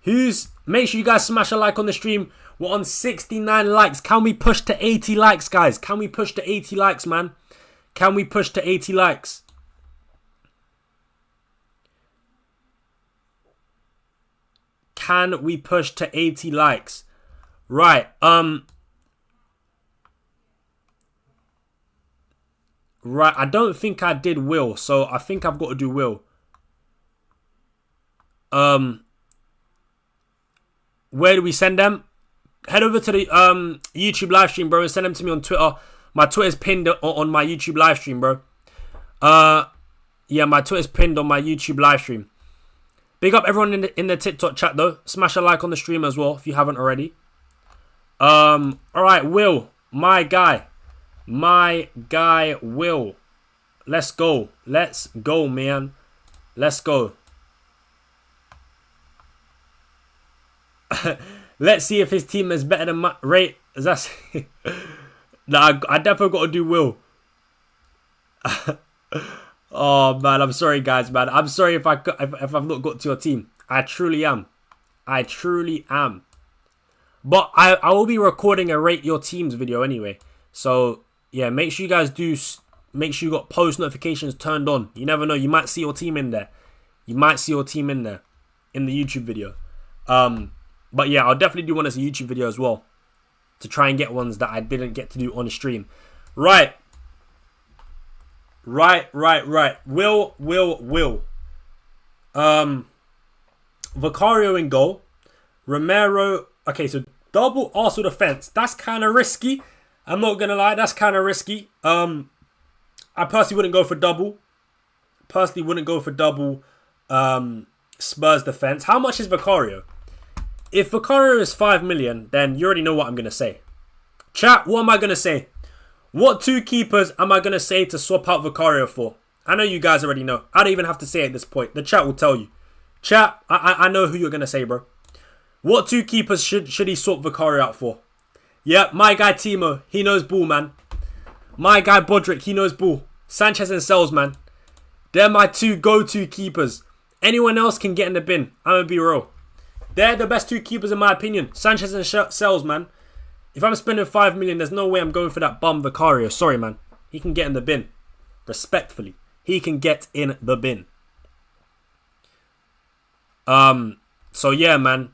Make sure you guys smash a like on the stream. We're on 69 likes. Can we push to 80 likes, guys? Can we push to 80 likes, man? Can we push to 80 likes? Can we push to 80 likes? Right. Right. I don't think I did Will, so I think I've got to do Will. Where do we send them? Head over to the YouTube live stream, bro, and send them to me on Twitter. My Twitter's pinned on my YouTube live stream, bro. Yeah, my Twitter's pinned on my YouTube live stream. Big up everyone in the TikTok chat though. Smash a like on the stream as well if you haven't already. All right, Will, my guy, Will. Let's go, man. Let's go. Let's see if his team is better than my rate. That's nah, I definitely got to do Will. Oh man, I'm sorry guys, man. I'm sorry if I've not got to your team. I truly am. But I will be recording a rate your teams video anyway. So yeah, make sure you guys make sure you got post notifications turned on. You never know, you might see your team in there. In the YouTube video. But yeah, I'll definitely do one as a YouTube video as well, to try and get ones that I didn't get to do on stream. Right. Right. Will. Vicario in goal. Romero. Okay, so double Arsenal defense. That's kind of risky. I'm not gonna lie. That's kind of risky. I personally wouldn't go for double. Spurs defense. How much is Vicario? If Vicario is 5 million, then you already know what I'm gonna say. Chat, what am I gonna say? What two keepers am I gonna say to swap out Vicario for? I know you guys already know. I don't even have to say it at this point. The chat will tell you. Chat, I know who you're gonna say, bro. What two keepers should he swap Vicario out for? Yep, my guy Timo, he knows ball, man. My guy Bodrick, he knows ball. Sanchez and Sells, man. They're my two go-to keepers. Anyone else can get in the bin. I'm gonna be real. They're the best two keepers in my opinion. Sanchez and Sells, man. If I'm spending 5 million, there's no way I'm going for that bum Vicario. Sorry, man. He can get in the bin. Respectfully. He can get in the bin. So yeah, man.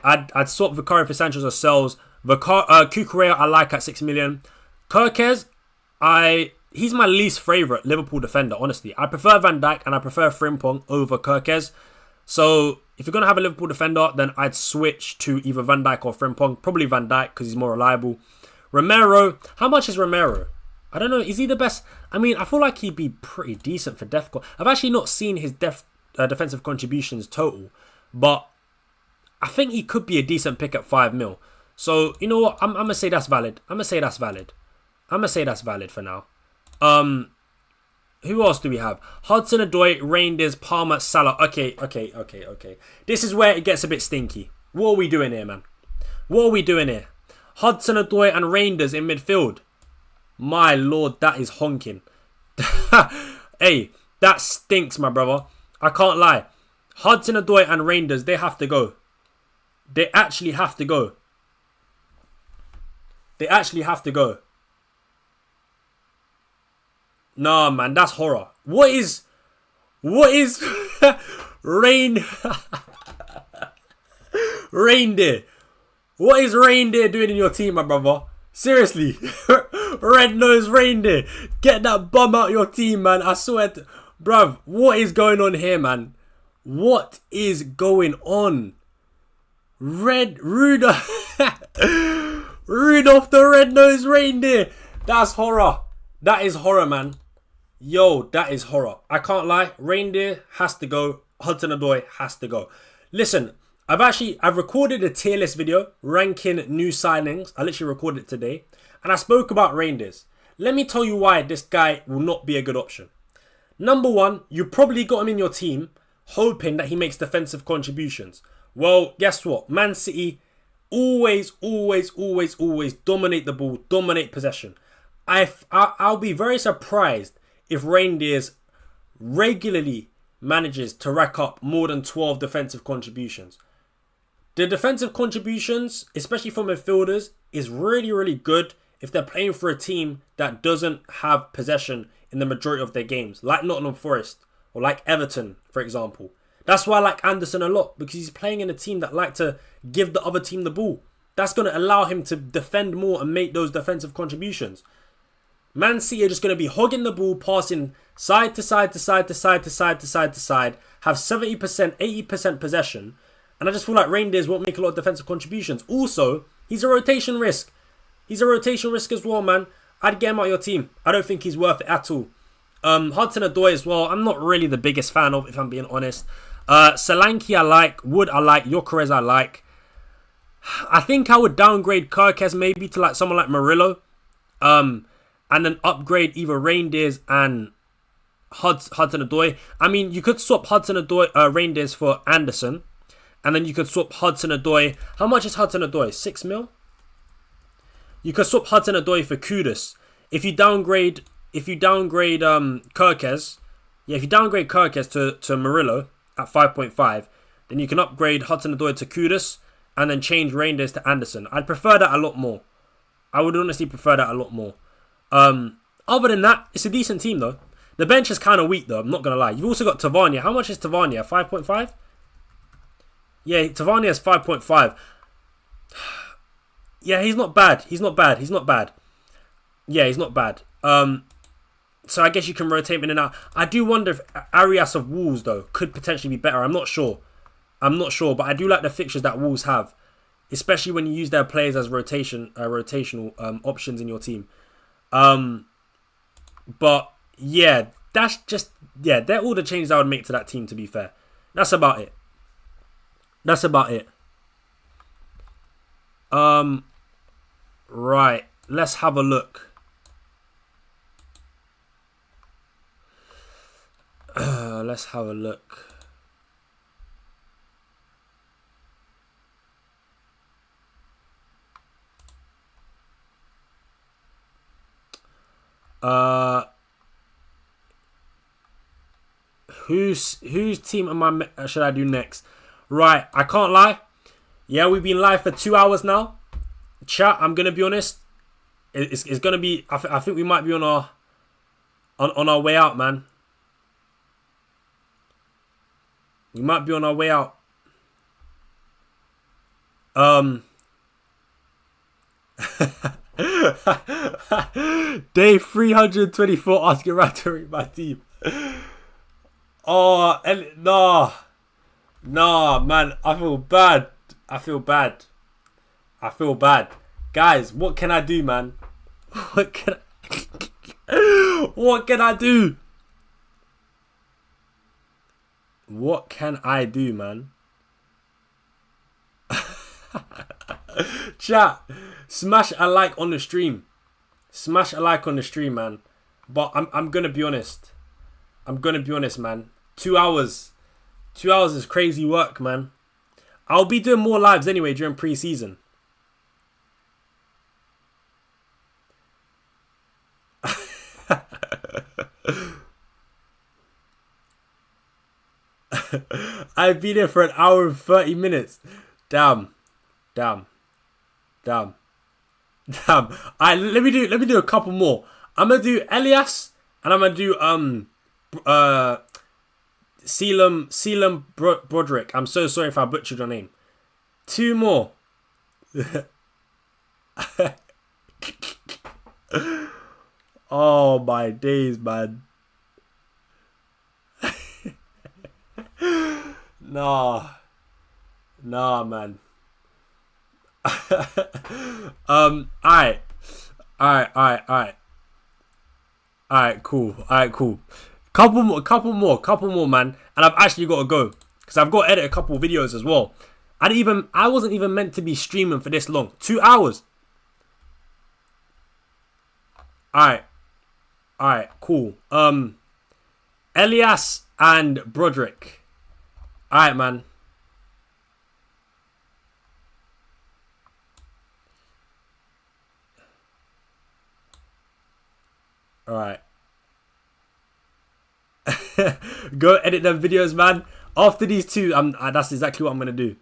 I'd swap Vicario for Sanchez or Sells. Cucurella I like at 6 million. Kirkez, he's my least favourite Liverpool defender, honestly. I prefer Van Dijk and I prefer Frimpong over Kirkez. So if you're going to have a Liverpool defender, then I'd switch to either Van Dijk or Frimpong. Probably Van Dijk because he's more reliable. Romero, how much is Romero? I don't know. Is he the best? I mean, I feel like he'd be pretty decent for Defco. I've actually not seen his defensive contributions total. But I think he could be a decent pick at 5 mil. So, you know what? I'm going to say that's valid. I'm going to say that's valid for now. Who else do we have? Hudson-Odoi, Reinders, Palmer, Salah. Okay. This is where it gets a bit stinky. What are we doing here, man? Hudson-Odoi and Reinders in midfield. My lord, that is honking. Hey, that stinks, my brother. I can't lie. Hudson-Odoi and Reinders, they have to go. They actually have to go. Nah, man, that's horror. What is Reindeer? What is Reindeer doing in your team, my brother? Seriously. Red-nosed Reindeer. Get that bum out your team, man. I swear to... Bruv, what is going on here, man? What is going on? Rudolph the red-nosed reindeer. That's horror. That is horror, man. Yo, that is horror. I can't lie. Reindeer has to go. Hudson-Odoi has to go. Listen, I've recorded a tier list video ranking new signings. I literally recorded it today. And I spoke about Reindeers. Let me tell you why this guy will not be a good option. Number one, you probably got him in your team hoping that he makes defensive contributions. Well, guess what? Man City always dominate the ball, dominate possession. I'll be very surprised if Reindeers regularly manages to rack up more than 12 defensive contributions. The defensive contributions, especially from midfielders, is really good if they're playing for a team that doesn't have possession in the majority of their games, like Nottingham Forest or like Everton, for example. That's why I like Anderson a lot, because he's playing in a team that like to give the other team the ball. That's going to allow him to defend more and make those defensive contributions. Man City are just going to be hogging the ball, passing side to side, have 70%, 80% possession. And I just feel like Reindeers won't make a lot of defensive contributions. Also, he's a rotation risk. He's a rotation risk as well, man. I'd get him out of your team. I don't think he's worth it at all. Hudson-Odoi as well, I'm not really the biggest fan of, if I'm being honest. Solanke I like. Wood I like. Gyökeres I like. I think I would downgrade Kirkez maybe to like someone like Murillo. And then upgrade either Reindeers and Hudson-Odoi. I mean, you could swap Hudson-Odoi, Reindeers for Anderson. And then you could swap Hudson-Odoi. How much is Hudson-Odoi? 6 mil? You could swap Hudson-Odoi for Kudus. If you downgrade Kirkez, if you downgrade Kirkez to Murillo at 5.5, then you can upgrade Hudson-Odoi to Kudus and then change Reindeers to Anderson. I'd prefer that a lot more. I would honestly prefer that a lot more. Other than that, it's a decent team though. The bench is kind of weak though, I'm not going to lie. You've also got Tavernier. How much is Tavernier? 5.5? Yeah, Tavernier is 5.5. Yeah, he's not bad. Yeah, he's not bad. So I guess you can rotate him in and out. I do wonder if Arias of Wolves, though, could potentially be better. I'm not sure. But I do like the fixtures that Wolves have, especially when you use their players as rotational options in your team. But yeah, they're all the changes I would make to that team, to be fair. That's about it. Right, let's have a look. Let's have a look. Whose team should I do next? Right, I can't lie. Yeah, we've been live for 2 hours now. Chat, I'm gonna be honest. It's gonna be. I think we might be on our way out, man. We might be on our way out. Day 324 asking right to read my team. Oh, nah, man. I feel bad. Guys, what can I do, man? What can I do? What can I do, man? Chat, smash a like on the stream. Man. But I'm gonna be honest. Man. 2 hours. 2 hours is crazy work, man. I'll be doing more lives anyway during pre-season. I've been here for an hour and 30 minutes. Damn. Alright, let me do a couple more. I'm gonna do Elias and I'm gonna do Selim Broderick. I'm so sorry if I butchered your name. 2 more. Oh my days, man. Nah, man. Alright, cool. Couple more, man. And I've actually got to go because I've got to edit a couple videos as well. I wasn't even meant to be streaming for this long. 2 hours. Alright, cool. Elias and Broderick. Alright, man. Alright. Go edit them videos, man. After these two, that's exactly what I'm going to do.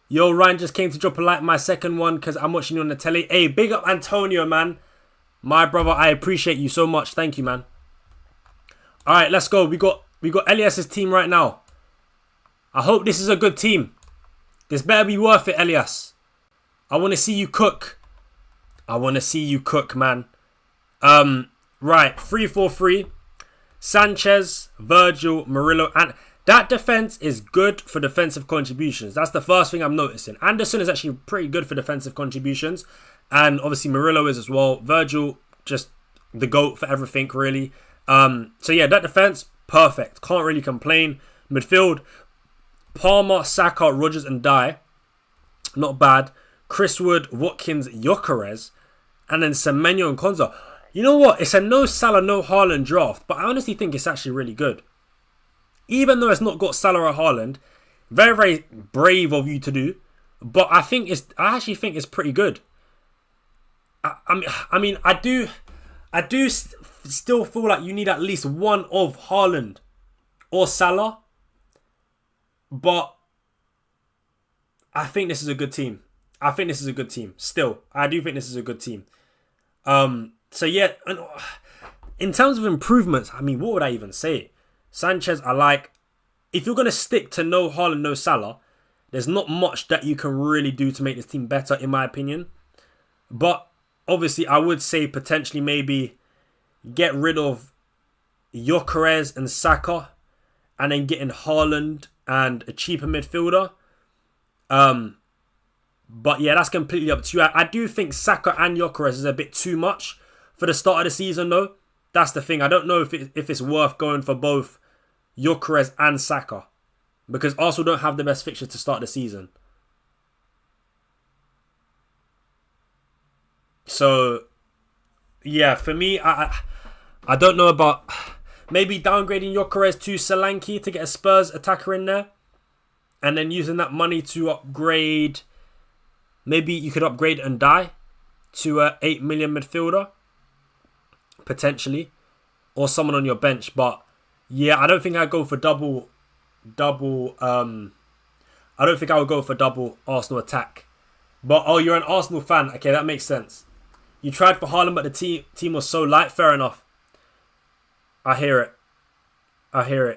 Yo, Ryan just came to drop a like my second one because I'm watching you on the telly. Hey, big up Antonio, man. My brother, I appreciate you so much. Thank you, man. Alright, let's go. We got Elias's team right now. I hope this is a good team. This better be worth it, Elias. I want to see you cook. Man. Right, 3-4-3. Sanchez, Virgil, Murillo, and that defense is good for defensive contributions. That's the first thing I'm noticing. Anderson is actually pretty good for defensive contributions, and obviously Murillo is as well. Virgil, just the GOAT for everything, really. So yeah, that defense, perfect. Can't really complain. Midfield, Palmer, Saka, Rodgers, and Dye, not bad. Chris Wood, Watkins, Gyökeres, and then Semenyo and Konza. You know what? It's a no Salah, no Haaland draft, but I honestly think it's actually really good. Even though it's not got Salah or Haaland, very, very brave of you to do, but I actually think it's pretty good. I mean, I do still feel like you need at least one of Haaland or Salah, but I think this is a good team. Still, I do think this is a good team. So yeah, in terms of improvements, I mean, what would I even say? Sanchez, I like. If you're going to stick to no Haaland, no Salah, there's not much that you can really do to make this team better, in my opinion. But obviously, I would say potentially maybe get rid of Gyökeres and Saka, and then getting Haaland and a cheaper midfielder. But yeah, that's completely up to you. I do think Saka and Gyökeres is a bit too much for the start of the season, though. That's the thing. I don't know if it's worth going for both Gyökeres and Saka, because Arsenal don't have the best fixtures to start the season. So yeah, for me, I don't know about maybe downgrading Gyökeres to Solanke to get a Spurs attacker in there, and then using that money to upgrade. Maybe you could upgrade Ndiaye to a 8 million midfielder, potentially, or someone on your bench. But yeah, I don't think I'd go for double. I don't think I would go for double Arsenal attack. But oh, you're an Arsenal fan. Okay, that makes sense. You tried for Haaland, but the team was so light. Fair enough. I hear it.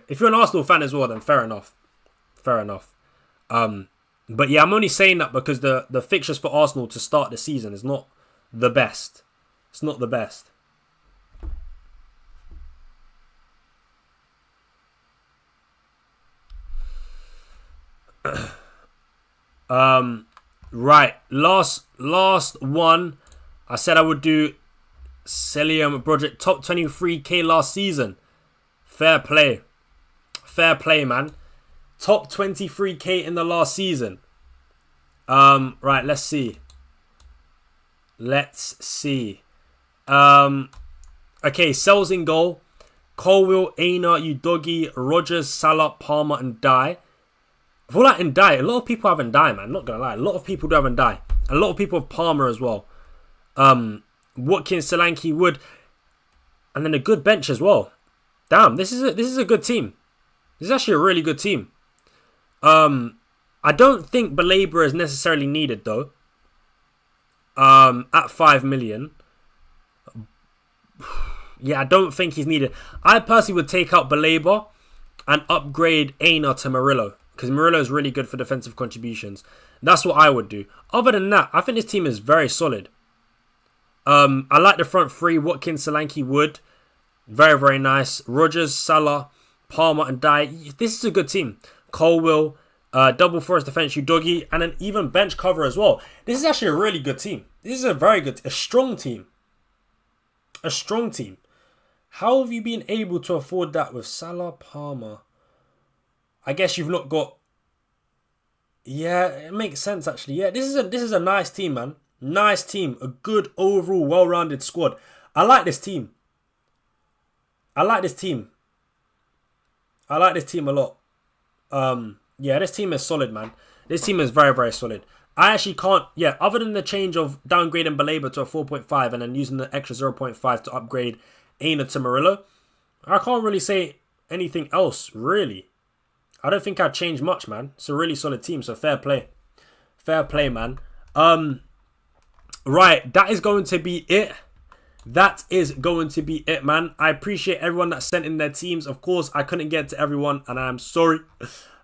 If you're an Arsenal fan as well, then fair enough. But yeah, I'm only saying that because the fixtures for Arsenal to start the season is not the best. It's not the best. Right, last one. I said I would do Celium Project top 23k last season. Fair play, man. Top 23k in the last season. Right, let's see. Okay, Cells in goal. Colwill, Aina, Udogie, Rogers, Salah, Palmer, and Ndiaye. I feel like Ndiaye, a lot of people have Ndiaye, man. Not gonna lie, a lot of people do have Ndiaye. A lot of people have Palmer as well. Watkins, Solanke, Wood, and then a good bench as well. Damn, this is a good team. This is actually a really good team. I don't think Baleba is necessarily needed though. At 5 million. Yeah, I don't think he's needed. I personally would take out Baleba and upgrade Aina to Murillo, because Murillo is really good for defensive contributions. That's what I would do. Other than that, I think this team is very solid. I like the front three. Watkins, Solanke, Wood. Very, very nice. Rogers, Salah, Palmer, and Ndiaye. This is a good team. Colwill, double forest defense, Udogie, and an even bench cover as well. This is actually a really good team. This is a strong team. A strong team. How have you been able to afford that with Salah, Palmer? I guess you've not got... Yeah, it makes sense actually. Yeah, this is a nice team, man. Nice team. A good overall well-rounded squad. I like this team. I like this team a lot. Yeah, this team is solid, man. This team is very, very solid. I actually can't... Yeah, other than the change of downgrading Baleba to a 4.5 and then using the extra 0.5 to upgrade Aina to Murillo, I can't really say anything else, really. I don't think I'd change much, man. It's a really solid team, so fair play. Fair play, man. Right, that is going to be it. That is going to be it, man. I appreciate everyone that sent in their teams. Of course, I couldn't get to everyone, and I am sorry.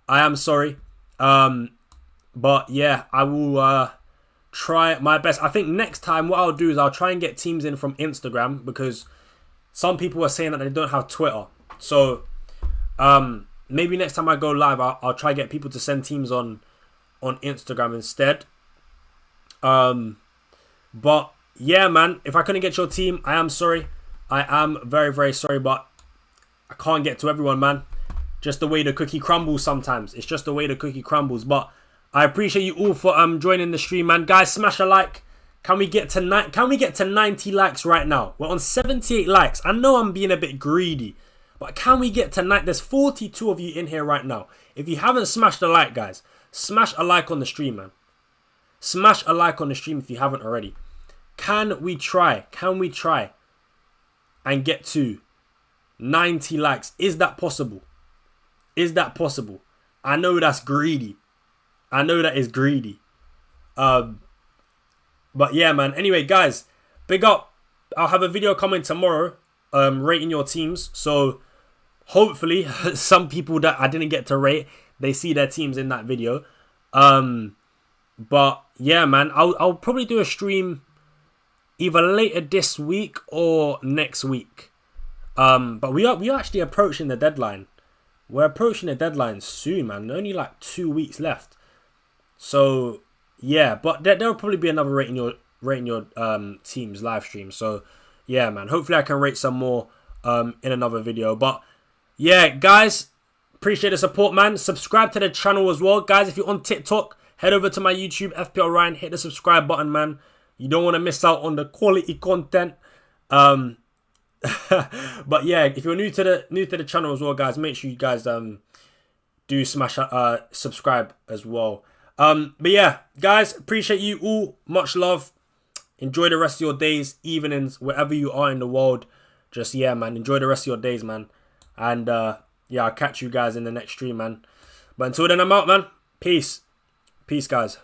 I am sorry. But yeah, I will try my best. I think next time what I'll do is I'll try and get teams in from Instagram, because some people are saying that they don't have Twitter. So maybe next time I go live, I'll try and get people to send teams on Instagram instead. But yeah, man, if I couldn't get your team, I am sorry. I am very, very sorry, but I can't get to everyone, man. Just the way the cookie crumbles sometimes. It's just the way the cookie crumbles. But I appreciate you all for joining the stream, man. Guys, smash a like. Can we get to 90 likes right now? We're on 78 likes. I know I'm being a bit greedy, but can we get to 90? There's 42 of you in here right now. If you haven't smashed a like, guys, smash a like on the stream, man. Smash a like on the stream if you haven't already. Can we try? Can we try and get to 90 likes? Is that possible? Is that possible? I know that's greedy. I know that is greedy. But yeah, man. Anyway, guys, big up. I'll have a video coming tomorrow rating your teams. So hopefully some people that I didn't get to rate, they see their teams in that video. But yeah, man, I'll probably do a stream either later this week or next week. But we are actually approaching the deadline. We're approaching the deadline soon, man. Only like 2 weeks left. So yeah, but there'll probably be another rating your team's live stream. So yeah, man. Hopefully I can rate some more in another video. But yeah, guys, appreciate the support, man. Subscribe to the channel as well, guys. If you're on TikTok, head over to my YouTube, FPL Ryan. Hit the subscribe button, man. You don't want to miss out on the quality content. But yeah, if you're new to the channel as well, guys, make sure you guys do smash subscribe as well. But yeah, guys, appreciate you all. Much love. Enjoy the rest of your days, evenings, wherever you are in the world. Just yeah, man, enjoy the rest of your days, man. And yeah, I'll catch you guys in the next stream, man. But until then, I'm out, man. Peace, guys.